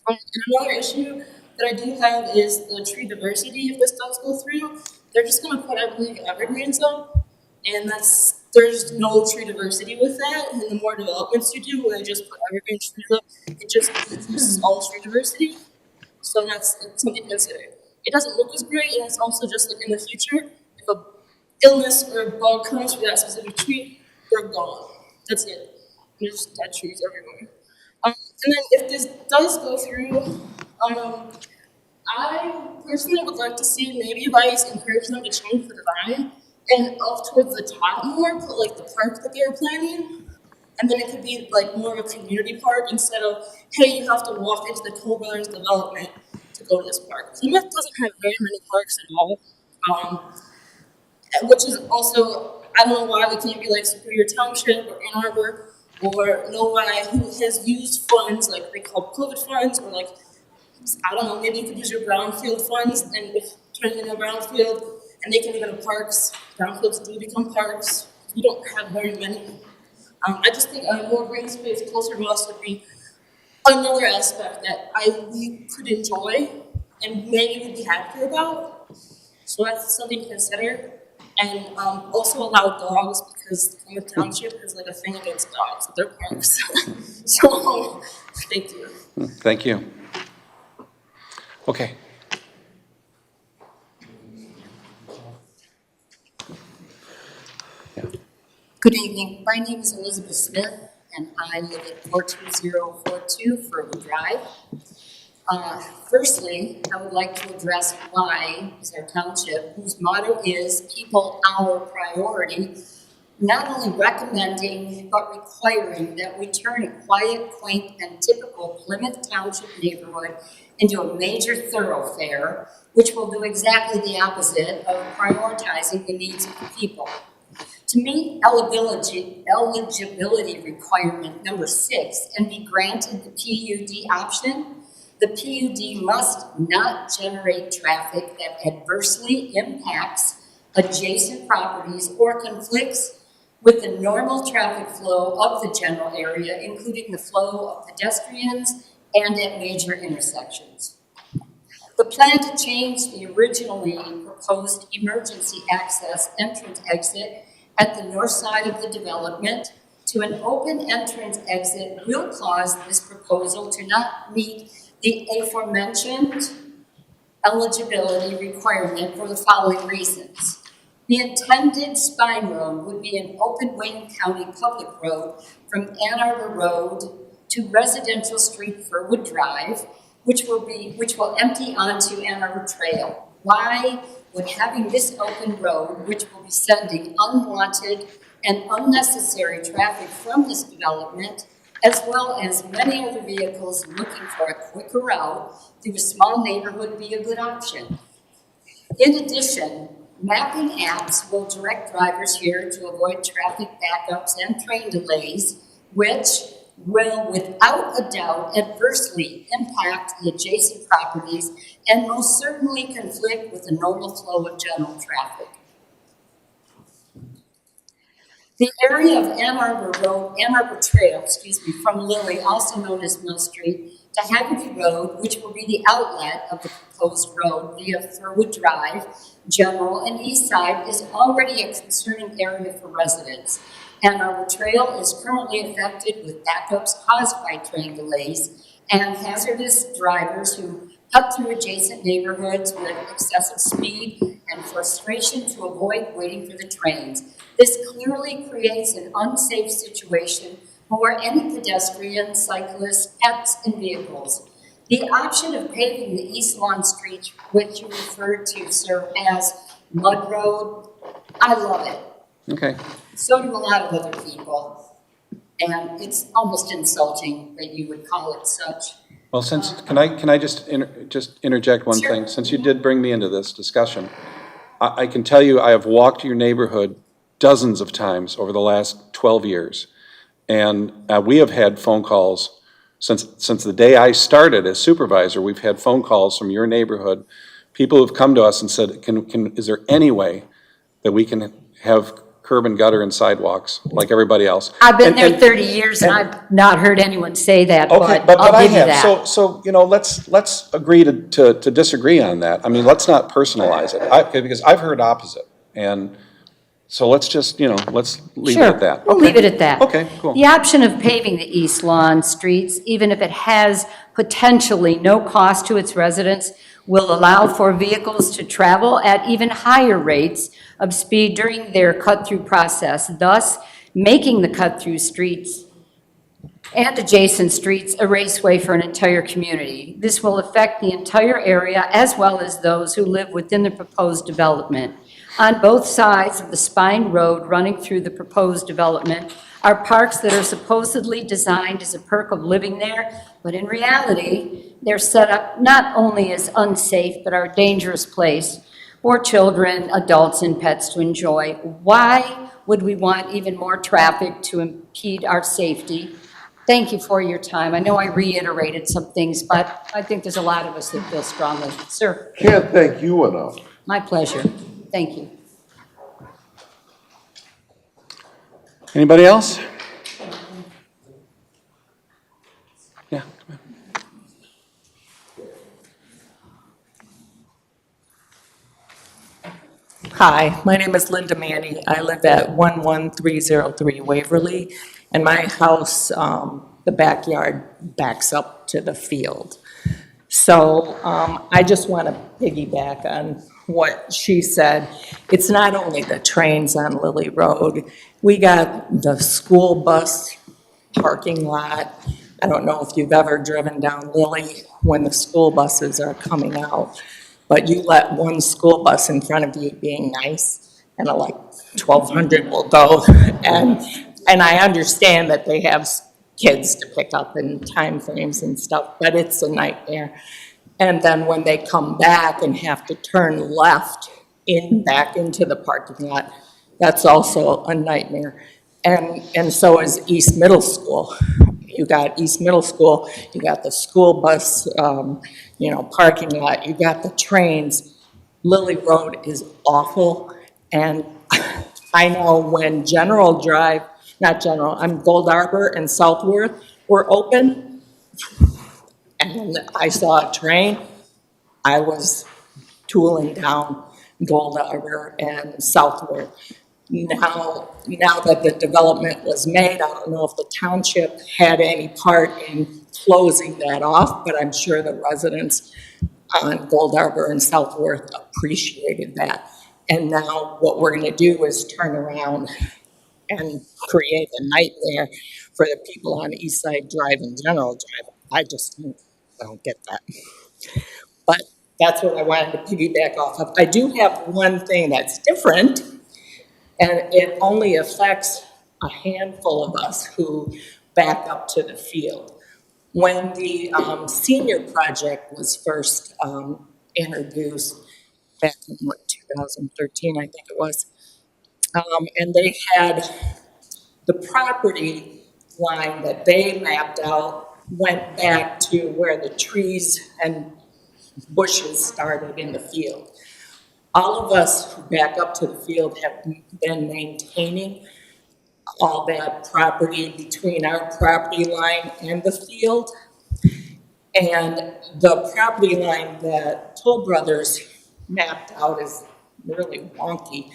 And another issue that I do have is the tree diversity. If this does go through, they're just gonna put, I believe, evergreens up, and there's no tree diversity with that. And the more developments you do, where they just put evergreen trees up, it just reduces all tree diversity. So that's something to consider. It doesn't look as great, and it's also just like in the future, if a illness or a bug comes for that specific tree, they're gone. That's it. There's dead trees everywhere. And then if this does go through, I personally would like to see maybe you guys encourage them to change the design and up towards the top more, put like the park that they were planning. And then it could be like more of a community park instead of, hey, you have to walk into the Cole Brothers development to go to this park. Plymouth doesn't have very many parks at all, which is also, I don't know why we can't be like Superior Township or Ann Arbor or Novi, who has used funds like they call COVID funds, or like, I don't know, maybe you could use your brownfield funds and turn it into a brownfield and make it into parks. Brownfields do become parks. We don't have very many. I just think more green space closer to us would be another aspect that we could enjoy and maybe would be happier about. So that's something to consider. And also allow dogs, because Plymouth Township has like a thing against dogs at their parks. So, thank you. Thank you. Okay. Good evening. My name is Elizabeth Smith, and I live at 42042 Furwood Drive. Firstly, I would like to address why, as our township, whose motto is "People Our Priority," not only recommending but requiring that we turn a quiet, quaint, and typical Plymouth Township neighborhood into a major thoroughfare, which will do exactly the opposite of prioritizing the needs of the people. To meet eligibility requirement number 6 and be granted the PUD option, the PUD must not generate traffic that adversely impacts adjacent properties or conflicts with the normal traffic flow of the general area, including the flow of pedestrians and at major intersections. The plan to change the originally proposed emergency access entrance-exit at the north side of the development to an open entrance exit will cause this proposal to not meet the aforementioned eligibility requirement for the following reasons. The intended spine road would be an open Wayne County public road from Ann Arbor Road to Residential Street Furwood Drive, which will empty onto Ann Arbor Trail. Why would having this open road, which will be sending unwanted and unnecessary traffic from this development, as well as many other vehicles looking for a quicker route through a small neighborhood, be a good option? In addition, mapping apps will direct drivers here to avoid traffic backups and train delays, which will without a doubt adversely impact the adjacent properties and most certainly conflict with the normal flow of general traffic. The area of Ann Arbor Trail, from Lilly, also known as Mill Street, to Haggerty Road, which will be the outlet of the proposed road via Furwood Drive, General, and East Side, is already a concerning area for residents. Ann Arbor Trail is currently affected with backups caused by train delays and hazardous drivers who cut through adjacent neighborhoods with excessive speed and frustration to avoid waiting for the trains. This clearly creates an unsafe situation for any pedestrians, cyclists, pets, and vehicles. The option of paving the East Lawn Street, which you referred to, sir, as Mud Road, I love it. Okay. So do a lot of other people. And it's almost insulting that you would call it such. Well, can I just interject one Sure. thing? Since you did bring me into this discussion, I can tell you I have walked your neighborhood dozens of times over the last 12 years. And we have had phone calls since the day I started as supervisor. We've had phone calls from your neighborhood. People have come to us and said, is there any way that we can have curb and gutter and sidewalks like everybody else? I've been there 30 years and I've not heard anyone say that, Okay, but I'll I give you have. that. So let's agree to disagree on that. I mean, let's not personalize it, because I've heard opposite. And so let's just, let's leave it at that. Sure, we'll leave it at that. Okay, cool. The option of paving the East Lawn streets, even if it has potentially no cost to its residents, will allow for vehicles to travel at even higher rates of speed during their cut-through process, thus making the cut-through streets and adjacent streets a raceway for an entire community. This will affect the entire area as well as those who live within the proposed development. On both sides of the spine road running through the proposed development are parks that are supposedly designed as a perk of living there, but in reality, they're set up not only as unsafe, but are a dangerous place for children, adults, and pets to enjoy. Why would we want even more traffic to impede our safety? Thank you for your time. I know I reiterated some things, but I think there's a lot of us that feel strongly. Sir? Can't thank you enough. My pleasure. Thank you. Anybody else? Yeah, come on. Hi, my name is Linda Manny. I live at 11303 Waverly, and my house, the backyard backs up to the field. So I just want to piggyback on what she said. It's not only the trains on Lily Road. We got the school bus parking lot. I don't know if you've ever driven down Lily when the school buses are coming out, but you let one school bus in front of you being nice, and like 1,200 will go. And I understand that they have kids to pick up and time frames and stuff, but it's a nightmare. And then when they come back and have to turn left back into the parking lot, that's also a nightmare. And so is East Middle School. You got East Middle School, you got the school bus, parking lot, you got the trains. Lily Road is awful, and I know when Gold Arbor and Southworth were open, and I saw a train, I was tooling down Gold Arbor and Southworth. Now that the development was made, I don't know if the township had any part in closing that off, but I'm sure the residents on Gold Arbor and Southworth appreciated that. And now what we're gonna do is turn around and create a nightmare for the people on East Side Drive and General Drive. I just don't get that. But that's what I wanted to piggyback off of. I do have one thing that's different, and it only affects a handful of us who back up to the field. When the senior project was first introduced back in 2013, I think it was, and they had the property line that they mapped out went back to where the trees and bushes started in the field. All of us who back up to the field have been maintaining all that property between our property line and the field. And the property line that Toll Brothers mapped out is really wonky.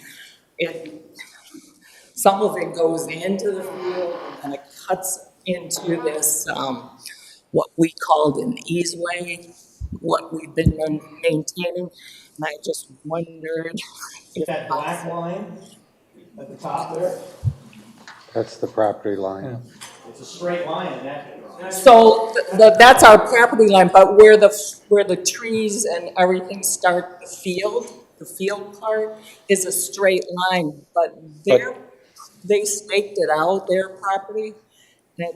Some of it goes into the field and it cuts into this, what we called an easeway, what we've been maintaining. And I just wondered if That black line at the top there, That's the property line. it's a straight line in that. So that's our property line, but where the trees and everything start the field part is a straight line, but they staked it out, their property, and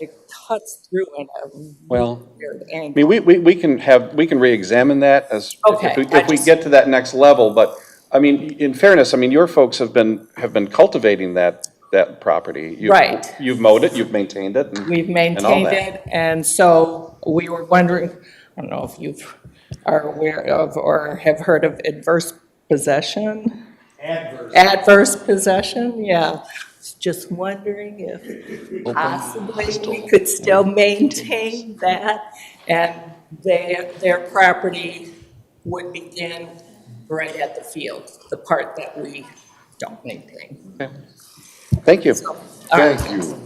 it cuts through in a Well, weird I angle. mean, we can re-examine that Okay, if we get to that next level, but, I mean, in fairness, I mean, your folks have been cultivating that property. Right. You've mowed it, you've maintained it, and We've and all maintained that. it, and so we were wondering, I don't know if you are aware of or have heard of adverse possession? Adverse possession, yeah. Just wondering if possibly we could still maintain that, and their property would begin right at the field, the part that we don't maintain. Okay. Thank you. So, all right. Thank you.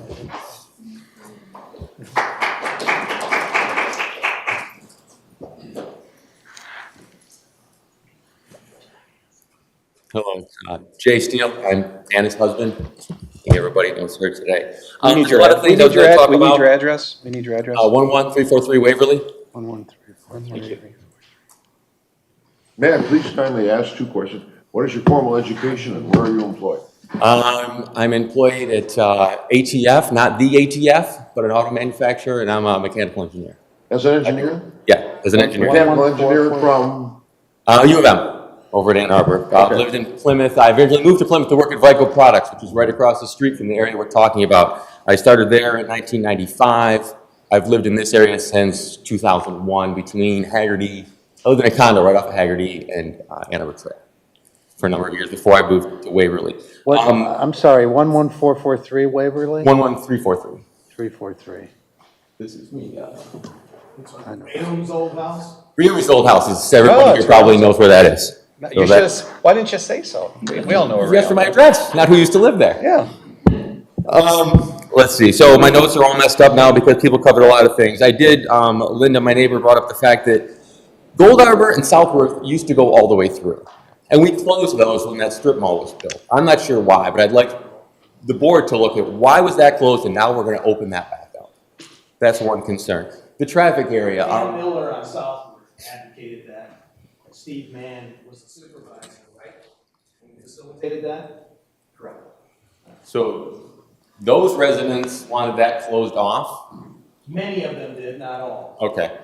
Hello, Jay Steele. I'm Anna's husband. Everybody knows her today. We need your there's a lot of things I was gonna talk about. address. We need your address. 11343 Waverly. 11343. May I please kindly ask two questions? What is your formal education and where are you employed? I'm employed at ATF, not the ATF, but an auto manufacturer, and I'm a mechanical engineer. As an engineer? Yeah, as an engineer. Mechanical engineer from? U of M, over at Ann Arbor. Okay. Lived in Plymouth. I eventually moved to Plymouth to work at Vico Products, which is right across the street from the area we're talking about. I started there in 1995. I've lived in this area since 2001 between Haggerty. I lived in a condo right off of Haggerty and Ann Arbor Trail for a number of years before I moved to Waverly. What, I'm sorry, 11443 Waverly? 11343. 343. This is me. Bailey's old house? Reamy's old house is, everybody Oh, here it's probably awesome. knows where that is. You should have, why didn't you say so? We all know where You asked for my address, not who used to live there. Yeah. Let's see. So my notes are all messed up now because people covered a lot of things. I did, Linda, my neighbor, brought up the fact that Gold Arbor and Southworth used to go all the way through. And we closed those when that strip mall was built. I'm not sure why, but I'd like the board to look at why was that closed and now we're going to open that back up. That's one concern. The traffic area. Dan Miller on Southworth advocated that. Steve Mann was the supervisor, right? And facilitated that? Correct. So those residents wanted that closed off? Many of them did, not all. Okay.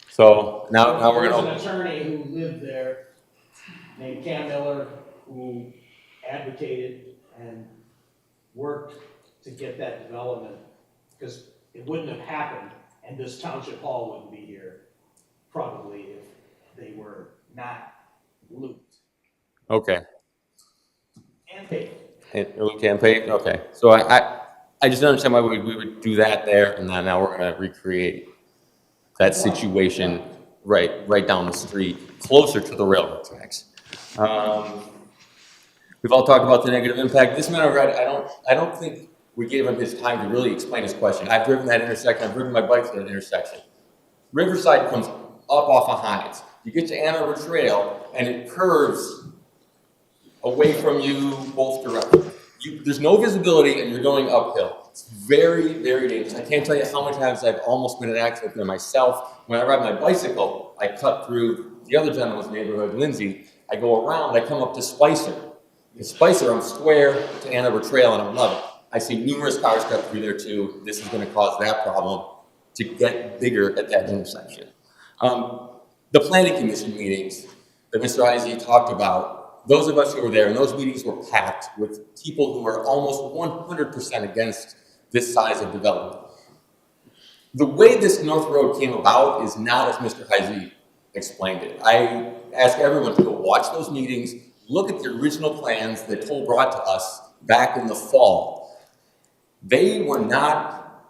So now we're going to. There's an attorney who lived there named Cam Miller who advocated and worked to get that development because it wouldn't have happened and this township hall wouldn't be here probably if they were not looped Okay. and paved. Loop campaign. Okay. So I just don't understand why we would do that there, and then now we're going to recreate that situation right down the street, closer to the railroad tracks. We've all talked about the negative impact. This man over, I don't think we gave him his time to really explain his question. I've driven that intersection. I've ridden my bike through that intersection. Riverside comes up off of Hines. You get to Ann Arbor Trail, and it curves away from you both directions. There's no visibility, and you're going uphill. It's very, very dangerous. I can't tell you how many times I've almost been in an accident there myself. When I ride my bicycle, I cut through the other gentleman's neighborhood, Lindsay. I go around, I come up to Spicer. In Spicer, I'm square to Ann Arbor Trail, and I'm loving it. I see numerous cars cut through there, too. This is going to cause that problem to get bigger at that intersection. The Planning Commission meetings that Mr. Izzy talked about, those of us who were there, and those meetings were packed with people who were almost 100% against this size of development. The way this North Road came about is not as Mr. Izzy explained it. I ask everyone to go watch those meetings, look at the original plans that Toll brought to us back in the fall. They were not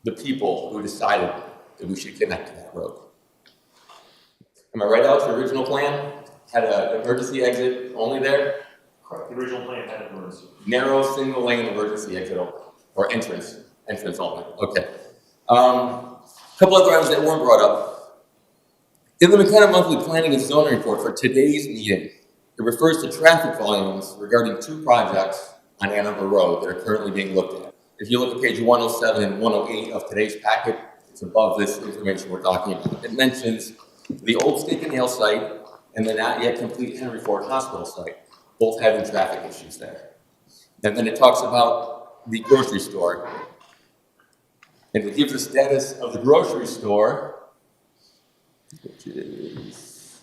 the people who decided that we should connect to that road. Am I right, Alex? The original plan had an emergency exit only there? Correct. The original plan had an emergency. Narrow, single lane emergency exit only, or entrance only. Okay. A couple other items that weren't brought up. In the McKenna Monthly Planning and Zoning Report for today's meeting, it refers to traffic volumes regarding 2 projects on Ann Arbor Road that are currently being looked at. If you look at page 107 and 108 of today's packet, it's above this information we're talking about. It mentions the old Steak and Ale site and the not yet complete Henry Ford Hospital site, both having traffic issues there. And then it talks about the grocery store. And it gives the status of the grocery store, which is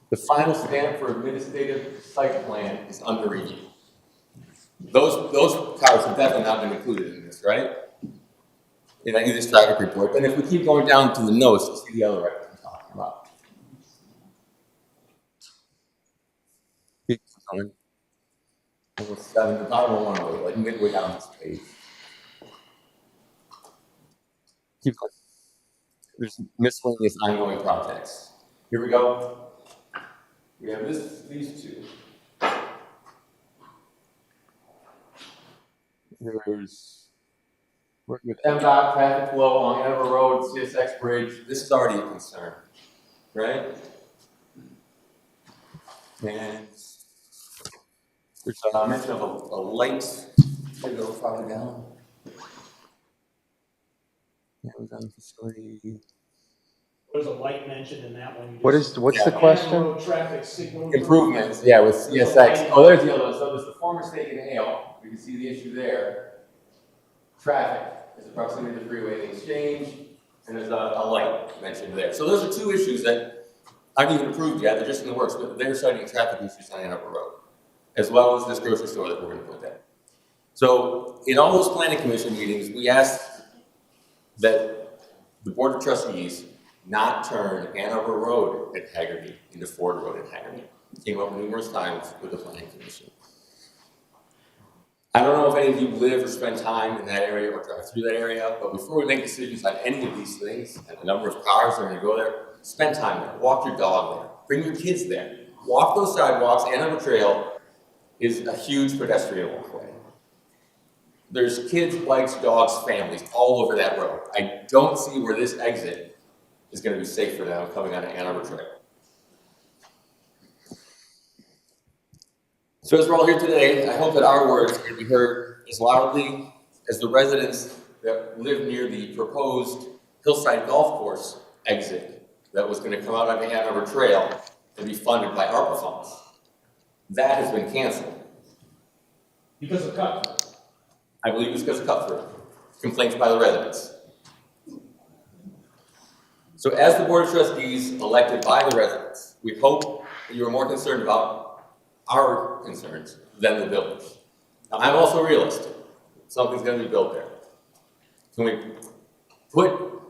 the final stamp for administrative site plan is under review. Those cars have definitely not been included in this, right? In any of this traffic report. And if we keep going down to the notes, you see the other items I'm talking about. Keep going. Almost 7, the bottom of 108, like midway down this page. Keep going. There's miscellaneous ongoing projects. Here we go. We have these 2. There's working with MDOT, traffic flow along Ann Arbor Road, CSX Bridge. This is already a concern, right? And there's a mention of a light. Should go farther down. Amazon facility. There's a light mentioned in that one. What's the question? Road traffic signal Improvements, yeah, with CSX. Oh, there's the other one. So there's the former Steak and Ale. You can see the issue there. Traffic is the proximity to the freeway and the exchange, and there's a light mentioned there. So those are 2 issues that aren't even approved yet. They're just in the works, but they're citing traffic issues on Ann Arbor Road, as well as this grocery store that we're going to put there. So in all those planning commission meetings, we asked that the Board of Trustees not turn Ann Arbor Road at Haggerty into Ford Road at Haggerty. It came up numerous times with the planning commission. I don't know if any of you live or spend time in that area or drive through that area, but before we make decisions on any of these things, and the number of cars that are gonna go there, spend time there, walk your dog there, bring your kids there. Walk those sidewalks. Ann Arbor Trail is a huge pedestrian walkway. There's kids, bikes, dogs, families all over that road. I don't see where this exit is gonna be safe for them coming onto Ann Arbor Trail. So as we're all here today, I hope that our words can be heard as loudly as the residents that live near the proposed Hillside Golf Course exit that was gonna come out onto Ann Arbor Trail and be funded by ARPA funds. That has been canceled. Because of cut. I believe it's because of cut-through, complaints by the residents. So as the Board of Trustees elected by the residents, we hope that you are more concerned about our concerns than the village. Now, I'm also a realist. Something's gonna be built there. Can we put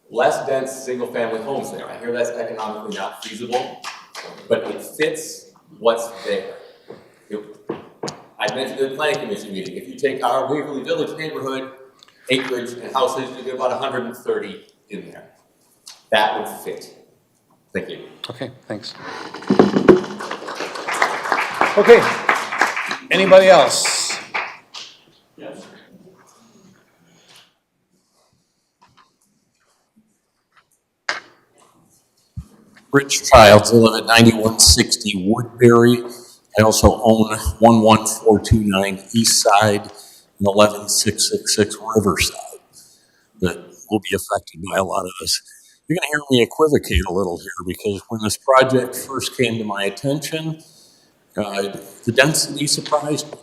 less dense single-family homes there? I hear that's economically not feasible, but it fits what's there. I mentioned in the planning commission meeting, if you take our Waverly Village neighborhood, acreage and houses, you get about 130 in there. That would fit. Thank you. Okay, thanks. Okay, anybody else? Yes. Rich Childs, I live at 9160 Woodbury. I also own 11429 East Side and 11666 Riverside that will be affected by a lot of this. You're going to hear me equivocate a little here because when this project first came to my attention, the density surprised me.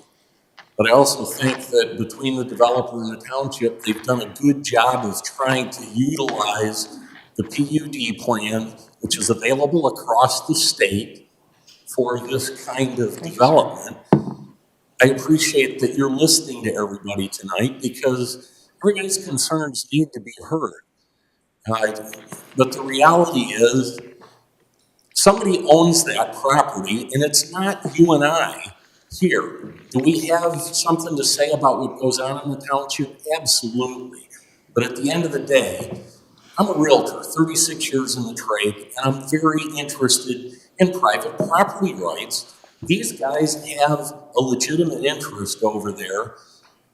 But I also think that between the developer and the township, they've done a good job of trying to utilize the PUD plan, which is available across the state for this kind of development. I appreciate that you're listening to everybody tonight because everybody's concerns need to be heard. But the reality is somebody owns that property and it's not you and I here. Do we have something to say about what goes on in the township? Absolutely. But at the end of the day, I'm a realtor, 36 years in the trade, and I'm very interested in private property rights. These guys have a legitimate interest over there,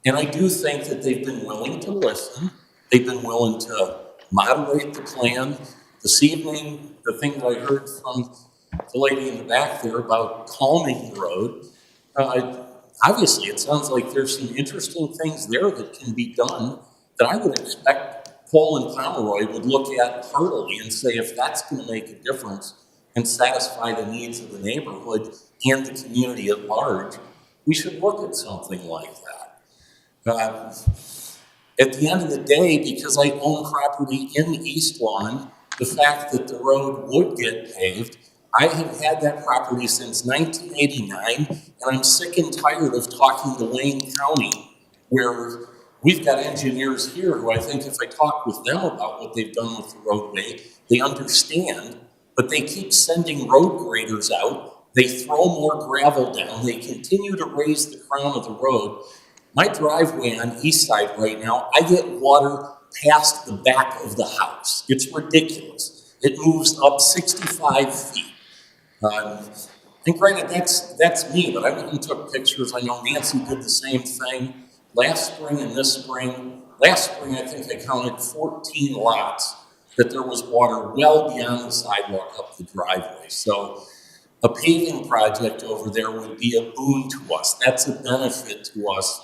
and I do think that they've been willing to listen. They've been willing to moderate the plan. This evening, the thing that I heard from the lady in the back there about calming the road, obviously it sounds like there's some interesting things there that can be done that I would expect Paul and Pomeroy would look at heartily and say, if that's going to make a difference and satisfy the needs of the neighborhood and the community at large, we should look at something like that. At the end of the day, because I own property in East Lawn, the fact that the road would get paved, I have had that property since 1989, and I'm sick and tired of talking to Wayne County, where we've got engineers here who I think if I talk with them about what they've done with the roadway, they understand, but they keep sending road graders out. They throw more gravel down. They continue to raise the crown of the road. My driveway on East Side right now, I get water past the back of the house. It's ridiculous. It moves up 65 feet. And granted, that's me, but I went and took pictures. I know Nancy did the same thing. Last spring and this spring, I think I counted 14 lots that there was water well beyond the sidewalk up the driveway. So a paving project over there would be a boon to us. That's a benefit to us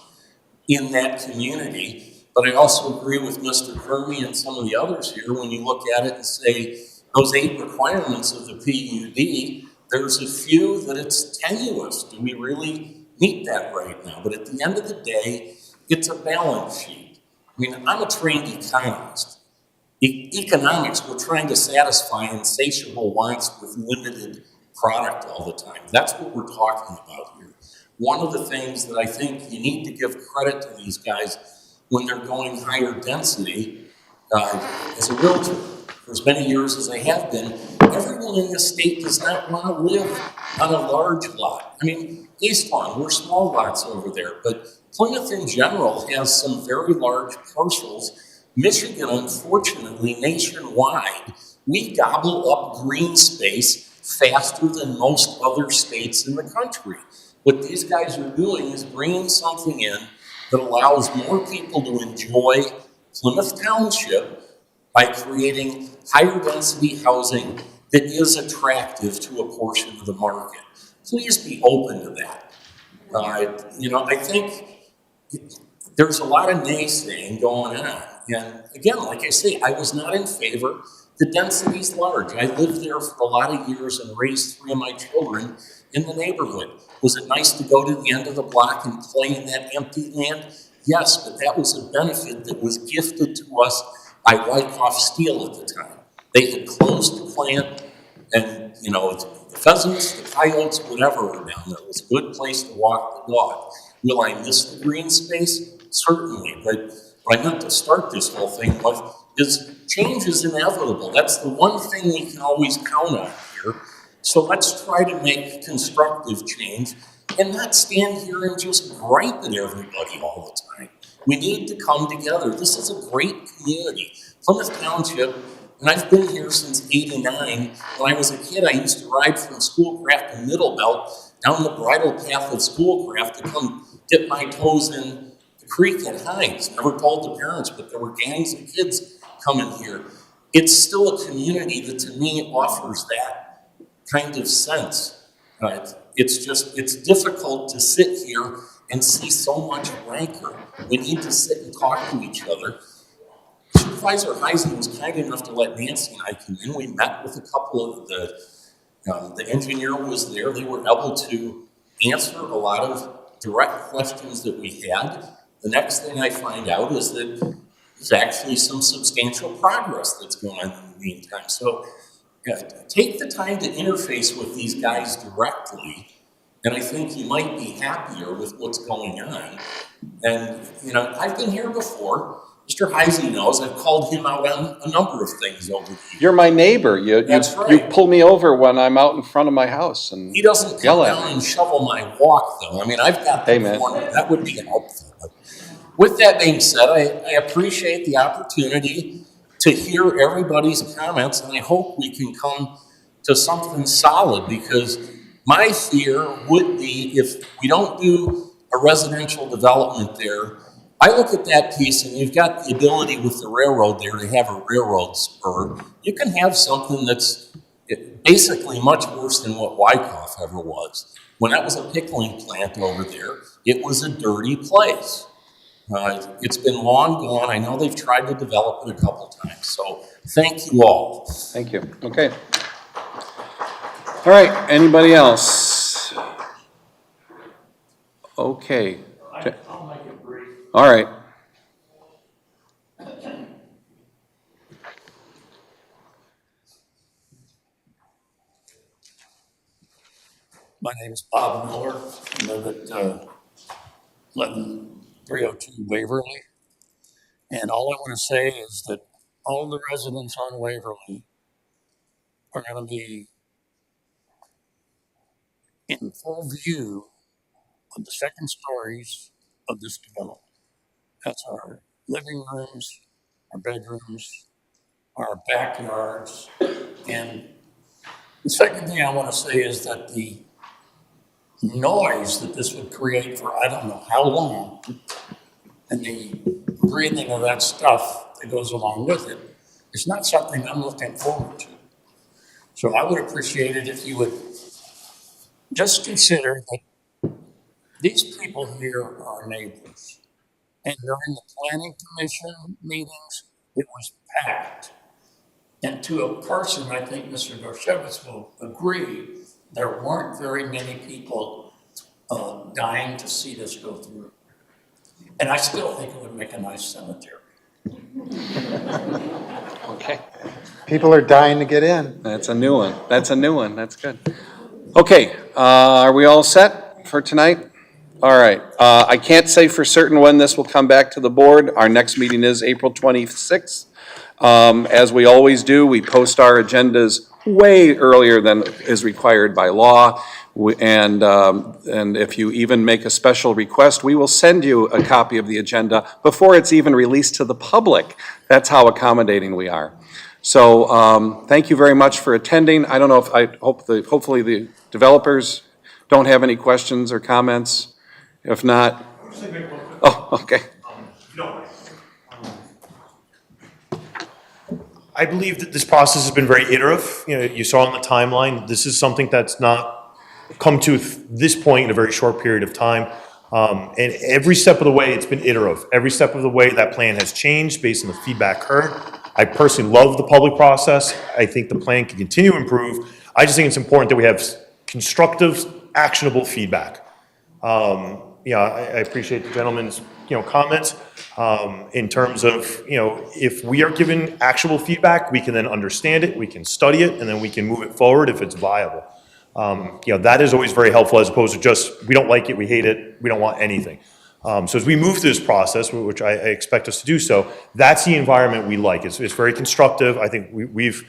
in that community. But I also agree with Mr. Kermey and some of the others here when you look at it and say those 8 requirements of the PUD, there's a few that it's tenuous. Do we really meet that right now? But at the end of the day, it's a balance sheet. I mean, I'm a trained economist. Economics, we're trying to satisfy insatiable wants with limited product all the time. That's what we're talking about here. One of the things that I think you need to give credit to these guys when they're going higher density, as a realtor, for as many years as I have been, everyone in this state does not want to live on a large lot. I mean, East Lawn, we're small lots over there, but Plymouth in general has some very large parcels. Michigan, unfortunately, nationwide, we gobble up green space faster than most other states in the country. What these guys are doing is bringing something in that allows more people to enjoy Plymouth Township by creating higher density housing that is attractive to a portion of the market. Please be open to that. I think there's a lot of naysaying going on. And again, like I say, I was not in favor. The density's large. I lived there for a lot of years and raised 3 of my children in the neighborhood. Was it nice to go to the end of the block and play in that empty land? Yes, but that was a benefit that was gifted to us by Wyckoff Steel at the time. They had closed the plant, and the pheasants, the coyotes, whatever were down there. It was a good place to walk the dog. Will I miss the green space? Certainly, but what I meant to start this whole thing with is change is inevitable. That's the one thing we can always count on here. So let's try to make constructive change and not stand here and just gripe at everybody all the time. We need to come together. This is a great community. Plymouth Township, and I've been here since '89. When I was a kid, I used to ride from Schoolcraft to Middle Belt down the bridle path of Schoolcraft to come dip my toes in the creek at Hines. Never told the parents, but there were gangs of kids coming here. It's still a community that to me offers that kind of sense. It's difficult to sit here and see so much rancor. We need to sit and talk to each other. Supervisor Heisey was kind enough to let Nancy and I come in. We met with a couple of the engineer was there. They were able to answer a lot of direct questions that we had. The next thing I find out is that there's actually some substantial progress that's going on in the meantime. So take the time to interface with these guys directly, and I think you might be happier with what's going on. And, I've been here before. Mr. Heisey knows I've called him out on a number of things over the years. You're my neighbor. That's right. You pull me over when I'm out in front of my house and He doesn't yell come at down me. and shovel my walk, though. I mean, I've got the Hey, man. corner. That would be helpful. But with that being said, I appreciate the opportunity to hear everybody's comments, and I hope we can come to something solid, because my fear would be if we don't do a residential development there. I look at that piece, and you've got the ability with the railroad there to have a railroad spur. You can have something that's basically much worse than what Wyckoff ever was. When that was a pickling plant over there, it was a dirty place. It's been long gone. I know they've tried to develop it a couple times. So thank you all. Thank you. Okay. All right. Anybody else? Okay. I'll make it brief. All right. My name is Bob Miller. I live at 11302 Waverly. And all I want to say is that all the residents on Waverly are going to be in full view of the second stories of this development. That's our living rooms, our bedrooms, our backyards. And the second thing I want to say is that the noise that this would create for I don't know how long, and the breathing of that stuff that goes along with it, is not something I'm looking forward to. So I would appreciate it if you would just consider that these people here are neighbors. And during the planning commission meetings, it was packed. And to a person, I think Mr. Dorshevitz will agree, there weren't very many people dying to see this go through. And I still think it would make a nice cemetery. Okay. People are dying to get in. That's a new one. That's a new one. That's good. Okay. Are we all set for tonight? All right. I can't say for certain when this will come back to the board. Our next meeting is April 26th. As we always do, we post our agendas way earlier than is required by law. And if you even make a special request, we will send you a copy of the agenda before it's even released to the public. That's how accommodating we are. So thank you very much for attending. I don't know if hopefully the developers don't have any questions or comments. If not, oh, okay. I believe that this process has been very iterative. You know, you saw on the timeline, this is something that's not come to this point in a very short period of time. And every step of the way, it's been iterative. Every step of the way, that plan has changed based on the feedback heard. I personally love the public process. I think the plan can continue to improve. I just think it's important that we have constructive, actionable feedback. I appreciate the gentleman's, comments in terms of, if we are given actual feedback, we can then understand it, we can study it, and then we can move it forward if it's viable. That is always very helpful as opposed to just, we don't like it, we hate it, we don't want anything. So as we move through this process, which I expect us to do so, that's the environment we like. It's very constructive. I think we've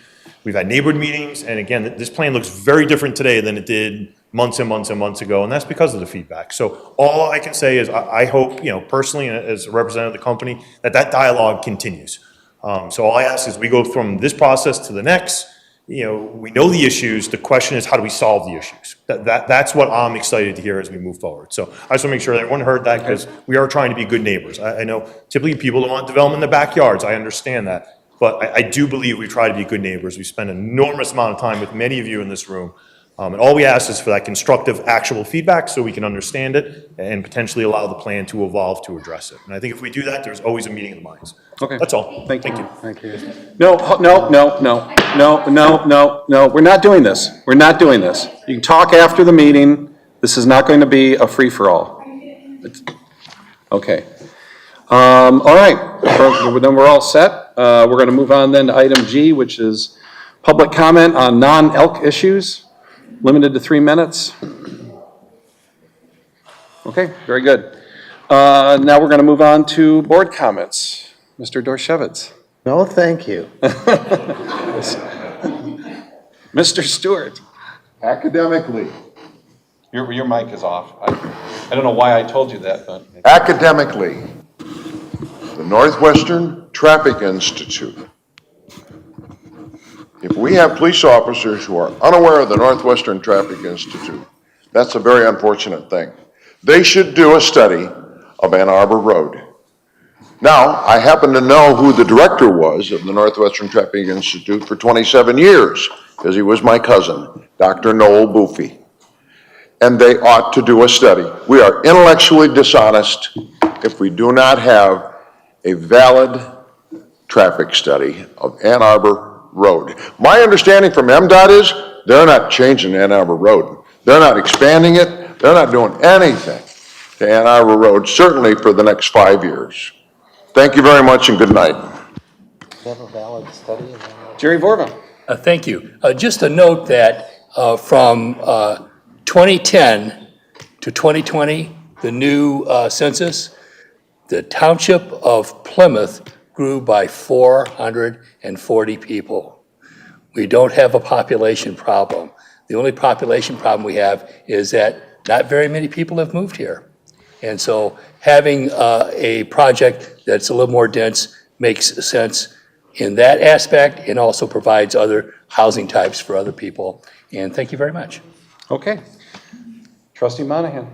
had neighborhood meetings, and again, this plan looks very different today than it did months and months and months ago, and that's because of the feedback. So all I can say is I hope, personally, as a representative of the company, that dialogue continues. So all I ask is we go from this process to the next. We know the issues. The question is, how do we solve the issues? That's what I'm excited to hear as we move forward. So I just want to make sure that everyone heard that, because we are trying to be good neighbors. I know typically people don't want development in their backyards. I understand that. But I do believe we try to be good neighbors. We spend an enormous amount of time with many of you in this room. And all we ask is for that constructive, actual feedback so we can understand it and potentially allow the plan to evolve to address it. And I think if we do that, there's always a meeting of the minds. Okay. That's all. Thank you. Thank you. No, we're not doing this. We're not doing this. You can talk after the meeting. This is not going to be a free-for-all. Okay. All right, then we're all set. We're going to move on then to item G, which is public comment on non-elk issues, limited to 3 minutes. Okay, very good. Now we're going to move on to board comments. Mr. Dorshevitz. No, thank you. Mr. Stewart. Academically. Your mic is off. I don't know why I told you that, but. Academically, the Northwestern Traffic Institute. If we have police officers who are unaware of the Northwestern Traffic Institute, that's a very unfortunate thing. They should do a study of Ann Arbor Road. Now, I happen to know who the director was of the Northwestern Traffic Institute for 27 years, because he was my cousin, Dr. Noel Boofy. And they ought to do a study. We are intellectually dishonest if we do not have a valid traffic study of Ann Arbor Road. My understanding from MDOT is they're not changing Ann Arbor Road. They're not expanding it. They're not doing anything to Ann Arbor Road, certainly for the next 5 years. Thank you very much and good night. Have a valid study? Jerry Vorba. Thank you. Just a note that from 2010 to 2020, the new census, the township of Plymouth grew by 440 people. We don't have a population problem. The only population problem we have is that not very many people have moved here. And so having a project that's a little more dense makes sense in that aspect and also provides other housing types for other people. And thank you very much. Okay. Trustee Monahan.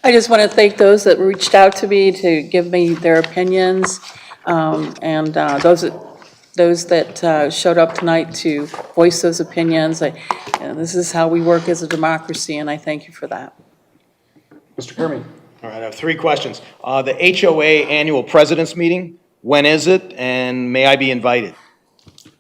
I just want to thank those that reached out to me to give me their opinions, and those that showed up tonight to voice those opinions. This is how we work as a democracy, and I thank you for that. Mr. Kermey. All right, I have 3 questions. The HOA annual president's meeting, when is it, and may I be invited?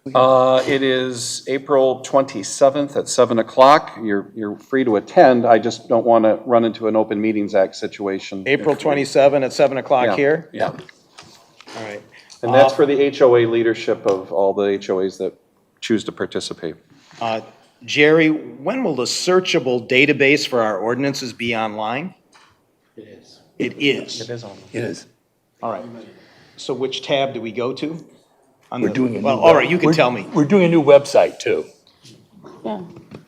It is April 27th at 7 o'clock. You're free to attend. I just don't want to run into an Open Meetings Act situation. April 27 at 7 o'clock here? Yeah. All right. And that's for the HOA leadership of all the HOAs that choose to participate. Jerry, when will the searchable database for our ordinances be online? It is. It is? It is online. It is. All right. So which tab do we go to? We're doing a new Well, all right, you can tell me. We're doing a new website too. Yeah.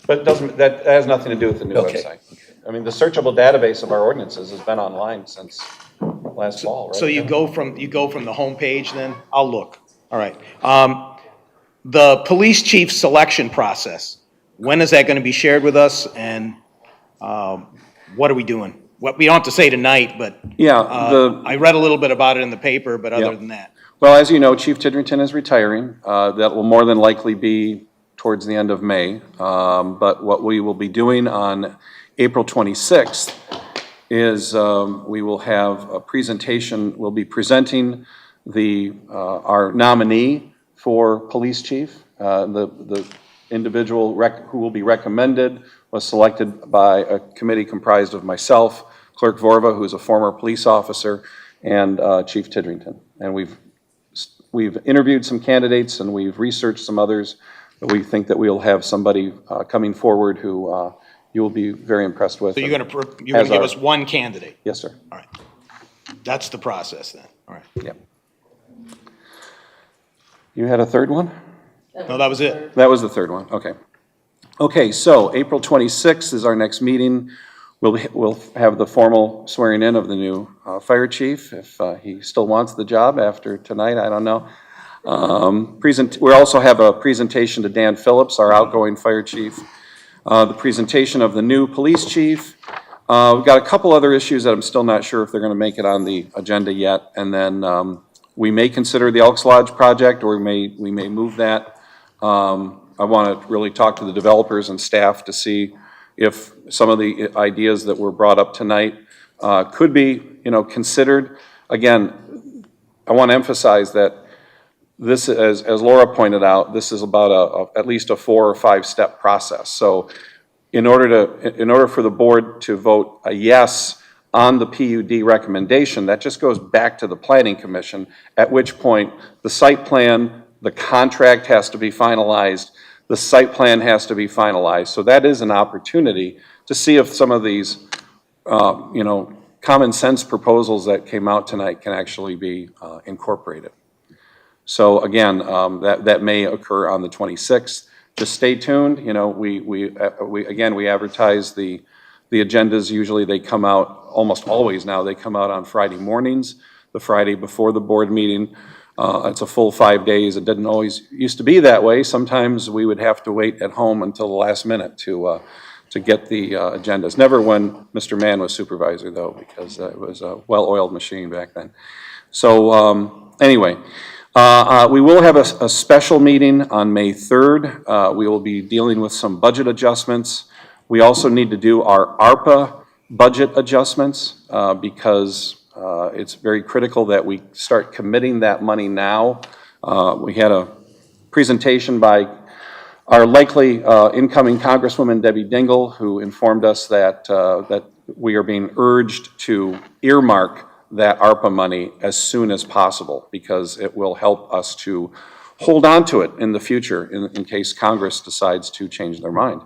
But it doesn't, that has nothing to do with the new Okay. website. I mean, the searchable database of our ordinances has been online since last fall, right? So you go from the homepage then? I'll look. All right. The police chief selection process, when is that going to be shared with us, and what are we doing? What, we don't have to say tonight, but Yeah, I read a little bit about it in the paper, but other Yeah. than that. Well, as you know, Chief Tidrington is retiring. That will more than likely be towards the end of May. But what we will be doing on April 26th is we will have a presentation, we'll be presenting our nominee for police chief. The individual who will be recommended was selected by a committee comprised of myself, Clerk Vorva, who is a former police officer, and Chief Tidrington. And we've interviewed some candidates and we've researched some others, but we think that we'll have somebody coming forward who you will be very impressed with. So you're going to give us one candidate? Yes, sir. All right. That's the process then. All right. Yep. You had a third one? No, that was it. That was the third one, okay. Okay, so April 26th is our next meeting. We'll have the formal swearing in of the new fire chief, if he still wants the job after tonight, I don't know. We also have a presentation to Dan Phillips, our outgoing fire chief. The presentation of the new police chief. We've got a couple other issues that I'm still not sure if they're going to make it on the agenda yet. And then we may consider the Elks Lodge project, or we may move that. I want to really talk to the developers and staff to see if some of the ideas that were brought up tonight could be, considered. Again, I want to emphasize that this, as Laura pointed out, this is about at least a 4 or 5 step process. So in order for the board to vote a yes on the PUD recommendation, that just goes back to the Planning Commission, at which point the site plan, the contract has to be finalized, the site plan has to be finalized. So that is an opportunity to see if some of these, common sense proposals that came out tonight can actually be incorporated. So again, that may occur on the 26th. Just stay tuned. We advertise the agendas. Usually they come out, almost always now, they come out on Friday mornings, the Friday before the board meeting. It's a full 5 days. It didn't always used to be that way. Sometimes we would have to wait at home until the last minute to get the agendas. Never when Mr. Mann was supervisor, though, because it was a well-oiled machine back then. So anyway, we will have a special meeting on May 3rd. We will be dealing with some budget adjustments. We also need to do our ARPA budget adjustments because it's very critical that we start committing that money now. We had a presentation by our likely incoming Congresswoman Debbie Dingell, who informed us that we are being urged to earmark that ARPA money as soon as possible because it will help us to hold on to it in the future in case Congress decides to change their mind.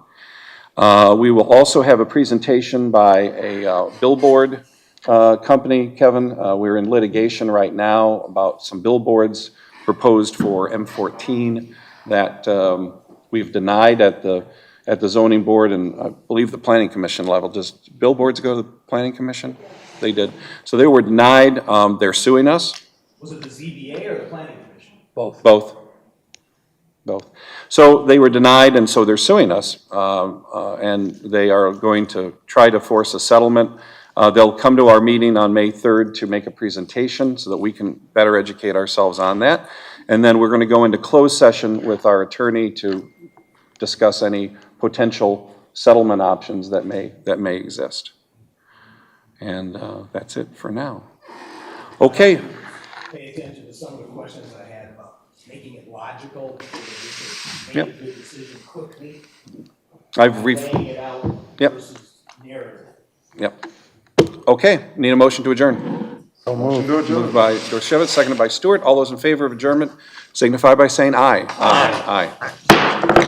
We will also have a presentation by a billboard company, Kevin. We're in litigation right now about some billboards proposed for M14 that we've denied at the zoning board and I believe the planning commission level. Does billboards go to the planning commission? They did. So they were denied. They're suing us. Was it the ZBA or the Planning Commission? Both. Both. So they were denied, and so they're suing us, and they are going to try to force a settlement. They'll come to our meeting on May 3rd to make a presentation so that we can better educate ourselves on that. And then we're going to go into closed session with our attorney to discuss any potential settlement options that may exist. And that's it for now. Okay. Pay attention to some of the questions I had about making it logical, make Yep. a good decision quickly, I've laying it out Yep. versus narrative. Yep. Okay, need a motion to adjourn. Moved by Dorshevitz, seconded by Stewart. All those in favor of adjournment signify by saying aye. Aye. Aye.